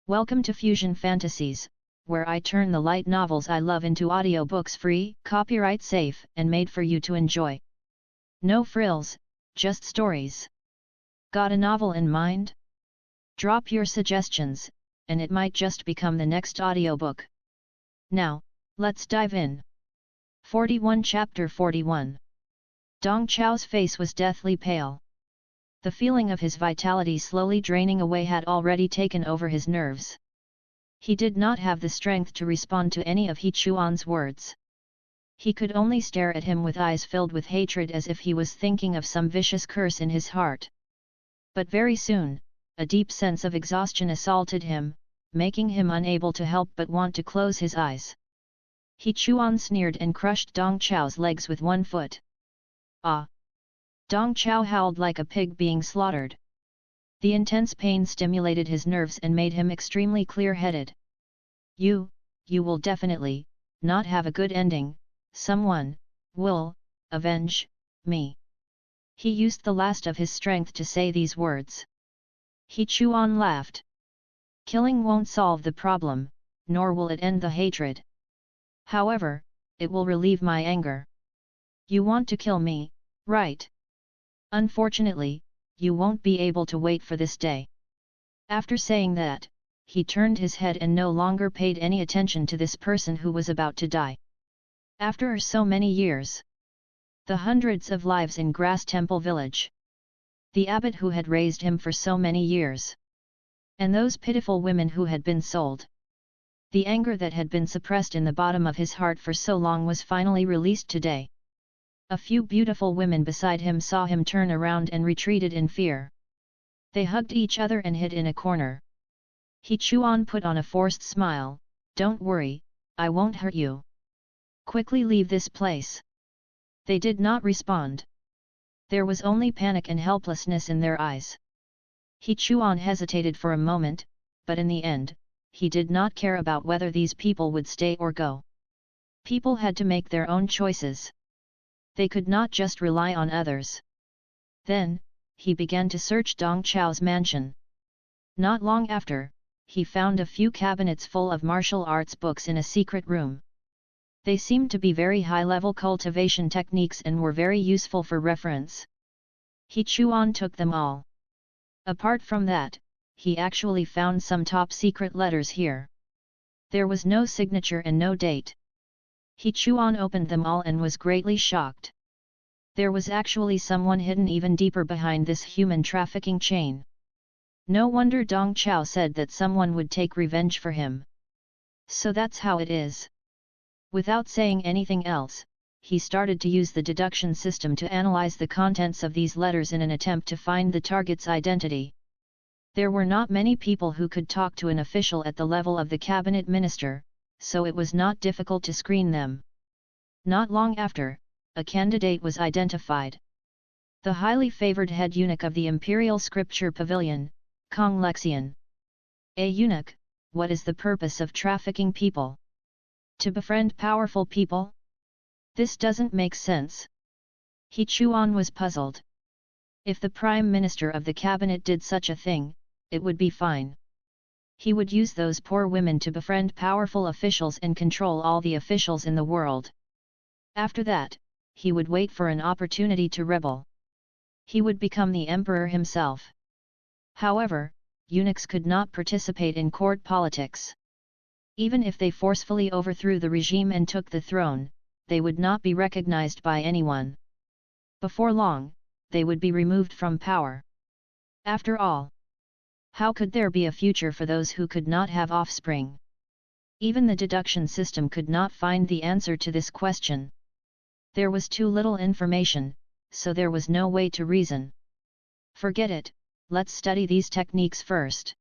Welcome to Fusion Fantasies, where I turn the light novels I love into audiobooks free, copyright safe, and made for you to enjoy. No frills, just stories. Got a novel in mind? Drop your suggestions, and it might just become the next audiobook. Now, let's dive in. 41 Chapter 41. Dong Chao's face was deathly pale. The feeling of his vitality slowly draining away had already taken over his nerves. He did not have the strength to respond to any of He Chuan's words. He could only stare at him with eyes filled with hatred as if he was thinking of some vicious curse in his heart. But very soon, a deep sense of exhaustion assaulted him, making him unable to help but want to close his eyes. He Chuan sneered and crushed Dong Chao's legs with one foot. Ah! Dong Chao howled like a pig being slaughtered. The intense pain stimulated his nerves and made him extremely clear-headed. You will definitely not have a good ending. Someone will avenge me. He used the last of his strength to say these words. He Chuan laughed. Killing won't solve the problem, nor will it end the hatred. However, it will relieve my anger. You want to kill me, right? Unfortunately, you won't be able to wait for this day. After saying that, he turned his head and no longer paid any attention to this person who was about to die. After so many years, the hundreds of lives in Grass Temple Village, the abbot who had raised him for so many years, and those pitiful women who had been sold. The anger that had been suppressed in the bottom of his heart for so long was finally released today. A few beautiful women beside him saw him turn around and retreated in fear. They hugged each other and hid in a corner. He Chuan put on a forced smile. Don't worry, I won't hurt you. Quickly leave this place. They did not respond. There was only panic and helplessness in their eyes. He Chuan hesitated for a moment, but in the end, he did not care about whether these people would stay or go. People had to make their own choices. They could not just rely on others. Then, he began to search Dong Chao's mansion. Not long after, he found a few cabinets full of martial arts books in a secret room. They seemed to be very high-level cultivation techniques and were very useful for reference. He Chuan took them all. Apart from that, he actually found some top-secret letters here. There was no signature and no date. He Chuan opened them all and was greatly shocked. There was actually someone hidden even deeper behind this human trafficking chain. No wonder Dong Chao said that someone would take revenge for him. So that's how it is. Without saying anything else, he started to use the deduction system to analyze the contents of these letters in an attempt to find the target's identity. There were not many people who could talk to an official at the level of the cabinet minister, so it was not difficult to screen them. Not long after, a candidate was identified. The highly favored head eunuch of the Imperial Scripture Pavilion, Kong Lexian. A eunuch, what is the purpose of trafficking people? To befriend powerful people? This doesn't make sense. He Chuan was puzzled. If the Prime Minister of the cabinet did such a thing, it would be fine. He would use those poor women to befriend powerful officials and control all the officials in the world. After that, he would wait for an opportunity to rebel. He would become the emperor himself. However, eunuchs could not participate in court politics. Even if they forcefully overthrew the regime and took the throne, they would not be recognized by anyone. Before long, they would be removed from power. After all, how could there be a future for those who could not have offspring? Even the deduction system could not find the answer to this question. There was too little information, so there was no way to reason. Forget it, let's study these techniques first.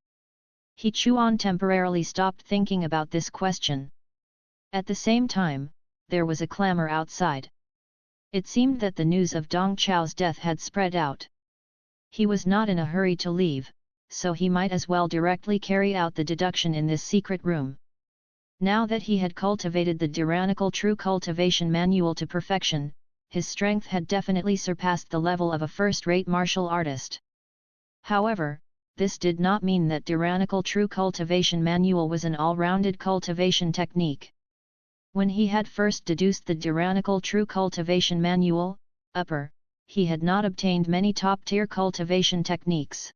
He Chuan temporarily stopped thinking about this question. At the same time, there was a clamor outside. It seemed that the news of Dong Chao's death had spread out. He was not in a hurry to leave, so he might as well directly carry out the deduction in this secret room. Now that he had cultivated the tyrannical true cultivation manual to perfection, his strength had definitely surpassed the level of a first-rate martial artist. However, this did not mean that Tyrannical True Cultivation Manual was an all-rounded cultivation technique. When he had first deduced the Tyrannical True Cultivation Manual, upper, he had not obtained many top-tier cultivation techniques.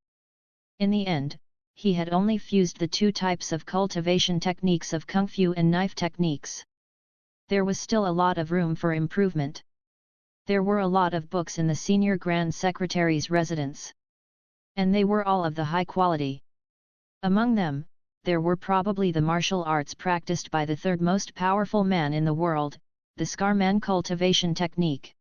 In the end, he had only fused the two types of cultivation techniques of Kung Fu and knife techniques. There was still a lot of room for improvement. There were a lot of books in the Senior Grand Secretary's residence. And they were all of the high quality. Among them, there were probably the martial arts practiced by the third most powerful man in the world, the Scarman cultivation technique.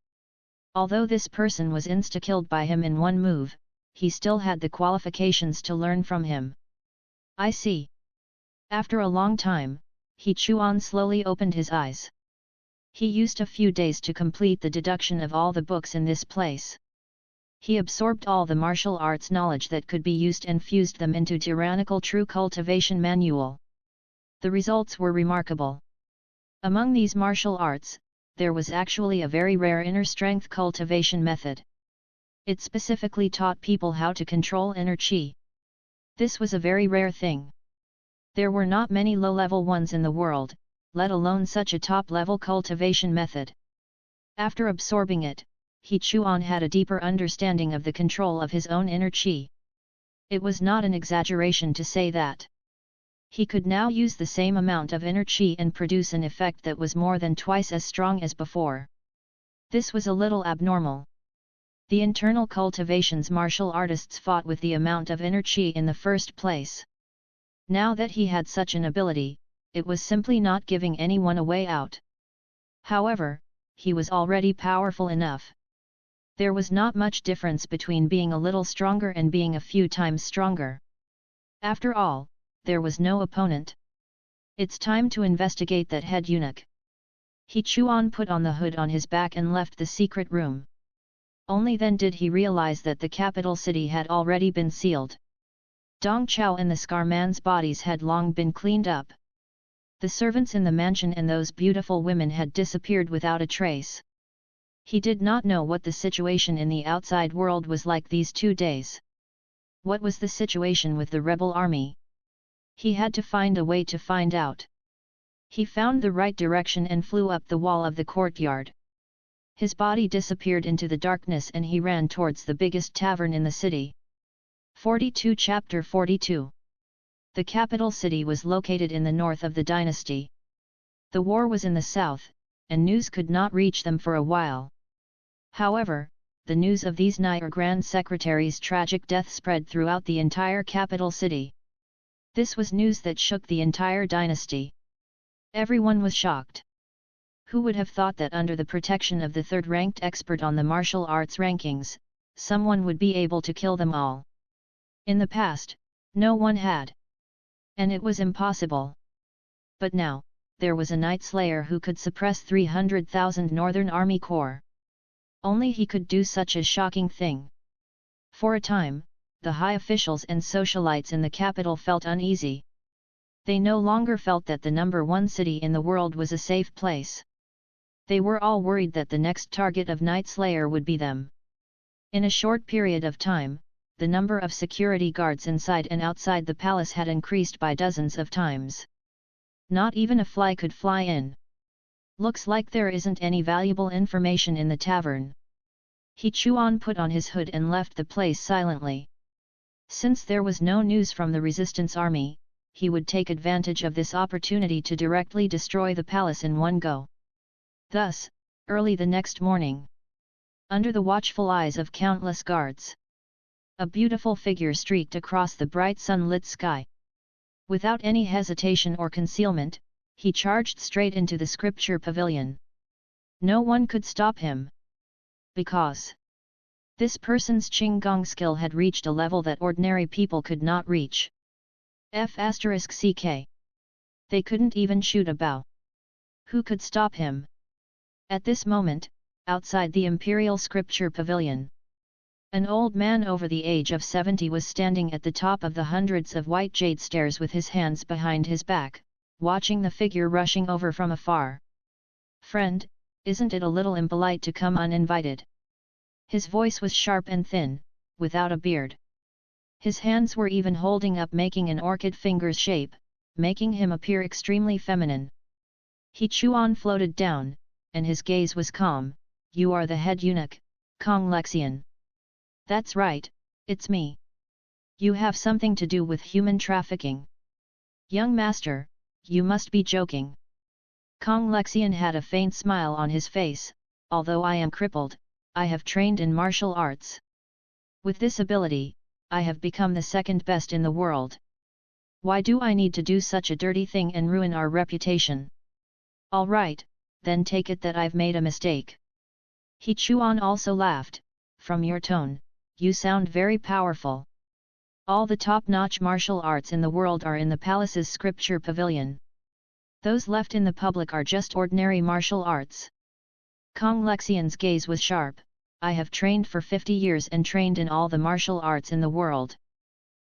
Although this person was insta-killed by him in one move, he still had the qualifications to learn from him. I see. After a long time, He Chuan slowly opened his eyes. He used a few days to complete the deduction of all the books in this place. He absorbed all the martial arts knowledge that could be used and fused them into Tyrannical True Cultivation Manual. The results were remarkable. Among these martial arts, there was actually a very rare inner strength cultivation method. It specifically taught people how to control inner chi. This was a very rare thing. There were not many low-level ones in the world, let alone such a top-level cultivation method. After absorbing it, He Chuan had a deeper understanding of the control of his own inner chi. It was not an exaggeration to say that he could now use the same amount of inner chi and produce an effect that was more than twice as strong as before. This was a little abnormal. The internal cultivation's martial artists fought with the amount of inner chi in the first place. Now that he had such an ability, it was simply not giving anyone a way out. However, he was already powerful enough. There was not much difference between being a little stronger and being a few times stronger. After all, there was no opponent. It's time to investigate that head eunuch. He Chuan put on the hood on his back and left the secret room. Only then did he realize that the capital city had already been sealed. Dong Chao and the Scarman's bodies had long been cleaned up. The servants in the mansion and those beautiful women had disappeared without a trace. He did not know what the situation in the outside world was like these 2 days. What was the situation with the rebel army? He had to find a way to find out. He found the right direction and flew up the wall of the courtyard. His body disappeared into the darkness and he ran towards the biggest tavern in the city. 42 Chapter 42. The capital city was located in the north of the dynasty. The war was in the south, and news could not reach them for a while. However, the news of these Nyer Grand Secretary's tragic death spread throughout the entire capital city. This was news that shook the entire dynasty. Everyone was shocked. Who would have thought that under the protection of the third-ranked expert on the martial arts rankings, someone would be able to kill them all? In the past, no one had. And it was impossible. But now, there was a Night Slayer who could suppress 300,000 Northern Army Corps. Only he could do such a shocking thing. For a time, the high officials and socialites in the capital felt uneasy. They no longer felt that the #1 city in the world was a safe place. They were all worried that the next target of Night Slayer would be them. In a short period of time, the number of security guards inside and outside the palace had increased by dozens of times. Not even a fly could fly in. Looks like there isn't any valuable information in the tavern. He Chuan put on his hood and left the place silently. Since there was no news from the resistance army, he would take advantage of this opportunity to directly destroy the palace in one go. Thus, early the next morning, under the watchful eyes of countless guards, a beautiful figure streaked across the bright sunlit sky. Without any hesitation or concealment, he charged straight into the scripture pavilion. No one could stop him. Because this person's Qinggong skill had reached a level that ordinary people could not reach. F***ck. They couldn't even shoot a bow. Who could stop him? At this moment, outside the Imperial Scripture Pavilion, an old man over the age of 70 was standing at the top of the hundreds of white jade stairs with his hands behind his back, watching the figure rushing over from afar. "Friend, isn't it a little impolite to come uninvited?" His voice was sharp and thin, without a beard. His hands were even holding up, making an orchid finger's shape, making him appear extremely feminine. He Chuan floated down, and his gaze was calm. You are the head eunuch, Kong Lexian. That's right, it's me. You have something to do with human trafficking. Young master, you must be joking. Kong Lexian had a faint smile on his face. Although I am crippled, I have trained in martial arts. With this ability, I have become the second best in the world. Why do I need to do such a dirty thing and ruin our reputation? All right, then take it that I've made a mistake. He Chuan also laughed. From your tone, you sound very powerful. All the top-notch martial arts in the world are in the palace's scripture pavilion. Those left in the public are just ordinary martial arts. Kong Lexian's gaze was sharp. I have trained for 50 years and trained in all the martial arts in the world.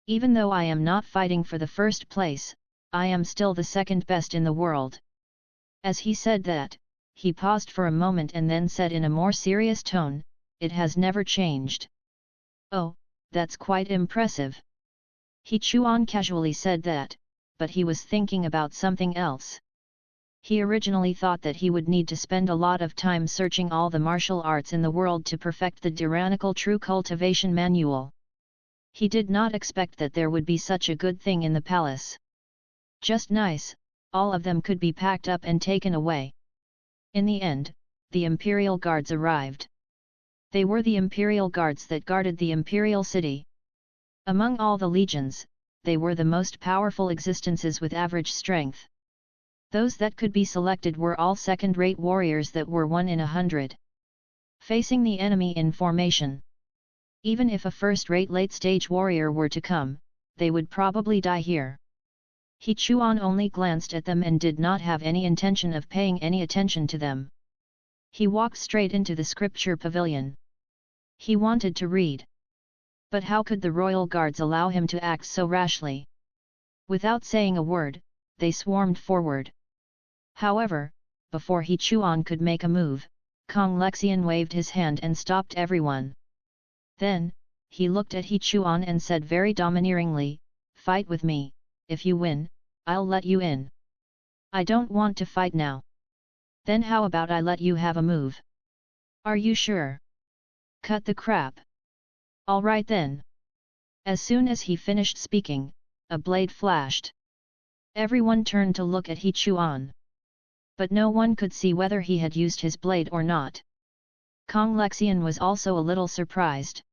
Even though I am not fighting for the first place, I am still the second best in the world. As he said that, he paused for a moment and then said in a more serious tone, it has never changed. Oh, that's quite impressive. He Chuan casually said that, but he was thinking about something else. He originally thought that he would need to spend a lot of time searching all the martial arts in the world to perfect the tyrannical true cultivation manual. He did not expect that there would be such a good thing in the palace. Just nice, all of them could be packed up and taken away. In the end, the Imperial Guards arrived. They were the Imperial Guards that guarded the Imperial City. Among all the legions, they were the most powerful existences with average strength. Those that could be selected were all second-rate warriors that were 1 in 100. Facing the enemy in formation. Even if a first-rate late-stage warrior were to come, they would probably die here. He Chuan only glanced at them and did not have any intention of paying any attention to them. He walked straight into the scripture pavilion. He wanted to read. But how could the royal guards allow him to act so rashly? Without saying a word, they swarmed forward. However, before He Chuan could make a move, Kong Lexian waved his hand and stopped everyone. Then, he looked at He Chuan and said very domineeringly, fight with me, if you win, I'll let you in. I don't want to fight now. Then how about I let you have a move? Are you sure? Cut the crap. All right then. As soon as he finished speaking, a blade flashed. Everyone turned to look at He Chuan. But no one could see whether he had used his blade or not. Kong Lexian was also a little surprised.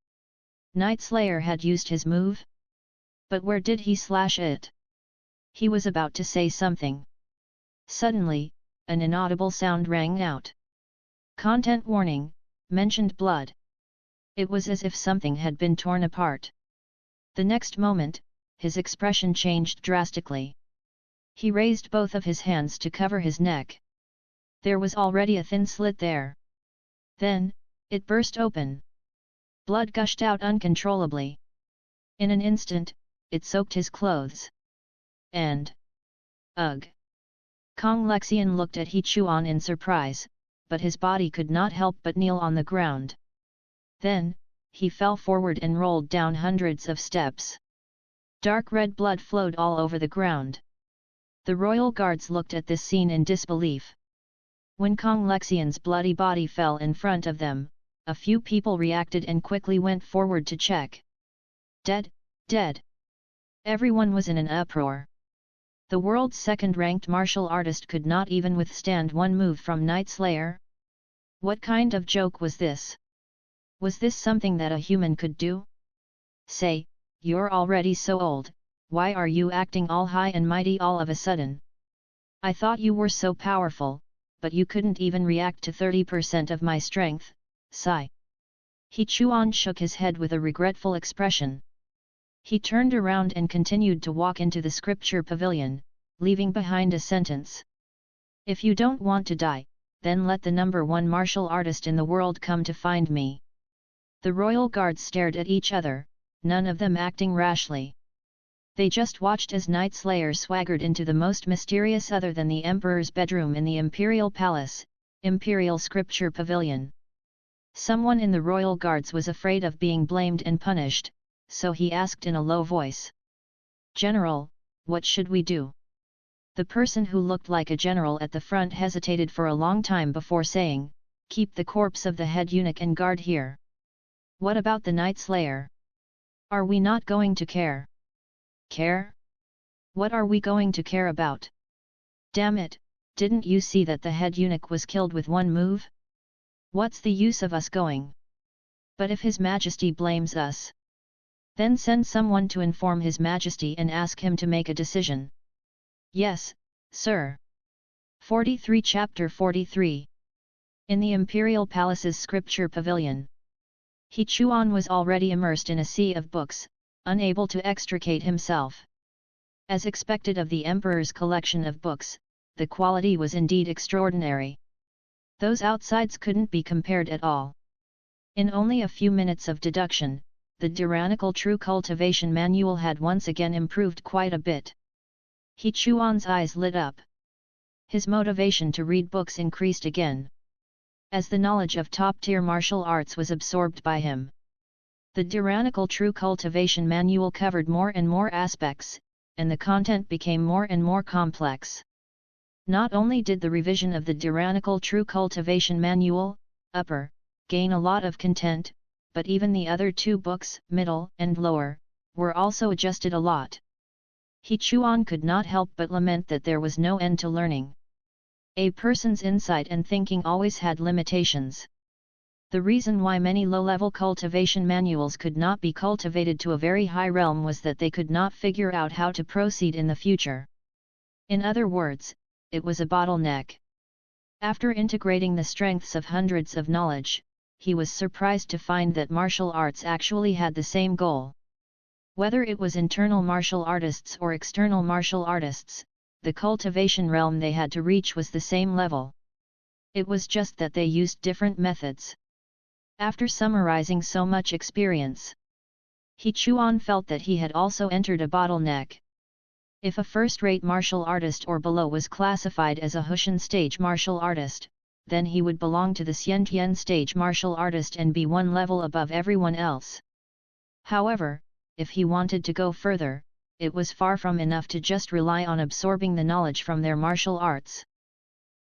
Night Slayer had used his move? But where did he slash it? He was about to say something. Suddenly, an inaudible sound rang out. Content warning, mentioned blood. It was as if something had been torn apart. The next moment, his expression changed drastically. He raised both of his hands to cover his neck. There was already a thin slit there. Then, it burst open. Blood gushed out uncontrollably. In an instant, it soaked his clothes. And... ugh! Kong Lexian looked at He Chuan in surprise, but his body could not help but kneel on the ground. Then, he fell forward and rolled down hundreds of steps. Dark red blood flowed all over the ground. The royal guards looked at this scene in disbelief. When Kong Lexian's bloody body fell in front of them, a few people reacted and quickly went forward to check. Dead, dead. Everyone was in an uproar. The world's second-ranked martial artist could not even withstand one move from Night Slayer? What kind of joke was this? Was this something that a human could do? Say, you're already so old, why are you acting all high and mighty all of a sudden? I thought you were so powerful, but you couldn't even react to 30% of my strength, sigh. He Chuan shook his head with a regretful expression. He turned around and continued to walk into the scripture pavilion, leaving behind a sentence. If you don't want to die, then let the #1 martial artist in the world come to find me. The royal guards stared at each other, none of them acting rashly. They just watched as Night Slayer swaggered into the most mysterious other than the Emperor's bedroom in the Imperial Palace, Imperial Scripture Pavilion. Someone in the royal guards was afraid of being blamed and punished, so he asked in a low voice. "General, what should we do?" The person who looked like a general at the front hesitated for a long time before saying, "Keep the corpse of the head eunuch and guard here." "What about the Night Slayer? Are we not going to care?" "Care? What are we going to care about? Damn it, didn't you see that the head eunuch was killed with one move? What's the use of us going? But if His Majesty blames us, then send someone to inform His Majesty and ask him to make a decision." "Yes, sir." 43 Chapter 43. In the Imperial Palace's scripture pavilion, He Chuan was already immersed in a sea of books, unable to extricate himself. As expected of the Emperor's collection of books, the quality was indeed extraordinary. Those outsides couldn't be compared at all. In only a few minutes of deduction, the tyrannical true cultivation manual had once again improved quite a bit. He Chuan's eyes lit up. His motivation to read books increased again, as the knowledge of top-tier martial arts was absorbed by him. The tyrannical true cultivation manual covered more and more aspects, and the content became more and more complex. Not only did the revision of the tyrannical true cultivation manual, upper, gain a lot of content, but even the other two books, middle and lower, were also adjusted a lot. He Chuan could not help but lament that there was no end to learning. A person's insight and thinking always had limitations. The reason why many low-level cultivation manuals could not be cultivated to a very high realm was that they could not figure out how to proceed in the future. In other words, it was a bottleneck. After integrating the strengths of hundreds of knowledge, he was surprised to find that martial arts actually had the same goal. Whether it was internal martial artists or external martial artists, the cultivation realm they had to reach was the same level. It was just that they used different methods. After summarizing so much experience, He Chuan felt that he had also entered a bottleneck. If a first-rate martial artist or below was classified as a Hushan stage martial artist, then he would belong to the Xiantian stage martial artist and be one level above everyone else. However, if he wanted to go further, it was far from enough to just rely on absorbing the knowledge from their martial arts.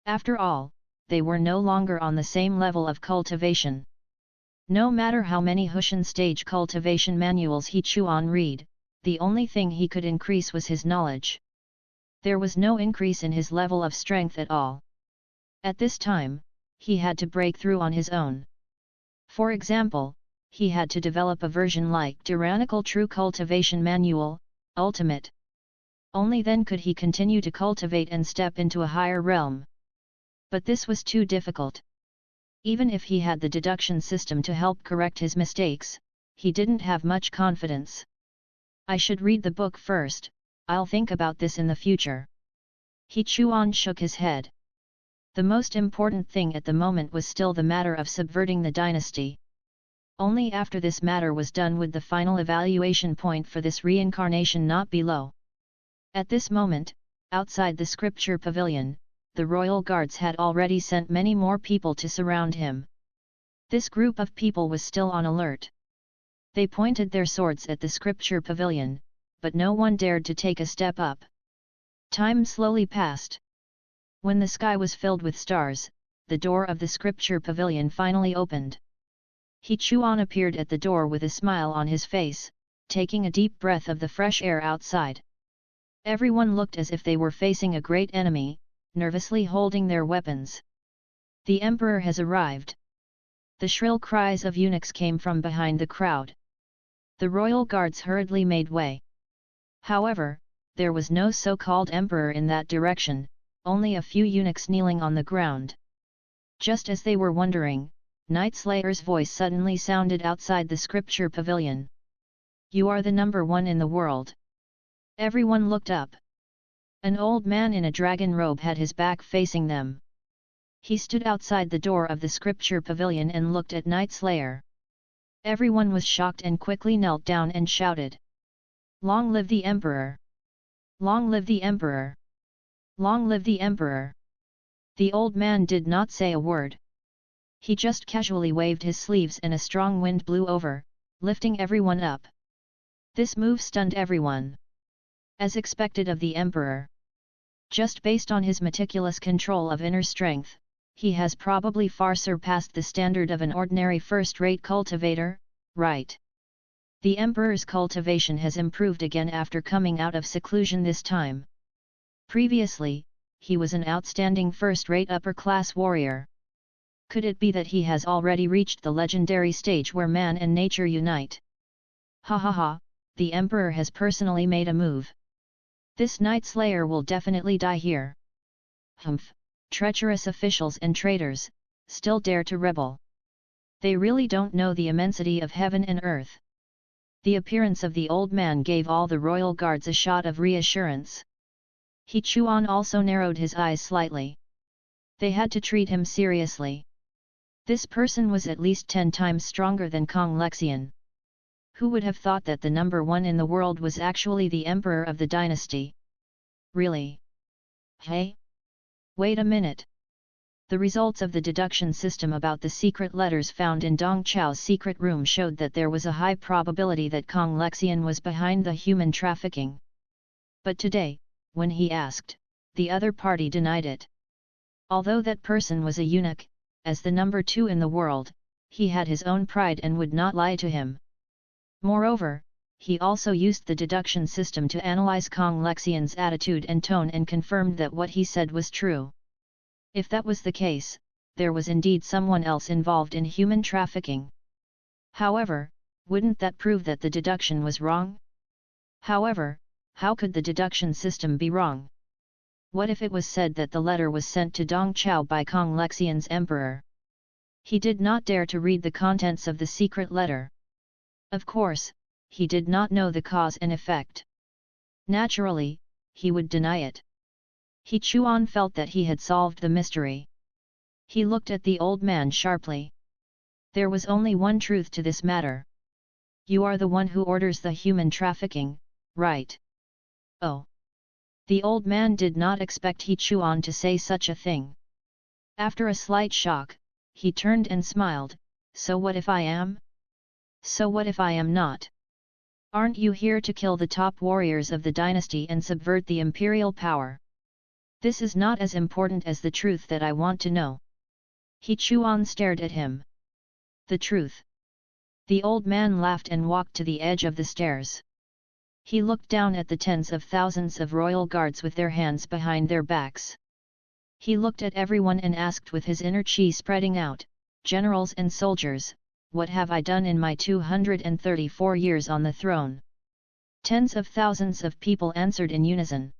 After all, they were no longer on the same level of cultivation. No matter how many Hushan stage cultivation manuals He Chuan read, the only thing he could increase was his knowledge. There was no increase in his level of strength at all. At this time, he had to break through on his own. For example, he had to develop a version like Tyrannical True Cultivation Manual, Ultimate. Only then could he continue to cultivate and step into a higher realm. But this was too difficult. Even if he had the deduction system to help correct his mistakes, he didn't have much confidence. "I should read the book first, I'll think about this in the future." He Chuan shook his head. The most important thing at the moment was still the matter of subverting the dynasty. Only after this matter was done would the final evaluation point for this reincarnation not be low. At this moment, outside the scripture pavilion, the royal guards had already sent many more people to surround him. This group of people was still on alert. They pointed their swords at the scripture pavilion, but no one dared to take a step up. Time slowly passed. When the sky was filled with stars, the door of the scripture pavilion finally opened. He Chuan appeared at the door with a smile on his face, taking a deep breath of the fresh air outside. Everyone looked as if they were facing a great enemy, nervously holding their weapons. "The Emperor has arrived!" The shrill cries of eunuchs came from behind the crowd. The royal guards hurriedly made way. However, there was no so-called emperor in that direction, only a few eunuchs kneeling on the ground. Just as they were wondering, Night Slayer's voice suddenly sounded outside the scripture pavilion. "You are the number one in the world." Everyone looked up. An old man in a dragon robe had his back facing them. He stood outside the door of the scripture pavilion and looked at Night Slayer. Everyone was shocked and quickly knelt down and shouted, "Long live the Emperor! Long live the Emperor! Long live the Emperor!" The old man did not say a word. He just casually waved his sleeves and a strong wind blew over, lifting everyone up. This move stunned everyone. As expected of the emperor. Just based on his meticulous control of inner strength, he has probably far surpassed the standard of an ordinary first-rate cultivator, right? The emperor's cultivation has improved again after coming out of seclusion this time. Previously, he was an outstanding first-rate upper-class warrior. Could it be that he has already reached the legendary stage where man and nature unite? Ha ha ha, the emperor has personally made a move. This Night Slayer will definitely die here. Humph, treacherous officials and traitors, still dare to rebel. They really don't know the immensity of heaven and earth. The appearance of the old man gave all the royal guards a shot of reassurance. He Chuan also narrowed his eyes slightly. They had to treat him seriously. This person was at least 10 times stronger than Kong Lexian. Who would have thought that the number one in the world was actually the emperor of the dynasty? Really? Hey? Wait a minute. The results of the deduction system about the secret letters found in Dong Chao's secret room showed that there was a high probability that Kong Lexian was behind the human trafficking. But today, when he asked, the other party denied it. Although that person was a eunuch, as the number 2 in the world, he had his own pride and would not lie to him. Moreover, he also used the deduction system to analyze Kong Lexian's attitude and tone and confirmed that what he said was true. If that was the case, there was indeed someone else involved in human trafficking. However, wouldn't that prove that the deduction was wrong? However, how could the deduction system be wrong? What if it was said that the letter was sent to Dong Chao by Kong Lexian's emperor? He did not dare to read the contents of the secret letter. Of course, he did not know the cause and effect. Naturally, he would deny it. He Chuan felt that he had solved the mystery. He looked at the old man sharply. There was only one truth to this matter. You are the one who orders the human trafficking, right? Oh. The old man did not expect He Chuan to say such a thing. After a slight shock, he turned and smiled, so what if I am? So what if I am not? Aren't you here to kill the top warriors of the dynasty and subvert the imperial power? This is not as important as the truth that I want to know. He Chuan stared at him. The truth. The old man laughed and walked to the edge of the stairs. He looked down at the tens of thousands of royal guards with their hands behind their backs. He looked at everyone and asked with his inner chi spreading out, generals and soldiers, what have I done in my 234 years on the throne? Tens of thousands of people answered in unison.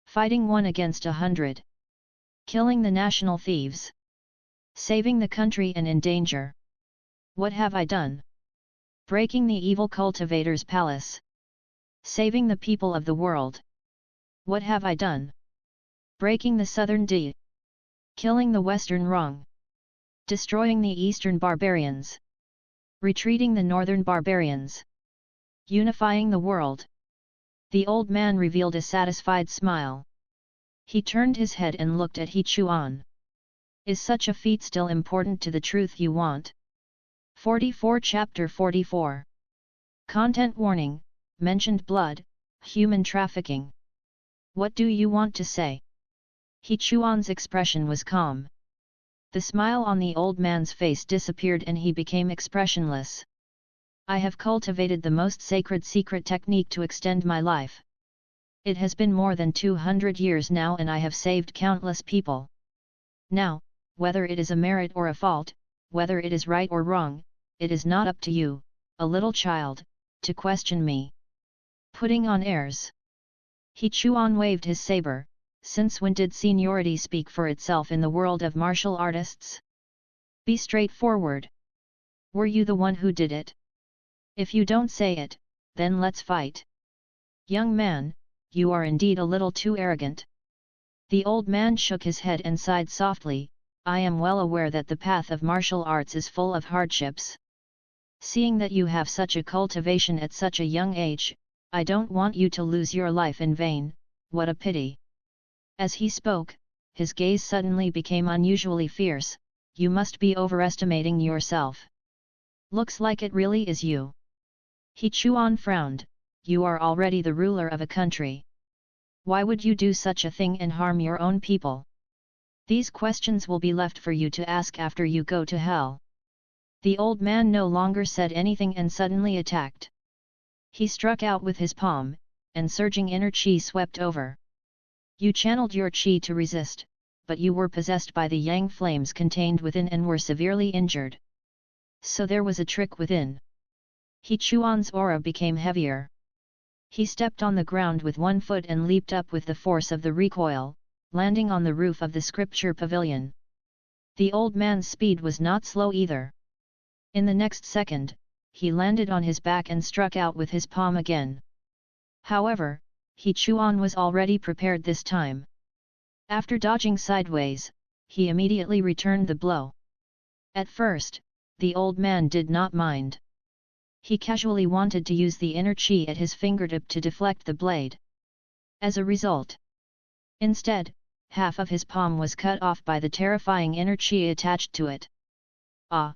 Fighting 1 against 100. Killing the national thieves. Saving the country and in danger. What have I done? Breaking the evil cultivator's palace. Saving the people of the world. What have I done? Breaking the southern D. Killing the western wrong. Destroying the eastern barbarians. Retreating the northern barbarians. Unifying the world. The old man revealed a satisfied smile. He turned his head and looked at He Chuan. Is such a feat still important to the truth you want? 44 Chapter 44. Content warning, mentioned blood, human trafficking. What do you want to say? He Chuan's expression was calm. The smile on the old man's face disappeared and he became expressionless. I have cultivated the most sacred secret technique to extend my life. It has been more than 200 years now and I have saved countless people. Now, whether it is a merit or a fault, whether it is right or wrong, it is not up to you, a little child, to question me. Putting on airs. He Chuan waved his saber. Since when did seniority speak for itself in the world of martial artists? Be straightforward. Were you the one who did it? If you don't say it, then let's fight. Young man, you are indeed a little too arrogant. The old man shook his head and sighed softly. I am well aware that the path of martial arts is full of hardships. Seeing that you have such a cultivation at such a young age, I don't want you to lose your life in vain. What a pity. As he spoke, his gaze suddenly became unusually fierce. You must be overestimating yourself. Looks like it really is you. He Chuan frowned, you are already the ruler of a country. Why would you do such a thing and harm your own people? These questions will be left for you to ask after you go to hell." The old man no longer said anything and suddenly attacked. He struck out with his palm, and surging inner chi swept over. You channeled your chi to resist, but you were possessed by the yang flames contained within and were severely injured. So there was a trick within. He Chuan's aura became heavier. He stepped on the ground with one foot and leaped up with the force of the recoil, landing on the roof of the scripture pavilion. The old man's speed was not slow either. In the next second, he landed on his back and struck out with his palm again. However, He Chuan was already prepared this time. After dodging sideways, he immediately returned the blow. At first, the old man did not mind. He casually wanted to use the inner chi at his fingertip to deflect the blade. As a result, instead, half of his palm was cut off by the terrifying inner chi attached to it. Ah!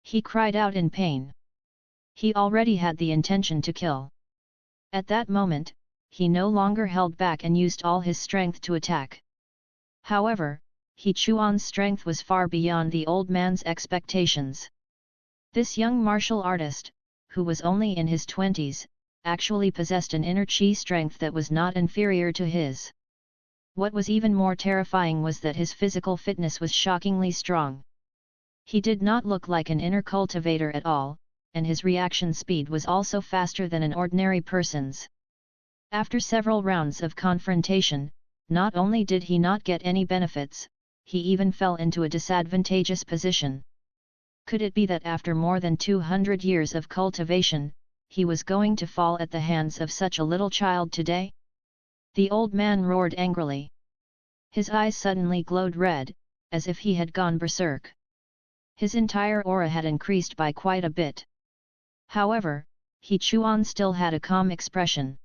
He cried out in pain. He already had the intention to kill. At that moment, he no longer held back and used all his strength to attack. However, He Chuan's strength was far beyond the old man's expectations. This young martial artist, who was only in his 20s, actually possessed an inner chi strength that was not inferior to his. What was even more terrifying was that his physical fitness was shockingly strong. He did not look like an inner cultivator at all, and his reaction speed was also faster than an ordinary person's. After several rounds of confrontation, not only did he not get any benefits, he even fell into a disadvantageous position. Could it be that after more than 200 years of cultivation, he was going to fall at the hands of such a little child today? The old man roared angrily. His eyes suddenly glowed red, as if he had gone berserk. His entire aura had increased by quite a bit. However, He Chuan still had a calm expression.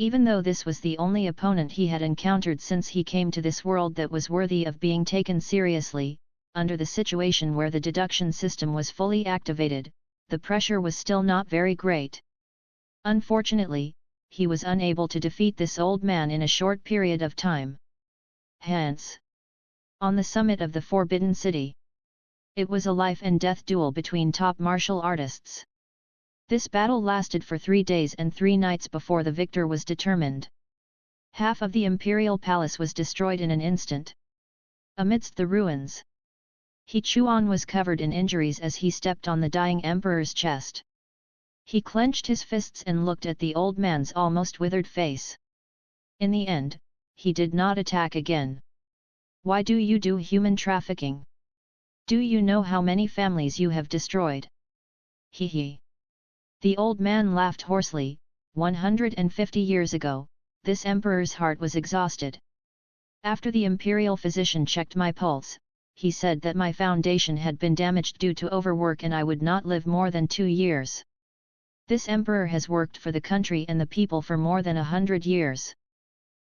Even though this was the only opponent he had encountered since he came to this world that was worthy of being taken seriously, under the situation where the deduction system was fully activated, the pressure was still not very great. Unfortunately, he was unable to defeat this old man in a short period of time. Hence, on the summit of the Forbidden City, it was a life and death duel between top martial artists. This battle lasted for 3 days and 3 nights before the victor was determined. Half of the imperial palace was destroyed in an instant. Amidst the ruins, He Chuan was covered in injuries as he stepped on the dying emperor's chest. He clenched his fists and looked at the old man's almost withered face. In the end, he did not attack again. Why do you do human trafficking? Do you know how many families you have destroyed? He he. The old man laughed hoarsely. 150 years ago, this emperor's heart was exhausted. After the imperial physician checked my pulse, he said that my foundation had been damaged due to overwork and I would not live more than 2 years. This emperor has worked for the country and the people for more than 100 years.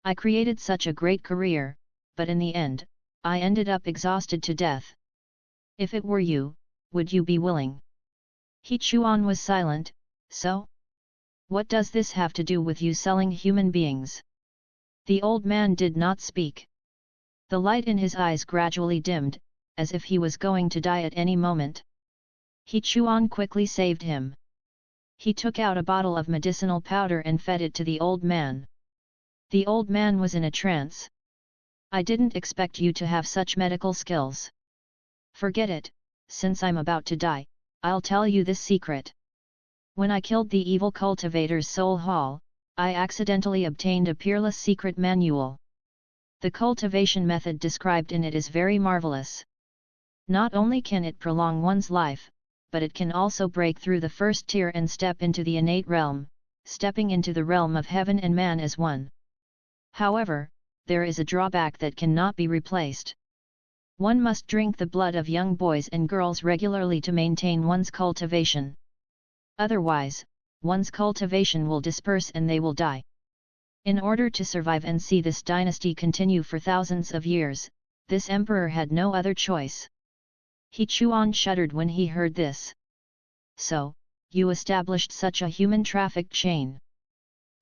I created such a great career, but in the end, I ended up exhausted to death. If it were you, would you be willing? He Chuan was silent. So? What does this have to do with you selling human beings? The old man did not speak. The light in his eyes gradually dimmed, as if he was going to die at any moment. He Chuan quickly saved him. He took out a bottle of medicinal powder and fed it to the old man. The old man was in a trance. I didn't expect you to have such medical skills. Forget it, since I'm about to die, I'll tell you this secret. When I killed the evil cultivator's soul hall, I accidentally obtained a peerless secret manual. The cultivation method described in it is very marvelous. Not only can it prolong one's life, but it can also break through the first tier and step into the innate realm, stepping into the realm of heaven and man as one. However, there is a drawback that cannot be replaced. One must drink the blood of young boys and girls regularly to maintain one's cultivation. Otherwise, one's cultivation will disperse and they will die. In order to survive and see this dynasty continue for thousands of years, this emperor had no other choice. He Chuan shuddered when he heard this. So, you established such a human traffic chain.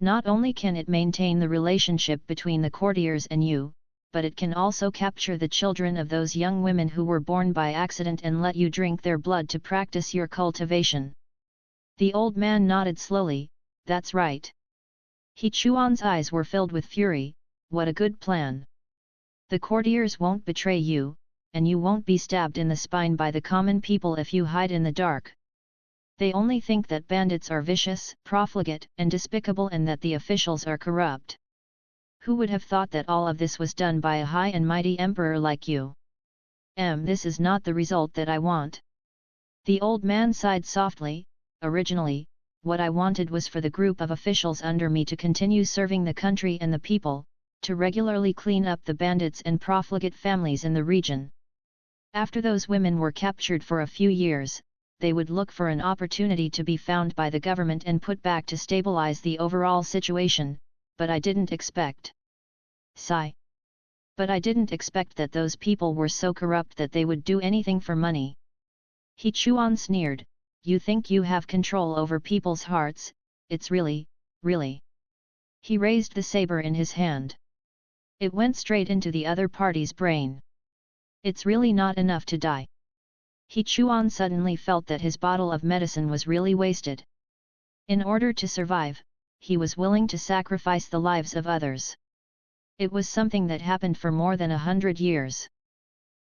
Not only can it maintain the relationship between the courtiers and you, but it can also capture the children of those young women who were born by accident and let you drink their blood to practice your cultivation. The old man nodded slowly, that's right. He Chuan's eyes were filled with fury, what a good plan. The courtiers won't betray you, and you won't be stabbed in the spine by the common people if you hide in the dark. They only think that bandits are vicious, profligate, and despicable and that the officials are corrupt. Who would have thought that all of this was done by a high and mighty emperor like you? This is not the result that I want. The old man sighed softly. Originally, what I wanted was for the group of officials under me to continue serving the country and the people, to regularly clean up the bandits and profligate families in the region. After those women were captured for a few years, they would look for an opportunity to be found by the government and put back to stabilize the overall situation, but I didn't expect. Sigh. But I didn't expect that those people were so corrupt that they would do anything for money. He Chuan sneered, you think you have control over people's hearts, it's really. He raised the saber in his hand. It went straight into the other party's brain. It's really not enough to die. He Chuan suddenly felt that his bottle of medicine was really wasted. In order to survive, he was willing to sacrifice the lives of others. It was something that happened for more than 100 years.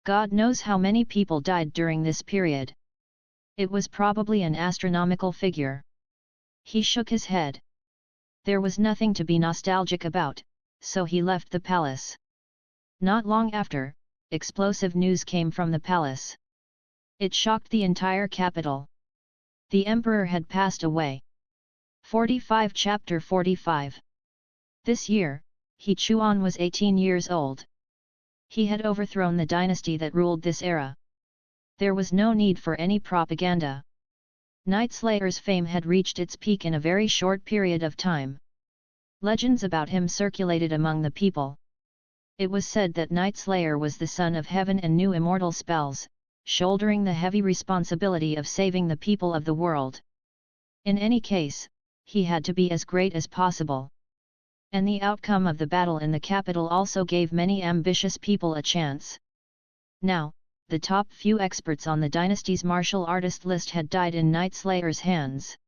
God knows how many people died during this period. It was probably an astronomical figure. He shook his head. There was nothing to be nostalgic about, so he left the palace. Not long after, explosive news came from the palace. It shocked the entire capital. The emperor had passed away. 45 Chapter 45. This year, He Chuan was 18 years old. He had overthrown the dynasty that ruled this era. There was no need for any propaganda. Night Slayer's fame had reached its peak in a very short period of time. Legends about him circulated among the people. It was said that Night Slayer was the son of heaven and knew immortal spells, shouldering the heavy responsibility of saving the people of the world. In any case, he had to be as great as possible. And the outcome of the battle in the capital also gave many ambitious people a chance. Now, the top few experts on the dynasty's martial artist list had died in Night Slayer's hands.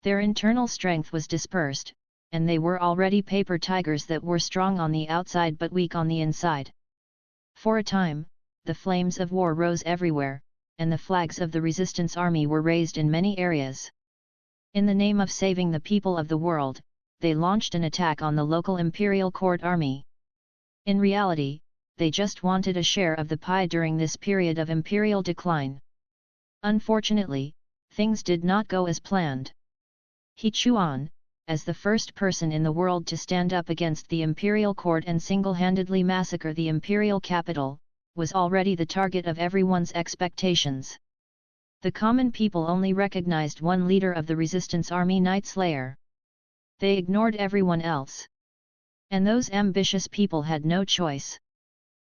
Their internal strength was dispersed, and they were already paper tigers that were strong on the outside but weak on the inside. For a time, the flames of war rose everywhere, and the flags of the resistance army were raised in many areas. In the name of saving the people of the world, they launched an attack on the local imperial court army. In reality, they just wanted a share of the pie during this period of imperial decline. Unfortunately, things did not go as planned. He Chuan, as the first person in the world to stand up against the imperial court and single-handedly massacre the imperial capital, was already the target of everyone's expectations. The common people only recognized one leader of the resistance army, Night Slayer. They ignored everyone else. And those ambitious people had no choice.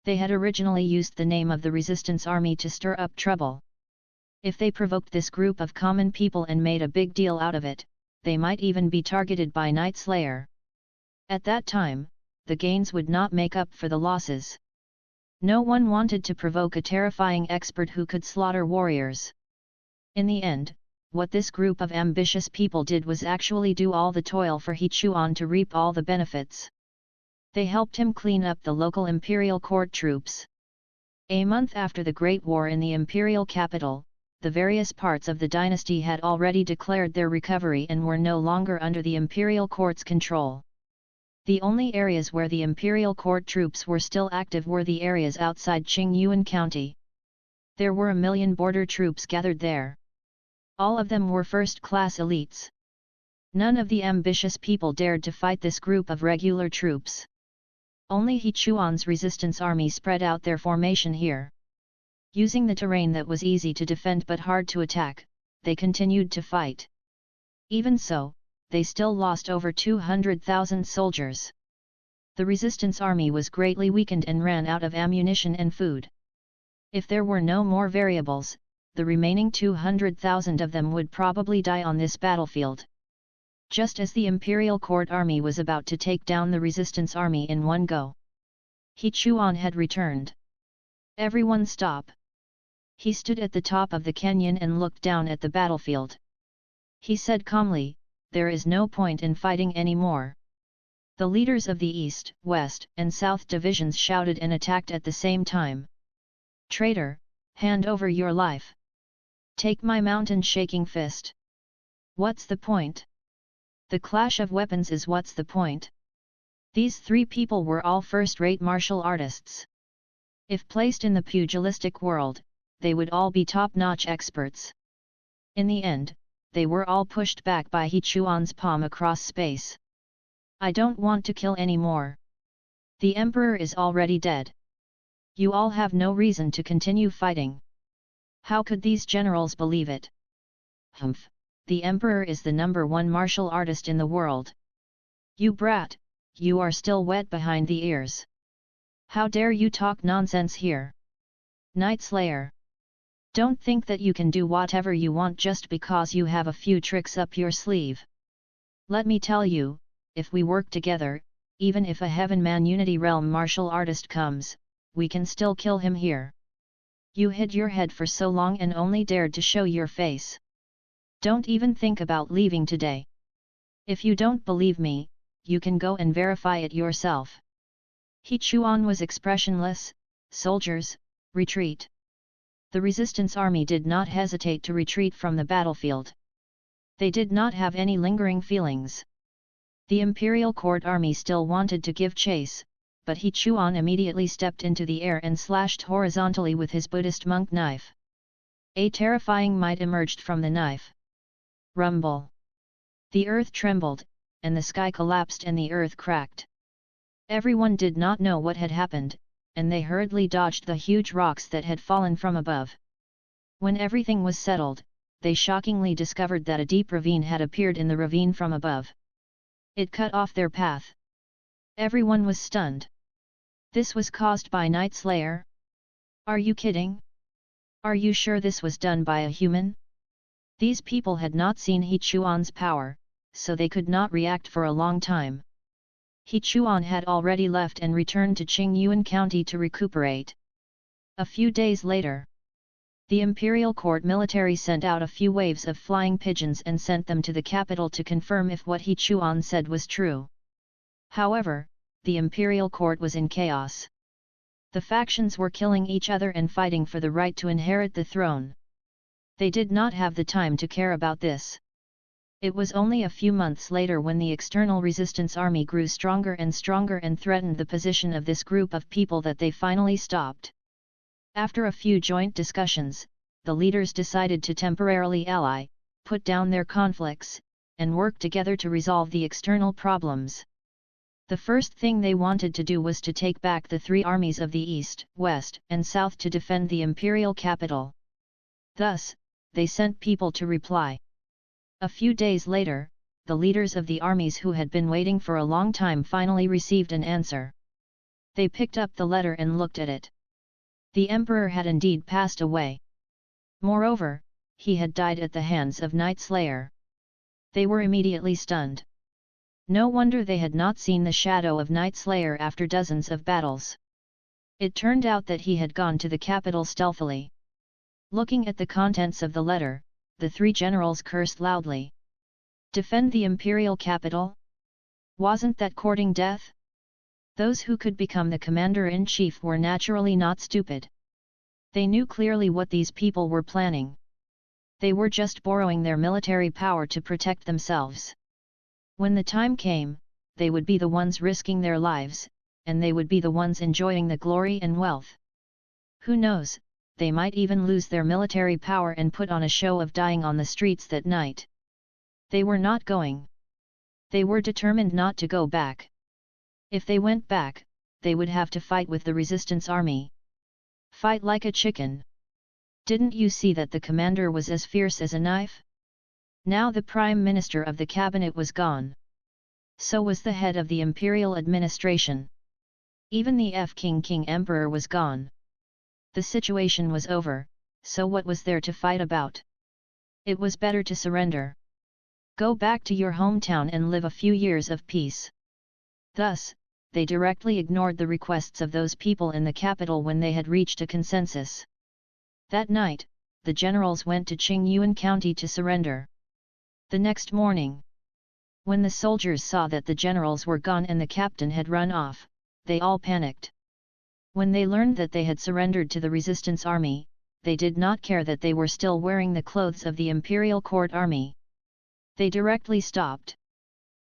They had originally used the name of the resistance army to stir up trouble. If they provoked this group of common people and made a big deal out of it, they might even be targeted by Night Slayer. At that time, the gains would not make up for the losses. No one wanted to provoke a terrifying expert who could slaughter warriors. In the end, what this group of ambitious people did was actually do all the toil for He Chuan to reap all the benefits. They helped him clean up the local imperial court troops. A month after the Great War in the imperial capital, the various parts of the dynasty had already declared their recovery and were no longer under the imperial court's control. The only areas where the imperial court troops were still active were the areas outside Qingyuan County. There were 1 million border troops gathered there. All of them were first-class elites. None of the ambitious people dared to fight this group of regular troops. Only He Chuan's resistance army spread out their formation here. Using the terrain that was easy to defend but hard to attack, they continued to fight. Even so, they still lost over 200,000 soldiers. The resistance army was greatly weakened and ran out of ammunition and food. If there were no more variables, the remaining 200,000 of them would probably die on this battlefield. just as the imperial court army was about to take down the resistance army in one go. He Chuan had returned. Everyone stop! He stood at the top of the canyon and looked down at the battlefield. He said calmly, "There is no point in fighting anymore." The leaders of the East, West, and South divisions shouted and attacked at the same time. "Traitor, hand over your life! Take my mountain-shaking fist! What's the point? The clash of weapons is what's the point." These three people were all first-rate martial artists. If placed in the pugilistic world, they would all be top-notch experts. In the end, they were all pushed back by He Chuan's palm across space. "I don't want to kill anymore. The emperor is already dead. You all have no reason to continue fighting." How could these generals believe it? "Humph, the emperor is the #1 martial artist in the world. You brat, you are still wet behind the ears. How dare you talk nonsense here? Night Slayer! Don't think that you can do whatever you want just because you have a few tricks up your sleeve. Let me tell you, if we work together, even if a Heaven Man Unity Realm martial artist comes, we can still kill him here. You hid your head for so long and only dared to show your face. Don't even think about leaving today. If you don't believe me, you can go and verify it yourself." He Chuan was expressionless. "Soldiers, retreat!" The resistance army did not hesitate to retreat from the battlefield. They did not have any lingering feelings. The imperial court army still wanted to give chase, but He Chuan immediately stepped into the air and slashed horizontally with his Buddhist monk knife. A terrifying might emerged from the knife. Rumble! The earth trembled, and the sky collapsed and the earth cracked. Everyone did not know what had happened, and they hurriedly dodged the huge rocks that had fallen from above. When everything was settled, they shockingly discovered that a deep ravine had appeared in the ravine from above. It cut off their path. Everyone was stunned. This was caused by Night Slayer? Are you kidding? Are you sure this was done by a human? These people had not seen He Chuan's power, so they could not react for a long time. He Chuan had already left and returned to Qingyuan County to recuperate. A few days later, the imperial court military sent out a few waves of flying pigeons and sent them to the capital to confirm if what He Chuan said was true. However, the imperial court was in chaos. The factions were killing each other and fighting for the right to inherit the throne. They did not have the time to care about this. It was only a few months later when the external resistance army grew stronger and threatened the position of this group of people that they finally stopped. After a few joint discussions, the leaders decided to temporarily ally, put down their conflicts, and work together to resolve the external problems. The first thing they wanted to do was to take back the three armies of the East, West, and South to defend the imperial capital. Thus, they sent people to reply. A few days later, the leaders of the armies who had been waiting for a long time finally received an answer. They picked up the letter and looked at it. The emperor had indeed passed away. Moreover, he had died at the hands of Night Slayer. They were immediately stunned. No wonder they had not seen the shadow of Night Slayer after dozens of battles. It turned out that he had gone to the capital stealthily. Looking at the contents of the letter, the three generals cursed loudly. Defend the imperial capital? Wasn't that courting death? Those who could become the commander-in-chief were naturally not stupid. They knew clearly what these people were planning. They were just borrowing their military power to protect themselves. When the time came, they would be the ones risking their lives, and they would be the ones enjoying the glory and wealth. Who knows, they might even lose their military power and put on a show of dying on the streets that night. They were not going. They were determined not to go back. If they went back, they would have to fight with the resistance army. Fight like a chicken. Didn't you see that the commander was as fierce as a knife? Now the prime minister of the cabinet was gone. So was the head of the imperial administration. Even the King emperor was gone. The situation was over, so what was there to fight about? It was better to surrender. Go back to your hometown and live a few years of peace. Thus, they directly ignored the requests of those people in the capital when they had reached a consensus. That night, the generals went to Qingyuan County to surrender. The next morning, when the soldiers saw that the generals were gone and the captain had run off, they all panicked. When they learned that they had surrendered to the resistance army, they did not care that they were still wearing the clothes of the imperial court army. They directly stopped.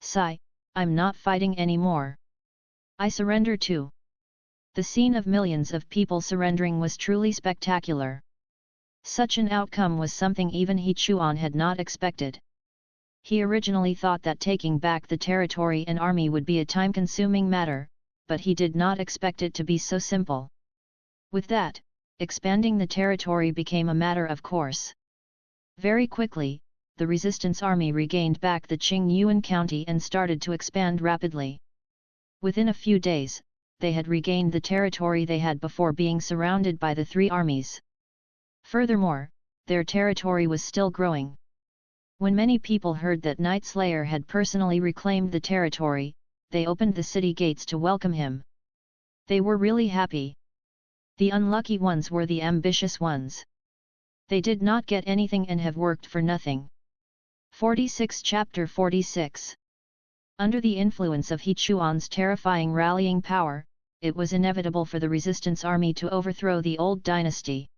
"Sigh, I'm not fighting anymore. I surrender too." The scene of millions of people surrendering was truly spectacular. Such an outcome was something even He Chuan had not expected. He originally thought that taking back the territory and army would be a time-consuming matter, but he did not expect it to be so simple. With that, expanding the territory became a matter of course. Very quickly, the resistance army regained back the Qingyuan County and started to expand rapidly. Within a few days, they had regained the territory they had before being surrounded by the three armies. Furthermore, their territory was still growing. When many people heard that Night Slayer had personally reclaimed the territory, they opened the city gates to welcome him. They were really happy. The unlucky ones were the ambitious ones. They did not get anything and have worked for nothing. 46 Chapter 46. Under the influence of He Chuan's terrifying rallying power, it was inevitable for the resistance army to overthrow the old dynasty.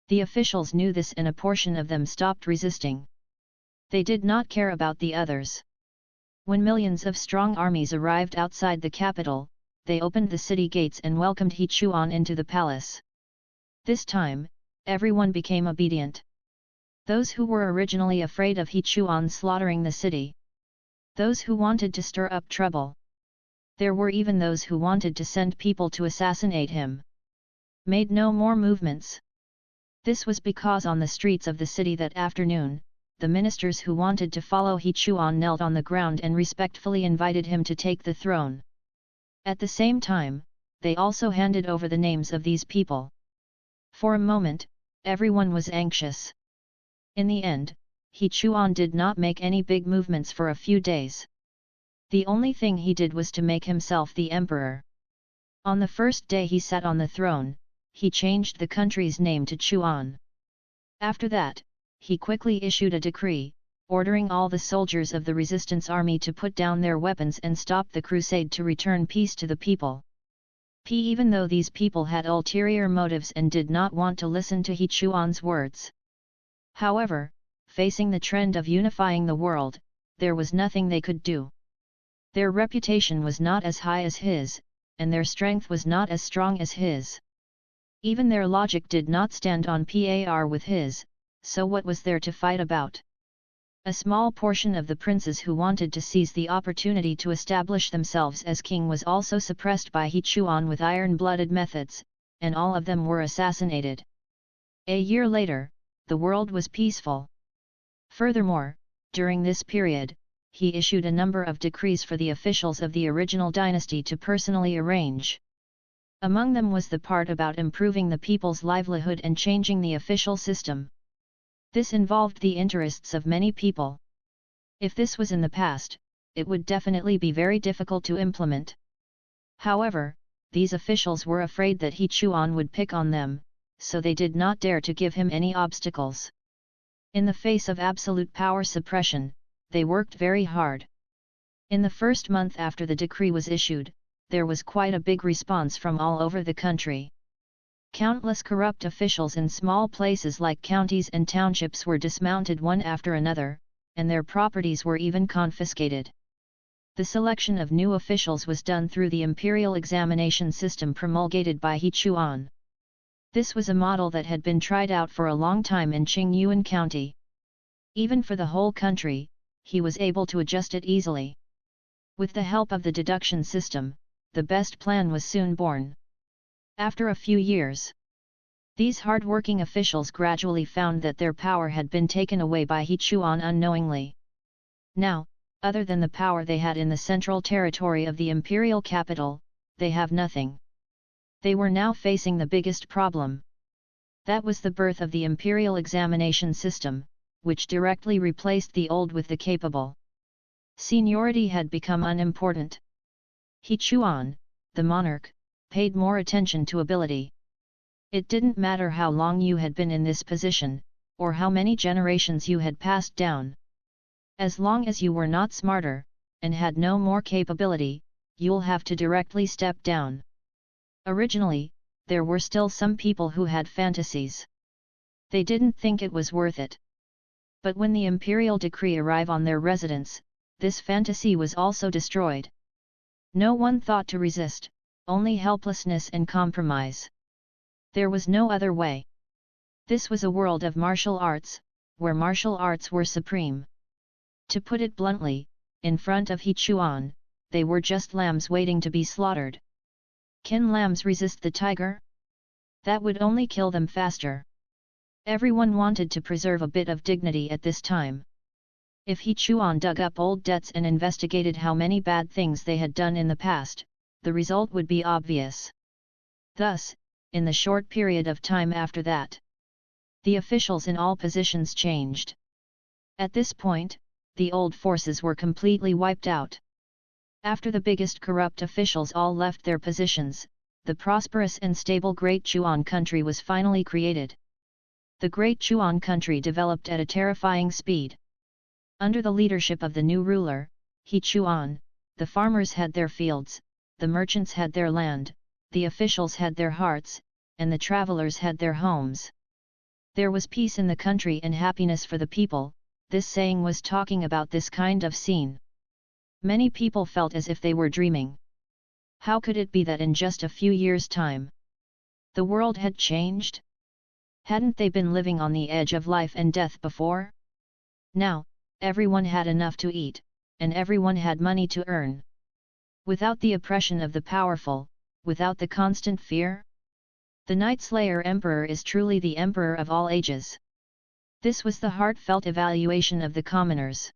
The officials knew this and a portion of them stopped resisting. They did not care about the others. When millions of strong armies arrived outside the capital, they opened the city gates and welcomed He Chuan into the palace. This time, everyone became obedient. Those who were originally afraid of He Chuan slaughtering the city. Those who wanted to stir up trouble. There were even those who wanted to send people to assassinate him. Made no more movements. This was because on the streets of the city that afternoon, the ministers who wanted to follow He Chuan knelt on the ground and respectfully invited him to take the throne. At the same time, they also handed over the names of these people. For a moment, everyone was anxious. In the end, He Chuan did not make any big movements for a few days. The only thing he did was to make himself the emperor. On the first day he sat on the throne, he changed the country's name to Chuan. After that, he quickly issued a decree, ordering all the soldiers of the resistance army to put down their weapons and stop the crusade to return peace to the people. Even though these people had ulterior motives and did not want to listen to He Chuan's words. However, facing the trend of unifying the world, there was nothing they could do. Their reputation was not as high as his, and their strength was not as strong as his. Even their logic did not stand on par with his, so what was there to fight about? A small portion of the princes who wanted to seize the opportunity to establish themselves as king was also suppressed by He Chuan with iron-blooded methods, and all of them were assassinated. A year later, the world was peaceful. Furthermore, during this period, he issued a number of decrees for the officials of the original dynasty to personally arrange. Among them was the part about improving the people's livelihood and changing the official system. This involved the interests of many people. If this was in the past, it would definitely be very difficult to implement. However, these officials were afraid that He Chuan would pick on them, so they did not dare to give him any obstacles. In the face of absolute power suppression, they worked very hard. In the first month after the decree was issued, there was quite a big response from all over the country. Countless corrupt officials in small places like counties and townships were dismounted one after another, and their properties were even confiscated. The selection of new officials was done through the imperial examination system promulgated by He Chuan. This was a model that had been tried out for a long time in Qingyuan County. Even for the whole country, he was able to adjust it easily. With the help of the deduction system, the best plan was soon born. After a few years, these hard-working officials gradually found that their power had been taken away by He Chuan unknowingly. Now, other than the power they had in the central territory of the imperial capital, they have nothing. They were now facing the biggest problem. That was the birth of the imperial examination system, which directly replaced the old with the capable. Seniority had become unimportant. He Chuan, the monarch, paid more attention to ability. It didn't matter how long you had been in this position, or how many generations you had passed down. As long as you were not smarter, and had no more capability, you'll have to directly step down. Originally, there were still some people who had fantasies. They didn't think it was worth it. But when the imperial decree arrived on their residence, this fantasy was also destroyed. No one thought to resist, only helplessness and compromise. There was no other way. This was a world of martial arts, where martial arts were supreme. To put it bluntly, in front of He Chuan, they were just lambs waiting to be slaughtered. Can lambs resist the tiger? That would only kill them faster. Everyone wanted to preserve a bit of dignity at this time. If He Chuan dug up old debts and investigated how many bad things they had done in the past, the result would be obvious. Thus, in the short period of time after that, the officials in all positions changed. At this point, the old forces were completely wiped out. After the biggest corrupt officials all left their positions, the prosperous and stable Great Chuan country was finally created. The Great Chuan country developed at a terrifying speed. Under the leadership of the new ruler, He Chuan, the farmers had their fields, the merchants had their land, the officials had their hearts, and the travelers had their homes. There was peace in the country and happiness for the people. This saying was talking about this kind of scene. Many people felt as if they were dreaming. How could it be that in just a few years' time, the world had changed? Hadn't they been living on the edge of life and death before? Now, everyone had enough to eat, and everyone had money to earn. Without the oppression of the powerful, without the constant fear, the Night Slayer Emperor is truly the Emperor of all ages. This was the heartfelt evaluation of the commoners.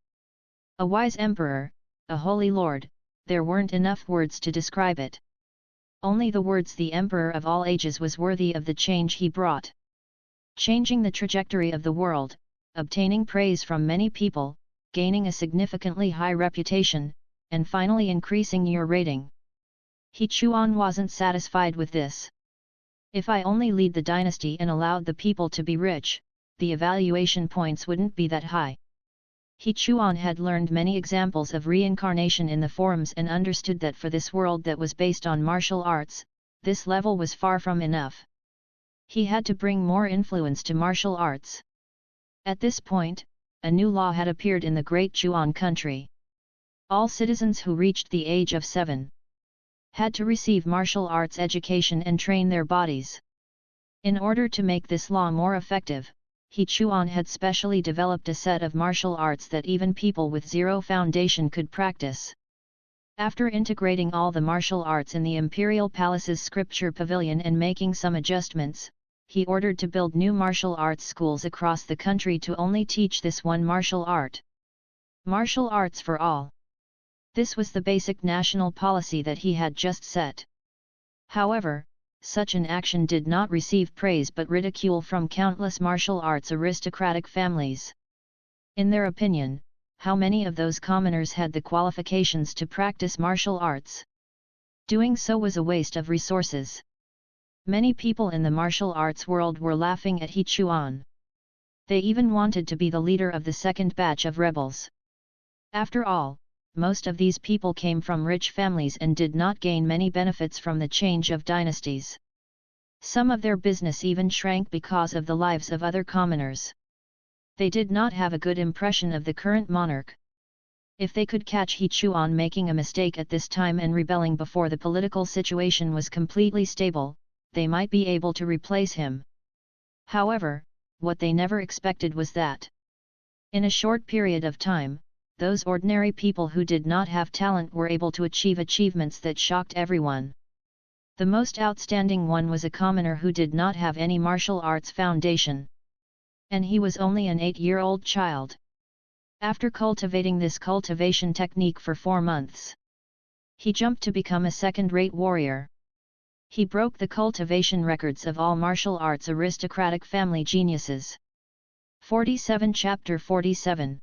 A wise emperor, a holy lord, there weren't enough words to describe it. Only the words "the Emperor of all ages" was worthy of the change he brought. Changing the trajectory of the world, obtaining praise from many people, gaining a significantly high reputation, and finally increasing your rating. He Chuan wasn't satisfied with this. If I only lead the dynasty and allowed the people to be rich, the evaluation points wouldn't be that high. He Chuan had learned many examples of reincarnation in the forums and understood that for this world that was based on martial arts, this level was far from enough. He had to bring more influence to martial arts. At this point, a new law had appeared in the Great Chuan country. All citizens who reached the age of 7 had to receive martial arts education and train their bodies. In order to make this law more effective, He Chuan had specially developed a set of martial arts that even people with zero foundation could practice. After integrating all the martial arts in the Imperial Palace's scripture pavilion and making some adjustments, he ordered to build new martial arts schools across the country to only teach this one martial art. Martial arts for all. This was the basic national policy that he had just set. However, such an action did not receive praise but ridicule from countless martial arts aristocratic families. In their opinion, how many of those commoners had the qualifications to practice martial arts? Doing so was a waste of resources. Many people in the martial arts world were laughing at He Chuan. They even wanted to be the leader of the second batch of rebels. After all, most of these people came from rich families and did not gain many benefits from the change of dynasties. Some of their business even shrank because of the lives of other commoners. They did not have a good impression of the current monarch. If they could catch He Chuan making a mistake at this time and rebelling before the political situation was completely stable, they might be able to replace him. However, what they never expected was that, in a short period of time, those ordinary people who did not have talent were able to achieve achievements that shocked everyone. The most outstanding one was a commoner who did not have any martial arts foundation. And he was only an 8-year-old child. After cultivating this cultivation technique for 4 months, he jumped to become a second-rate warrior. He broke the cultivation records of all martial arts aristocratic family geniuses. 47 Chapter 47.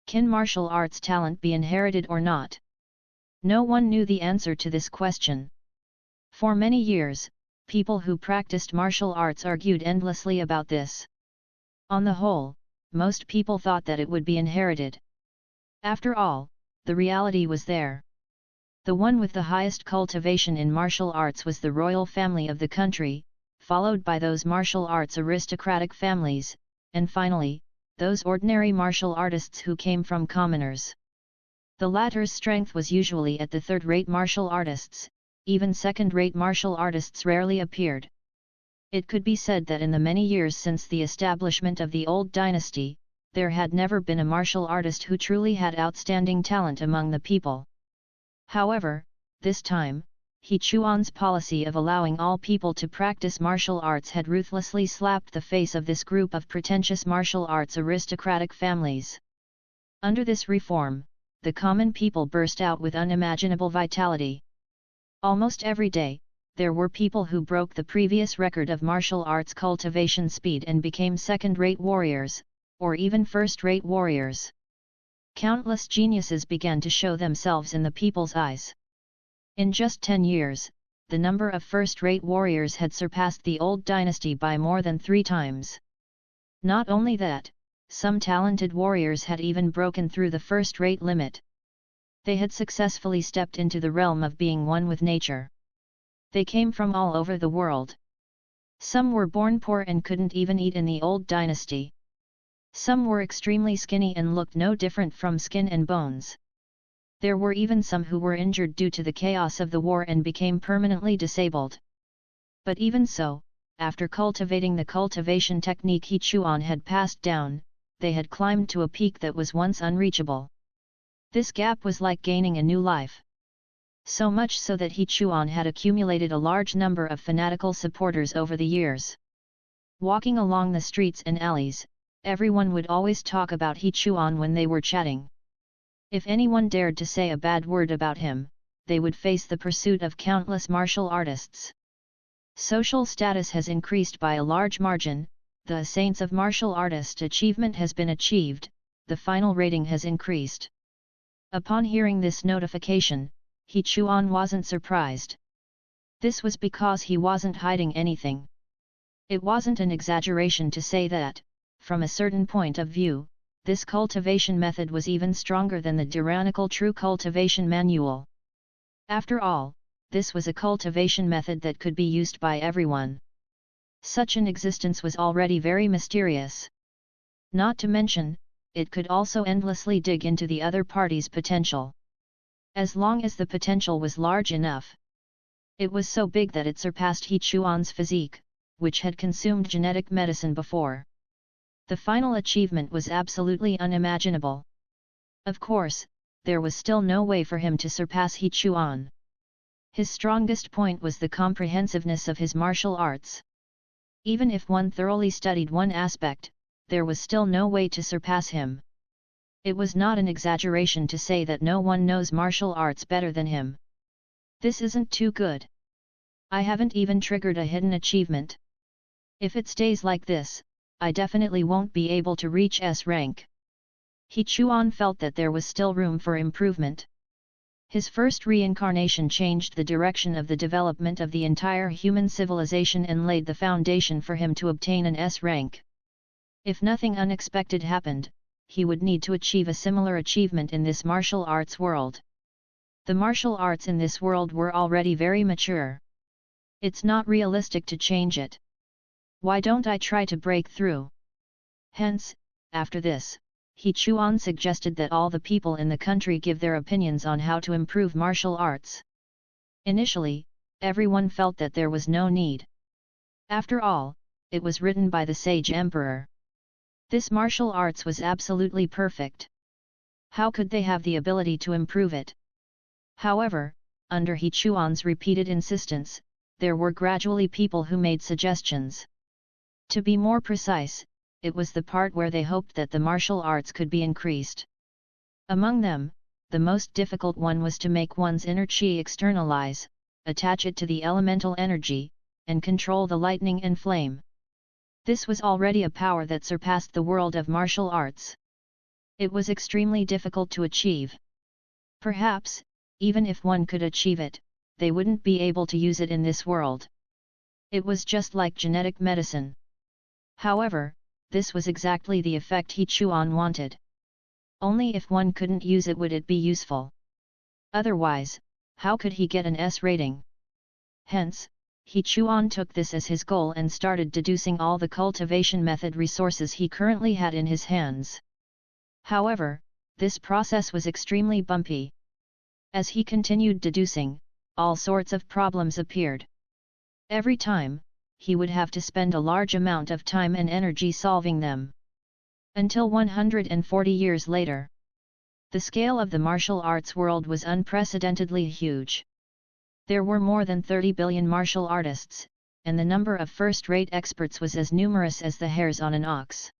Can martial arts talent be inherited or not? No one knew the answer to this question. For many years, people who practiced martial arts argued endlessly about this. On the whole, most people thought that it would be inherited. After all, the reality was there. The one with the highest cultivation in martial arts was the royal family of the country, followed by those martial arts aristocratic families, and finally, those ordinary martial artists who came from commoners. The latter's strength was usually at the third-rate martial artists, even second-rate martial artists rarely appeared. It could be said that in the many years since the establishment of the old dynasty, there had never been a martial artist who truly had outstanding talent among the people. However, this time, He Chuan's policy of allowing all people to practice martial arts had ruthlessly slapped the face of this group of pretentious martial arts aristocratic families. Under this reform, the common people burst out with unimaginable vitality. Almost every day, there were people who broke the previous record of martial arts cultivation speed and became second-rate warriors, or even first-rate warriors. Countless geniuses began to show themselves in the people's eyes. In just 10 years, the number of first-rate warriors had surpassed the old dynasty by more than 3 times. Not only that, some talented warriors had even broken through the first-rate limit. They had successfully stepped into the realm of being one with nature. They came from all over the world. Some were born poor and couldn't even eat in the old dynasty. Some were extremely skinny and looked no different from skin and bones. There were even some who were injured due to the chaos of the war and became permanently disabled. But even so, after cultivating the cultivation technique He Chuan had passed down, they had climbed to a peak that was once unreachable. This gap was like gaining a new life. So much so that He Chuan had accumulated a large number of fanatical supporters over the years. Walking along the streets and alleys, everyone would always talk about He Chuan when they were chatting. If anyone dared to say a bad word about him, they would face the pursuit of countless martial artists. Social status has increased by a large margin, the saints of martial artist achievement has been achieved, the final rating has increased. Upon hearing this notification, He Chuan wasn't surprised. This was because he wasn't hiding anything. It wasn't an exaggeration to say that, from a certain point of view, this cultivation method was even stronger than the tyrannical true cultivation manual. After all, this was a cultivation method that could be used by everyone. Such an existence was already very mysterious. Not to mention, it could also endlessly dig into the other party's potential. As long as the potential was large enough. It was so big that it surpassed He Chuan's physique, which had consumed genetic medicine before. The final achievement was absolutely unimaginable. Of course, there was still no way for him to surpass He Chuan. His strongest point was the comprehensiveness of his martial arts. Even if one thoroughly studied one aspect, there was still no way to surpass him. It was not an exaggeration to say that no one knows martial arts better than him. This isn't too good. I haven't even triggered a hidden achievement. If it stays like this, I definitely won't be able to reach S rank. He Chuan felt that there was still room for improvement. His first reincarnation changed the direction of the development of the entire human civilization and laid the foundation for him to obtain an S rank. If nothing unexpected happened, he would need to achieve a similar achievement in this martial arts world. The martial arts in this world were already very mature. It's not realistic to change it. Why don't I try to break through? Hence, after this, He Chuan suggested that all the people in the country give their opinions on how to improve martial arts. Initially, everyone felt that there was no need. After all, it was written by the sage emperor. This martial arts was absolutely perfect. How could they have the ability to improve it? However, under He Chuan's repeated insistence, there were gradually people who made suggestions. To be more precise, it was the part where they hoped that the martial arts could be increased. Among them, the most difficult one was to make one's inner chi externalize, attach it to the elemental energy, and control the lightning and flame. This was already a power that surpassed the world of martial arts. It was extremely difficult to achieve. Perhaps, even if one could achieve it, they wouldn't be able to use it in this world. It was just like genetic medicine. However, this was exactly the effect He Chuan wanted. Only if one couldn't use it would it be useful. Otherwise, how could he get an S rating? Hence, He Chuan took this as his goal and started deducing all the cultivation method resources he currently had in his hands. However, this process was extremely bumpy. As he continued deducing, all sorts of problems appeared. Every time, he would have to spend a large amount of time and energy solving them. Until 140 years later. The scale of the martial arts world was unprecedentedly huge. There were more than 30 billion martial artists, and the number of first-rate experts was as numerous as the hairs on an ox.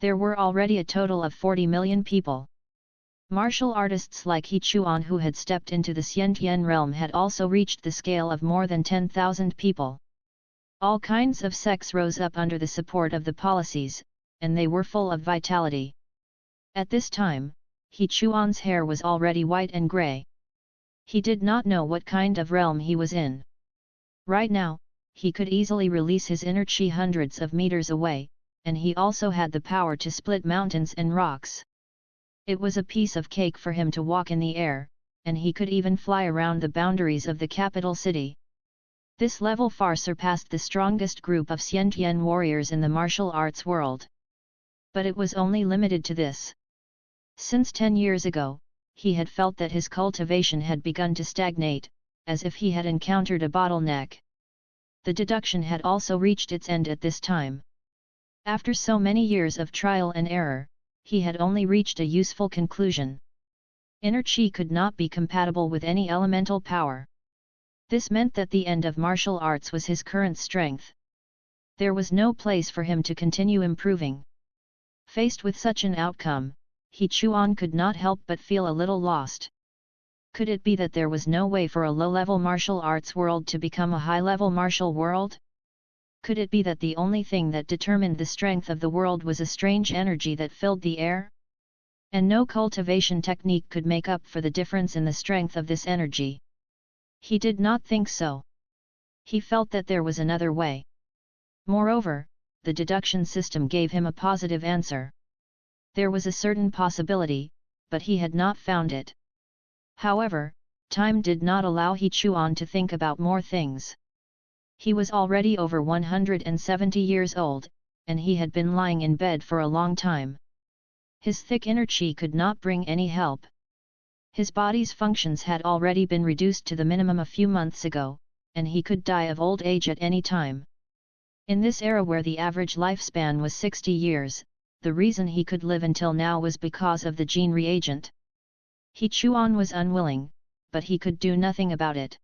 There were already a total of 40 million people. Martial artists like He Chuan who had stepped into the Xiantian realm had also reached the scale of more than 10,000 people. All kinds of sects rose up under the support of the policies, and they were full of vitality. At this time, He Chuan's hair was already white and grey. He did not know what kind of realm he was in. Right now, he could easily release his inner chi hundreds of meters away, and he also had the power to split mountains and rocks. It was a piece of cake for him to walk in the air, and he could even fly around the boundaries of the capital city. This level far surpassed the strongest group of Xiantian warriors in the martial arts world. But it was only limited to this. Since 10 years ago, he had felt that his cultivation had begun to stagnate, as if he had encountered a bottleneck. The deduction had also reached its end at this time. After so many years of trial and error, he had only reached a useful conclusion. Inner chi could not be compatible with any elemental power. This meant that the end of martial arts was his current strength. There was no place for him to continue improving. Faced with such an outcome, He Chuan could not help but feel a little lost. Could it be that there was no way for a low-level martial arts world to become a high-level martial world? Could it be that the only thing that determined the strength of the world was a strange energy that filled the air? And no cultivation technique could make up for the difference in the strength of this energy. He did not think so. He felt that there was another way. Moreover, the deduction system gave him a positive answer. There was a certain possibility, but he had not found it. However, time did not allow He Chuan to think about more things. He was already over 170 years old, and he had been lying in bed for a long time. His thick inner chi could not bring any help. His body's functions had already been reduced to the minimum a few months ago, and he could die of old age at any time. In this era where the average lifespan was 60 years, the reason he could live until now was because of the gene reagent. He Chuan was unwilling, but he could do nothing about it.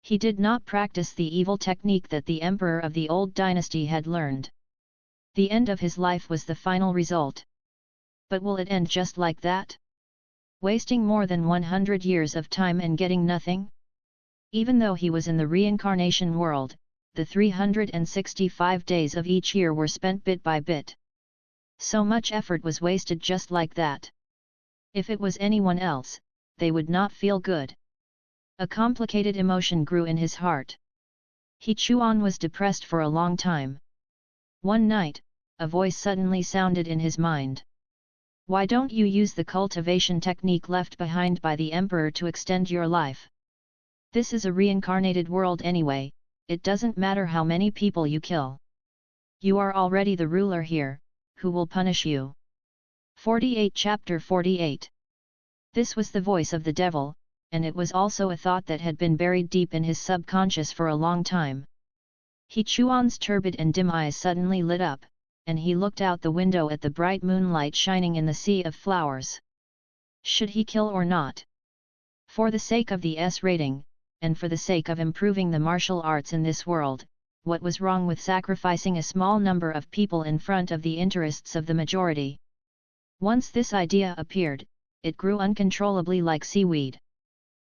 He did not practice the evil technique that the emperor of the old dynasty had learned. The end of his life was the final result. But will it end just like that? Wasting more than 100 years of time and getting nothing? Even though he was in the reincarnation world, the 365 days of each year were spent bit by bit. So much effort was wasted just like that. If it was anyone else, they would not feel good. A complicated emotion grew in his heart. He Chuan was depressed for a long time. One night, a voice suddenly sounded in his mind. Why don't you use the cultivation technique left behind by the emperor to extend your life? This is a reincarnated world anyway, it doesn't matter how many people you kill. You are already the ruler here, who will punish you? 48 Chapter 48. This was the voice of the devil, and it was also a thought that had been buried deep in his subconscious for a long time. He Chuan's turbid and dim eyes suddenly lit up, and he looked out the window at the bright moonlight shining in the sea of flowers. Should he kill or not? For the sake of the S rating, and for the sake of improving the martial arts in this world, what was wrong with sacrificing a small number of people in front of the interests of the majority? Once this idea appeared, it grew uncontrollably like seaweed.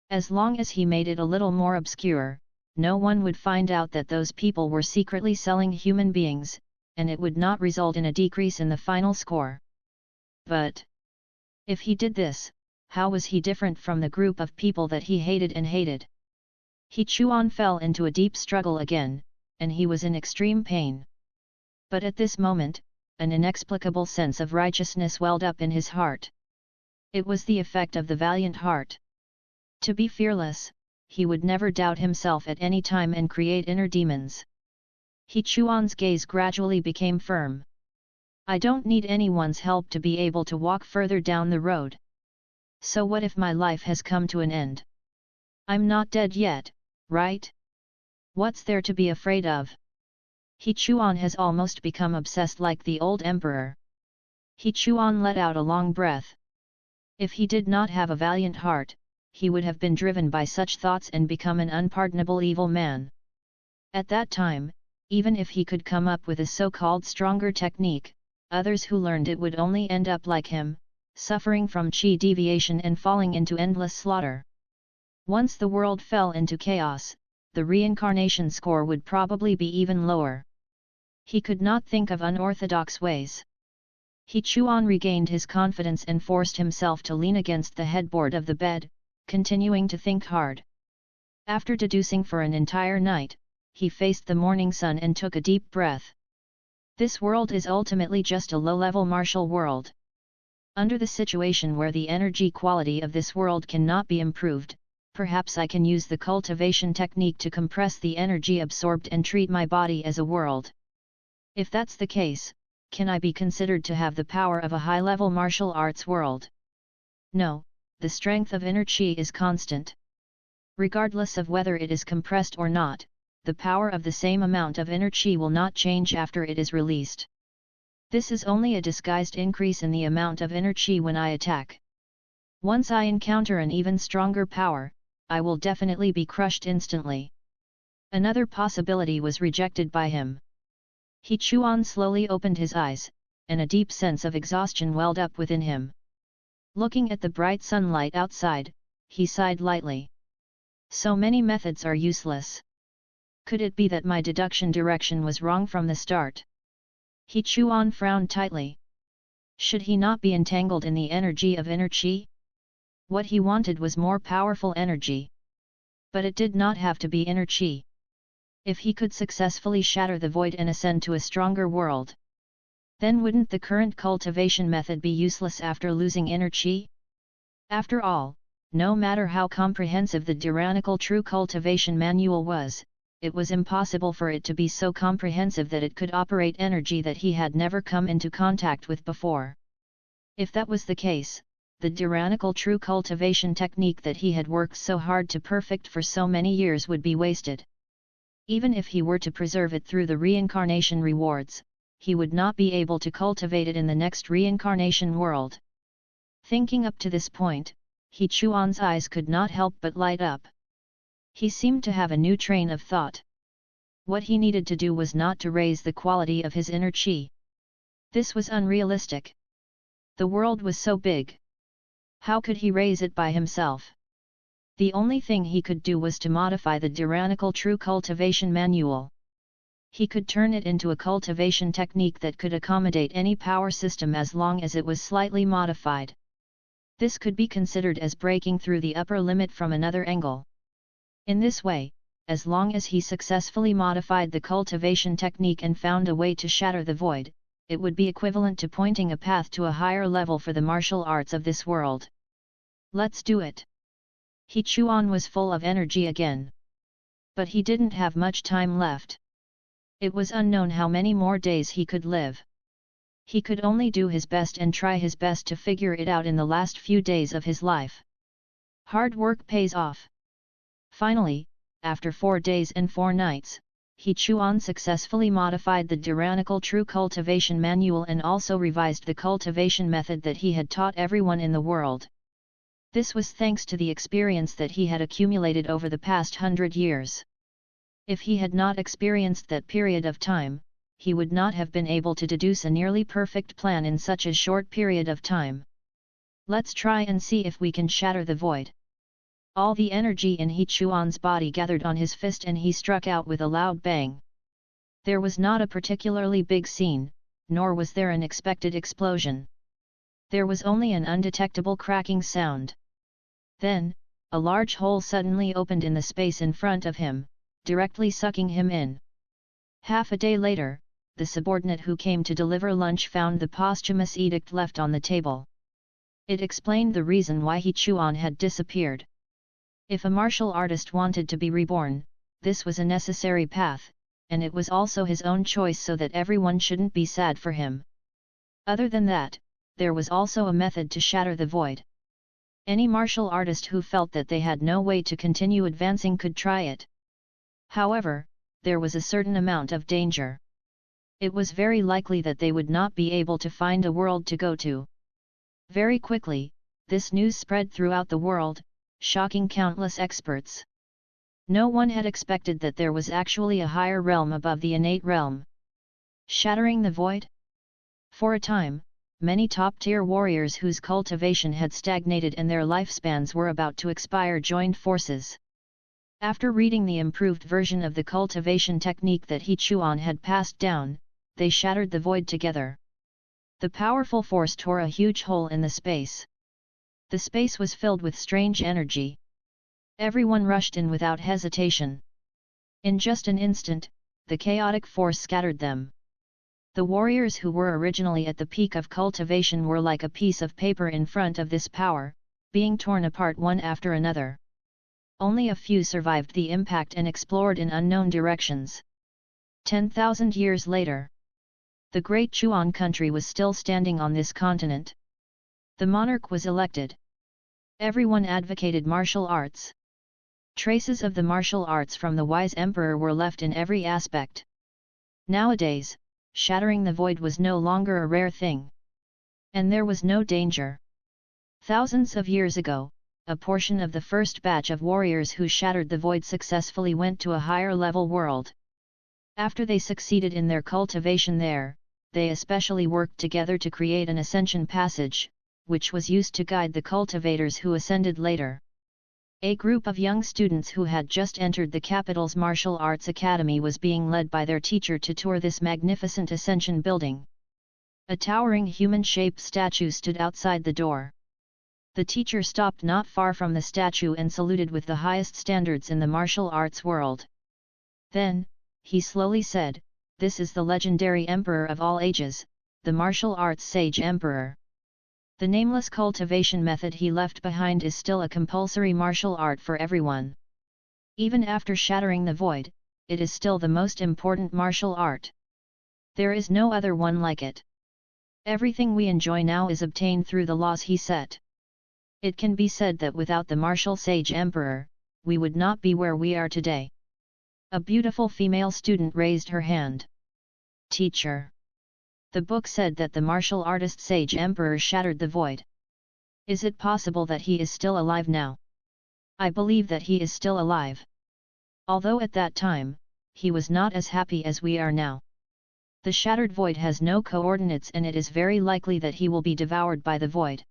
As long as he made it a little more obscure, no one would find out that those people were secretly selling human beings, and it would not result in a decrease in the final score. But if he did this, how was he different from the group of people that he hated and hated? He Chuan fell into a deep struggle again, and he was in extreme pain. But at this moment, an inexplicable sense of righteousness welled up in his heart. It was the effect of the valiant heart. To be fearless, he would never doubt himself at any time and create inner demons. He Chuan's gaze gradually became firm. I don't need anyone's help to be able to walk further down the road. So what if my life has come to an end? I'm not dead yet, right? What's there to be afraid of? He Chuan has almost become obsessed like the old emperor. He Chuan let out a long breath. If he did not have a valiant heart, he would have been driven by such thoughts and become an unpardonable evil man. At that time, even if he could come up with a so-called stronger technique, others who learned it would only end up like him, suffering from chi deviation and falling into endless slaughter. Once the world fell into chaos, the reincarnation score would probably be even lower. He could not think of unorthodox ways. He Chuan regained his confidence and forced himself to lean against the headboard of the bed, continuing to think hard. After deducing for an entire night, he faced the morning sun and took a deep breath. This world is ultimately just a low-level martial world. Under the situation where the energy quality of this world cannot be improved, perhaps I can use the cultivation technique to compress the energy absorbed and treat my body as a world. If that's the case, can I be considered to have the power of a high-level martial arts world? No, the strength of inner chi is constant. Regardless of whether it is compressed or not, the power of the same amount of inner chi will not change after it is released. This is only a disguised increase in the amount of inner chi when I attack. Once I encounter an even stronger power, I will definitely be crushed instantly. Another possibility was rejected by him. He Chuan slowly opened his eyes, and a deep sense of exhaustion welled up within him. Looking at the bright sunlight outside, he sighed lightly. So many methods are useless. Could it be that my deduction direction was wrong from the start? He Chuan frowned tightly. Should he not be entangled in the energy of inner chi? What he wanted was more powerful energy. But it did not have to be inner chi. If he could successfully shatter the void and ascend to a stronger world, then wouldn't the current cultivation method be useless after losing inner chi? After all, no matter how comprehensive the tyrannical true cultivation manual was, it was impossible for it to be so comprehensive that it could operate energy that he had never come into contact with before. If that was the case, the tyrannical true cultivation technique that he had worked so hard to perfect for so many years would be wasted. Even if he were to preserve it through the reincarnation rewards, he would not be able to cultivate it in the next reincarnation world. Thinking up to this point, He Chuan's eyes could not help but light up. He seemed to have a new train of thought. What he needed to do was not to raise the quality of his inner chi. This was unrealistic. The world was so big. How could he raise it by himself? The only thing he could do was to modify the tyrannical true cultivation manual. He could turn it into a cultivation technique that could accommodate any power system as long as it was slightly modified. This could be considered as breaking through the upper limit from another angle. In this way, as long as he successfully modified the cultivation technique and found a way to shatter the void, it would be equivalent to pointing a path to a higher level for the martial arts of this world. Let's do it! He Chuan was full of energy again. But he didn't have much time left. It was unknown how many more days he could live. He could only do his best and try his best to figure it out in the last few days of his life. Hard work pays off. Finally, after 4 days and 4 nights, He Chuan successfully modified the tyrannical true cultivation manual and also revised the cultivation method that he had taught everyone in the world. This was thanks to the experience that he had accumulated over the past 100 years. If he had not experienced that period of time, he would not have been able to deduce a nearly perfect plan in such a short period of time. Let's try and see if we can shatter the void. All the energy in He Chuan's body gathered on his fist and he struck out with a loud bang. There was not a particularly big scene, nor was there an expected explosion. There was only an undetectable cracking sound. Then, a large hole suddenly opened in the space in front of him, directly sucking him in. Half a day later, the subordinate who came to deliver lunch found the posthumous edict left on the table. It explained the reason why He Chuan had disappeared. If a martial artist wanted to be reborn, this was a necessary path, and it was also his own choice so that everyone shouldn't be sad for him. Other than that, there was also a method to shatter the void. Any martial artist who felt that they had no way to continue advancing could try it. However, there was a certain amount of danger. It was very likely that they would not be able to find a world to go to. Very quickly, this news spread throughout the world, shocking countless experts. No one had expected that there was actually a higher realm above the innate realm. Shattering the void? For a time, many top-tier warriors whose cultivation had stagnated and their lifespans were about to expire joined forces. After reading the improved version of the cultivation technique that He Chuan had passed down, they shattered the void together. The powerful force tore a huge hole in the space. The space was filled with strange energy. Everyone rushed in without hesitation. In just an instant, the chaotic force scattered them. The warriors who were originally at the peak of cultivation were like a piece of paper in front of this power, being torn apart one after another. Only a few survived the impact and explored in unknown directions. 10,000 years later, the great Chuan country was still standing on this continent. The monarch was elected. Everyone advocated martial arts. Traces of the martial arts from the wise emperor were left in every aspect. Nowadays, shattering the void was no longer a rare thing. And there was no danger. Thousands of years ago, a portion of the first batch of warriors who shattered the void successfully went to a higher level world. After they succeeded in their cultivation there, they especially worked together to create an ascension passage, which was used to guide the cultivators who ascended later. A group of young students who had just entered the capital's martial arts academy was being led by their teacher to tour this magnificent ascension building. A towering human-shaped statue stood outside the door. The teacher stopped not far from the statue and saluted with the highest standards in the martial arts world. Then, he slowly said, "This is the legendary emperor of all ages, the martial arts sage emperor." The nameless cultivation method he left behind is still a compulsory martial art for everyone. Even after shattering the void, it is still the most important martial art. There is no other one like it. Everything we enjoy now is obtained through the laws he set. It can be said that without the martial sage emperor, we would not be where we are today. A beautiful female student raised her hand. Teacher. The book said that the martial artist sage emperor shattered the void. Is it possible that he is still alive now? I believe that he is still alive. Although at that time, he was not as happy as we are now. The shattered void has no coordinates and it is very likely that he will be devoured by the void.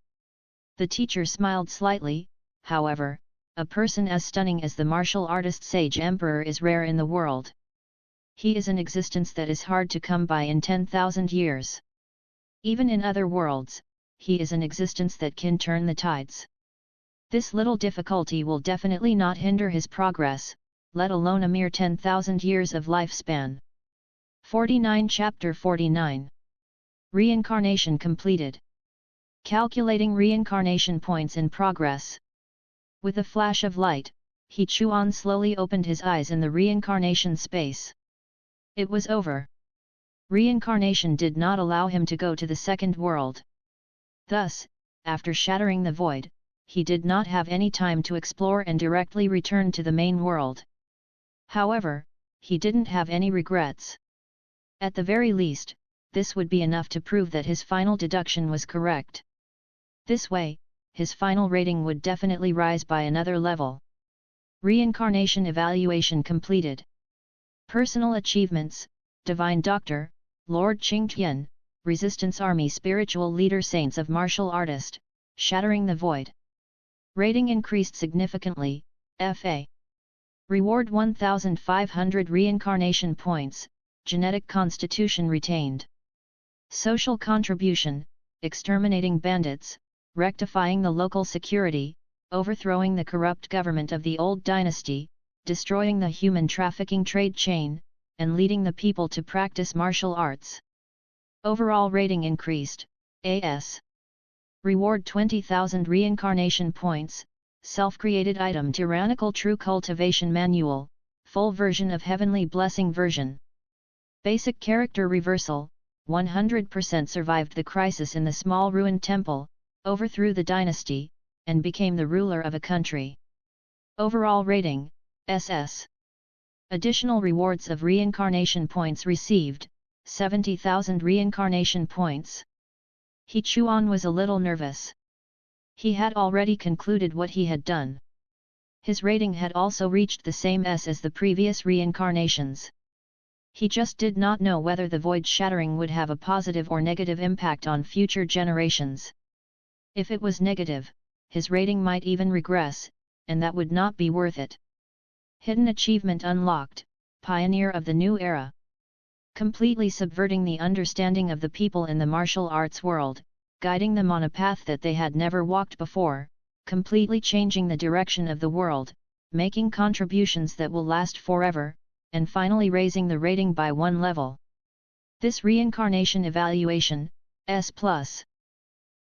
The teacher smiled slightly. However, a person as stunning as the martial artist sage emperor is rare in the world. He is an existence that is hard to come by in 10,000 years. Even in other worlds, he is an existence that can turn the tides. This little difficulty will definitely not hinder his progress, let alone a mere 10,000 years of lifespan. 49 Chapter 49 Reincarnation completed. Calculating reincarnation points in progress. With a flash of light, He Chuan slowly opened his eyes in the reincarnation space. It was over. Reincarnation did not allow him to go to the second world. Thus, after shattering the void, he did not have any time to explore and directly return to the main world. However, he didn't have any regrets. At the very least, this would be enough to prove that his final deduction was correct. This way, his final rating would definitely rise by another level. Reincarnation evaluation completed. Personal achievements: Divine Doctor, Lord Qingtian, Resistance Army Spiritual Leader Saints of Martial Artist, Shattering the Void. Rating increased significantly, FA. Reward 1500 reincarnation points, genetic constitution retained. Social contribution, exterminating bandits, rectifying the local security, overthrowing the corrupt government of the old dynasty, destroying the human trafficking trade chain, and leading the people to practice martial arts. Overall rating increased, AS. Reward 20,000 reincarnation points, self-created item Tyrannical True Cultivation Manual, full version of Heavenly Blessing version. Basic character reversal, 100% survived the crisis in the small ruined temple, overthrew the dynasty, and became the ruler of a country. Overall rating, SS. Additional rewards of reincarnation points received, 70,000 reincarnation points. He Chuan was a little nervous. He had already concluded what he had done. His rating had also reached the same S as the previous reincarnations. He just did not know whether the void shattering would have a positive or negative impact on future generations. If it was negative, his rating might even regress, and that would not be worth it. Hidden achievement unlocked, Pioneer of the New Era. Completely subverting the understanding of the people in the martial arts world, guiding them on a path that they had never walked before, completely changing the direction of the world, making contributions that will last forever, and finally raising the rating by 1 level. This reincarnation evaluation, S+.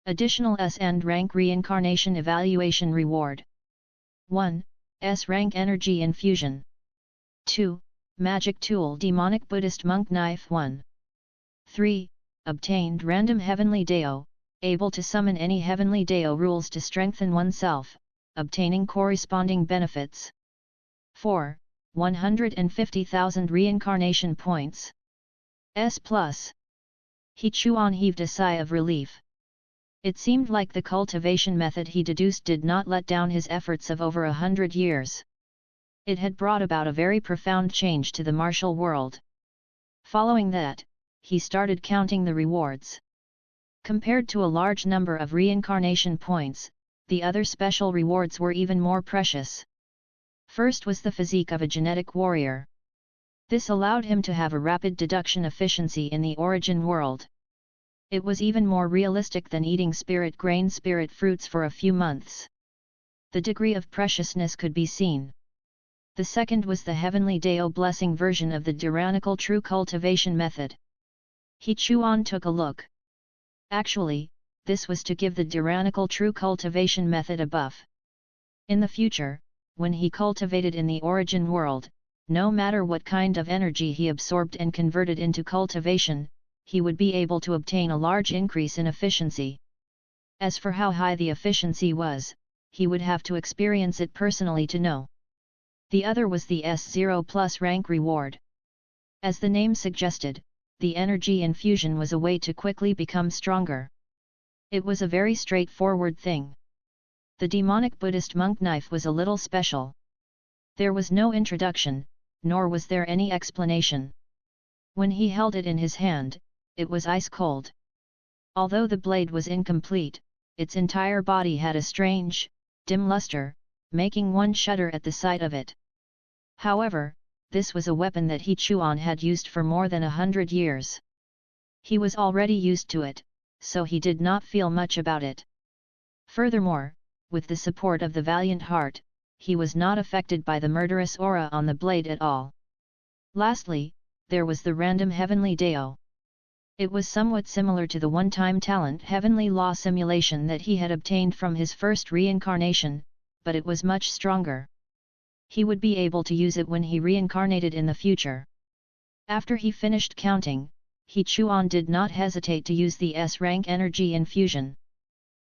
Additional S and rank reincarnation evaluation reward. 1. S rank energy infusion. 2. Magic tool demonic Buddhist monk knife 1. 3. Obtained random heavenly Deo, able to summon any heavenly Deo rules to strengthen oneself, obtaining corresponding benefits. 4. 150,000 reincarnation points. S+. He Chuan heaved a sigh of relief. It seemed like the cultivation method he deduced did not let down his efforts of over 100 years. It had brought about a very profound change to the martial world. Following that, he started counting the rewards. Compared to a large number of reincarnation points, the other special rewards were even more precious. First was the physique of a genetic warrior. This allowed him to have a rapid deduction efficiency in the origin world. It was even more realistic than eating spirit grain spirit fruits for a few months. The degree of preciousness could be seen. The second was the heavenly Deo blessing version of the tyrannical true cultivation method. He Chuan took a look. Actually, this was to give the tyrannical true cultivation method a buff. In the future, when he cultivated in the origin world, no matter what kind of energy he absorbed and converted into cultivation, he would be able to obtain a large increase in efficiency. As for how high the efficiency was, he would have to experience it personally to know. The other was the S0 plus rank reward. As the name suggested, the energy infusion was a way to quickly become stronger. It was a very straightforward thing. The demonic Buddhist monk knife was a little special. There was no introduction, nor was there any explanation. When he held it in his hand, it was ice cold. Although the blade was incomplete, its entire body had a strange, dim luster, making one shudder at the sight of it. However, this was a weapon that He Chuan had used for more than 100 years. He was already used to it, so he did not feel much about it. Furthermore, with the support of the valiant heart, he was not affected by the murderous aura on the blade at all. Lastly, there was the random heavenly Deo. It was somewhat similar to the one-time talent heavenly law simulation that he had obtained from his first reincarnation, but it was much stronger. He would be able to use it when he reincarnated in the future. After he finished counting, He Chuan did not hesitate to use the S-rank energy infusion.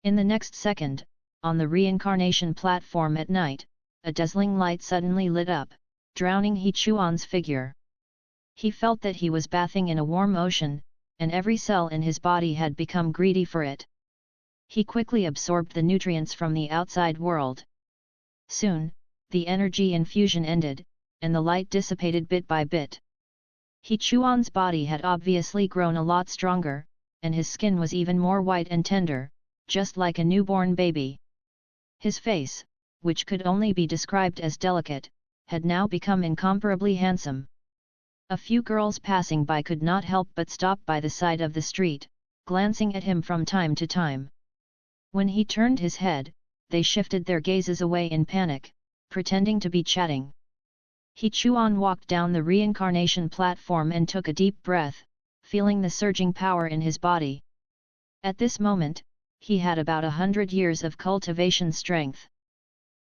In the next second, on the reincarnation platform at night, a dazzling light suddenly lit up, drowning He Chuan's figure. He felt that he was bathing in a warm ocean, and every cell in his body had become greedy for it. He quickly absorbed the nutrients from the outside world. Soon, the energy infusion ended, and the light dissipated bit by bit. He Chuan's body had obviously grown a lot stronger, and his skin was even more white and tender, just like a newborn baby. His face, which could only be described as delicate, had now become incomparably handsome. A few girls passing by could not help but stop by the side of the street, glancing at him from time to time. When he turned his head, they shifted their gazes away in panic, pretending to be chatting. He Chuan walked down the reincarnation platform and took a deep breath, feeling the surging power in his body. At this moment, he had about 100 years of cultivation strength.